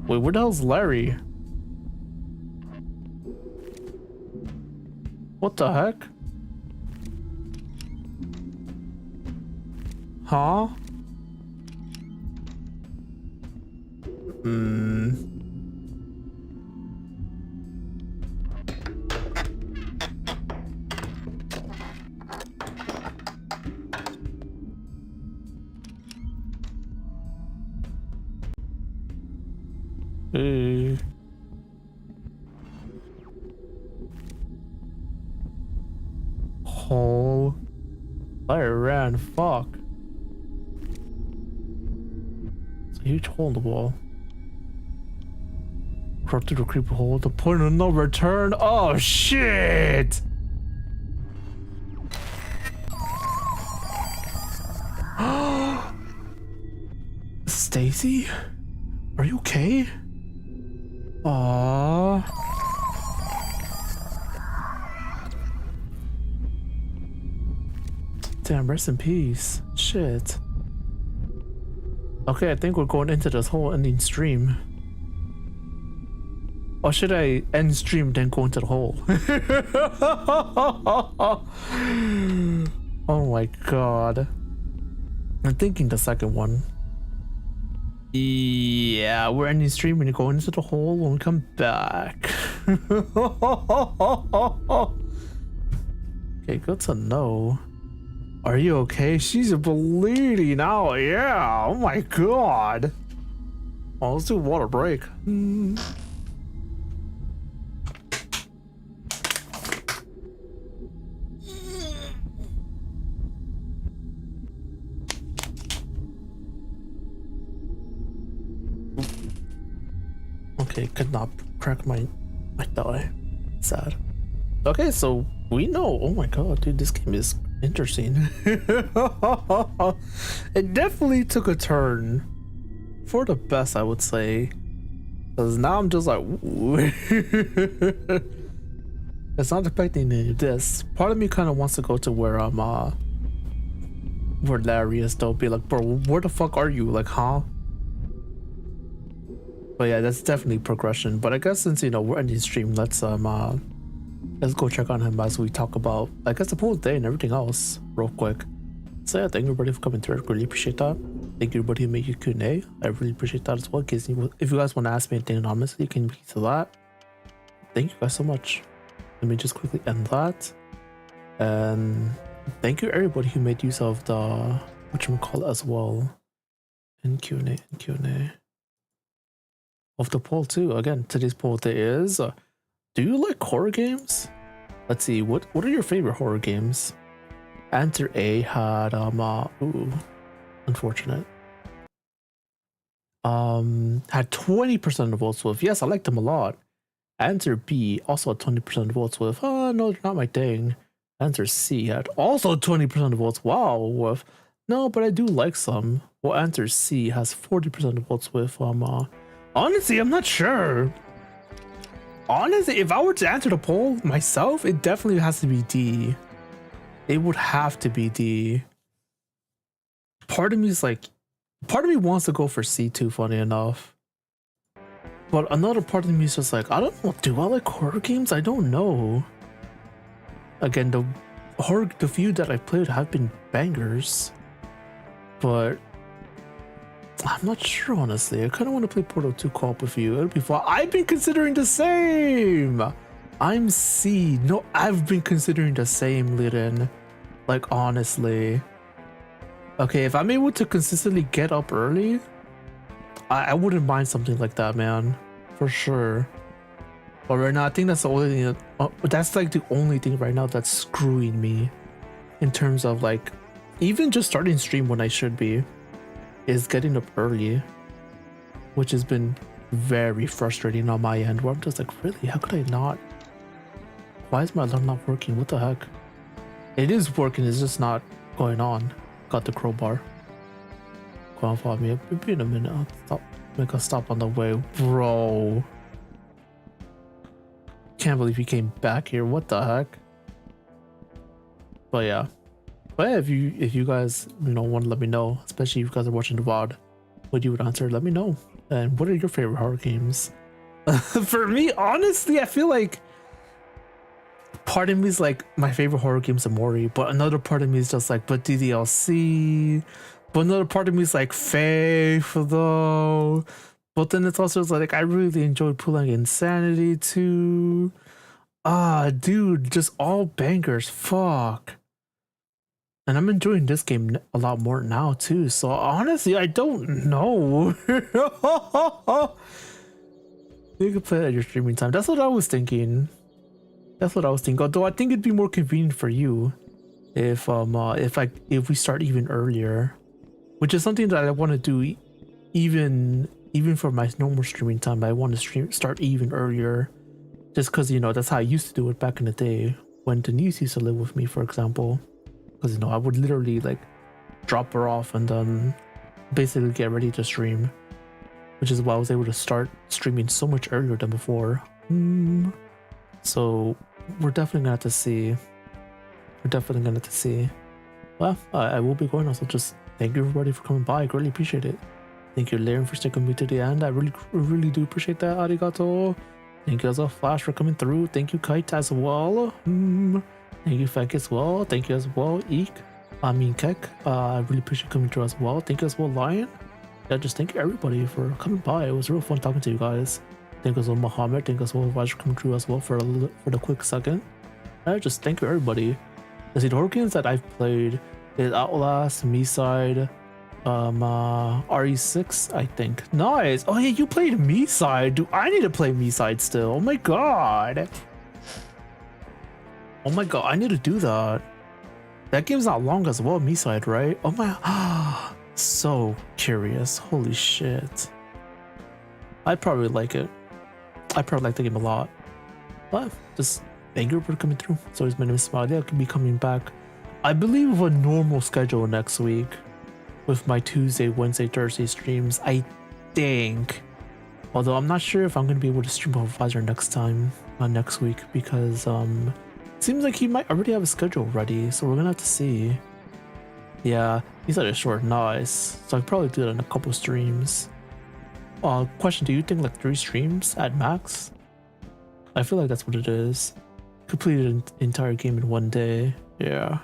Wait, where the hell's Larry? What the heck? Huh? Hey. Oh, I ran. Fuck. It's a huge hole in the wall. Crawl through the creepy hole. The point of no return. Oh shit! Stacy, are you okay? Aww. Damn, rest in peace. Shit. Okay, I think we're going into this whole ending stream. Or should I end stream then go into the hole? Oh my god. I'm thinking the second one. Yeah, we're ending stream and going into the hole when we come back. Okay, good to know. Are you okay? She's bleeding out. Yeah. Oh my god. Oh, let's do a water break. Okay, could not crack my thigh. Sad. Okay, so we know. Oh my god, dude, this game is interesting. It definitely took a turn for the best, I would say. Because now I'm just like, it's not affecting any of this. Part of me kind of wants to go to where where Larry is, though. Be like, bro, where the fuck are you? Like, huh? But yeah, that's definitely progression. But I guess since, you know, we're ending stream, let's go check on him as we talk about, I guess, the whole day and everything else real quick. So yeah, thank you everybody for coming through. I really appreciate that. Thank you everybody who made your Q&A. I really appreciate that as well. If you guys want to ask me anything anonymously, you can be to that. Thank you guys so much. Let me just quickly end that. And thank you everybody who made use of the whatchamacallit as well. And Q&A. Of the poll too. Again, today's poll is, do you like horror games? Let's see, what are your favorite horror games? Answer A had ooh, unfortunate. Had 20% of votes with yes, I liked them a lot. Answer B also had 20% of votes with oh no, they're not my thing. Answer C had also 20% of votes. Wow, with no, but I do like some. Well, answer C has 40% of votes with honestly, I'm not sure. Honestly, if I were to answer the poll myself, it definitely has to be D. It would have to be D. Part of me wants to go for C too, funny enough. But another part of me is just like, I don't know, do I like horror games? I don't know. Again, the few that I played have been bangers. But I'm not sure, honestly. I kind of want to play Portal 2 co-op with you. It'll be fun. I've been considering the same. I'm C. No, I've been considering the same, Leyrn. Like, honestly. Okay, if I'm able to consistently get up early, I wouldn't mind something like that, man. For sure. But right now, I think that's the only thing that's like the only thing right now that's screwing me. In terms of like, even just starting stream when I should be. Is getting up early, which has been very frustrating on my end, where I'm just like, really, how could I not? Why is my alarm not working? What the heck? It is working, it's just not going on. Got the crowbar. Go on, follow me up. Maybe in a minute. I'll stop. Make a stop on the way, bro. Can't believe he came back here. What the heck? But yeah. But yeah, if you guys, you know, want to let me know, especially if you guys are watching the VOD, what you would answer, let me know. And what are your favorite horror games? For me, honestly, I feel like part of me is like, my favorite horror games are Mori, but another part of me is just like, but DDLC. But another part of me is like, Faith, though. But then it's also like, I really enjoyed pulling Insanity too. Ah, dude, just all bangers. Fuck. And I'm enjoying this game a lot more now too. So honestly, I don't know. You could play it at your streaming time. That's what I was thinking. Although I think it'd be more convenient for you if we start even earlier, which is something that I want to do even for my normal streaming time. I want to start even earlier, just because, you know, that's how I used to do it back in the day when Denise used to live with me, for example. Because, you know, I would literally like drop her off and then basically get ready to stream, which is why I was able to start streaming so much earlier than before. So we're definitely gonna have to see. Well, I will be going. Also, just thank you everybody for coming by. I greatly appreciate it. Thank you, Leyrn, for sticking with me to the end. I really do appreciate that. Arigato. Thank you as well, Flash, for coming through. Thank you, Kite, as well. Thank you, Fek, as well. Thank you as well, Eek. Kek. I really appreciate coming through as well. Thank you as well, Lion. Yeah, just thank you everybody for coming by. It was real fun talking to you guys. Thank you as well, Muhammad. Thank you as well, Raj, for coming through as well for the quick second. Just thank you everybody. The horror games that I've played is Outlast, Me-Side, RE6, I think. Nice. Oh yeah, you played Me-Side. Do I need to play Me-Side still? Oh my god. Oh my god, I need to do that. That game's not long as well, Me-Side, right? Oh my, so curious. Holy shit. I'd probably like it. I probably like the game a lot. But just thank you for coming through. So it's my name is Smiley. I could be coming back, I believe, with a normal schedule next week with my Tuesday, Wednesday, Thursday streams, I think. Although I'm not sure if I'm going to be able to stream Advisor next time, next week, because it seems like he might already have a schedule ready, so we're going to have to see. Yeah, he said it's short, nice. So I could probably do that in a couple streams. Question, do you think like 3 streams at max? I feel like that's what it is. Completed an entire game in one day. Yeah.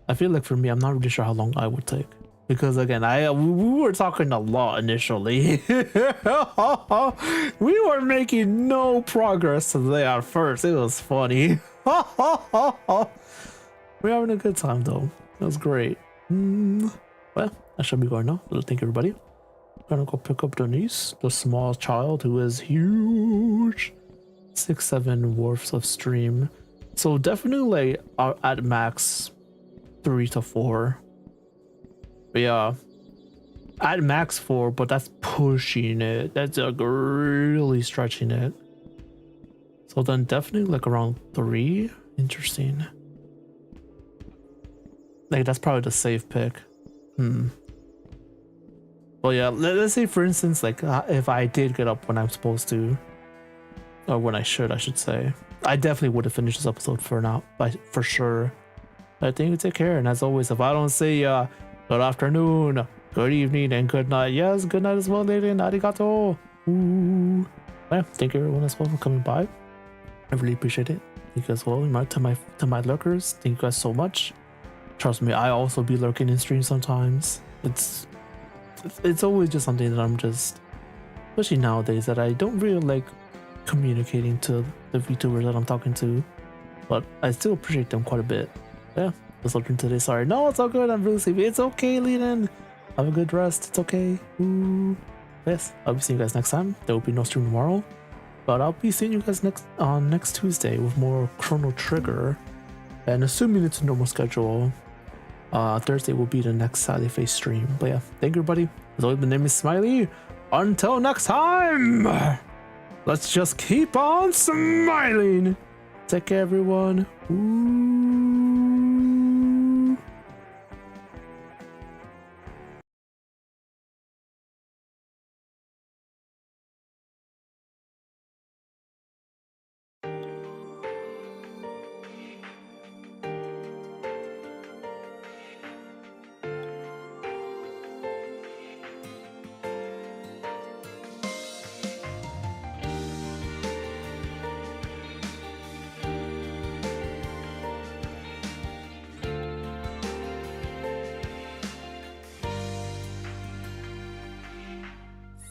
I feel like for me, I'm not really sure how long I would take. Because again, we were talking a lot initially. We were making no progress today at first. It was funny. We're having a good time though. It was great. Well, I should be going now. So thank you everybody. I'm gonna go pick up Denise, the small child who is huge. 6-7 wharfs of stream. So definitely like at max 3 to 4. But yeah, at max 4, but that's pushing it. That's like really stretching it. So then definitely like around 3. Interesting. Like that's probably the safe pick. Well, yeah, let's say for instance, like if I did get up when I'm supposed to, or when I should say, I definitely would have finished this episode for now, for sure. I think you take care, and as always, if I don't say good afternoon, good evening, and good night, yes, good night as well, lady, and arigato. Ooh. Yeah, thank you everyone as well for coming by. I really appreciate it. Thank you as well. To my lurkers, thank you guys so much. Trust me, I also be lurking in stream sometimes. It's always just something that I'm just, especially nowadays, that I don't really like communicating to the VTubers that I'm talking to, but I still appreciate them quite a bit. Yeah, just looking today. Sorry, no, it's all good. I'm really sleepy. It's okay, Leyrn. Have a good rest. It's okay. Ooh. Yes, I'll be seeing you guys next time. There will be no stream tomorrow, but I'll be seeing you guys next Tuesday with more Chrono Trigger, and assuming it's a normal schedule, Thursday will be the next Saturday Face stream. But yeah, thank you everybody. As always, my name is Smiley. Until next time, let's just keep on smiling. Take care everyone. Ooh.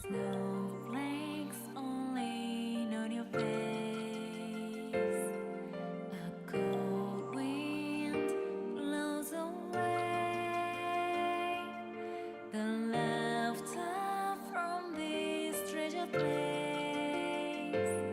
Snowflakes only on your face. A cold wind blows away the laughter from this treasure place.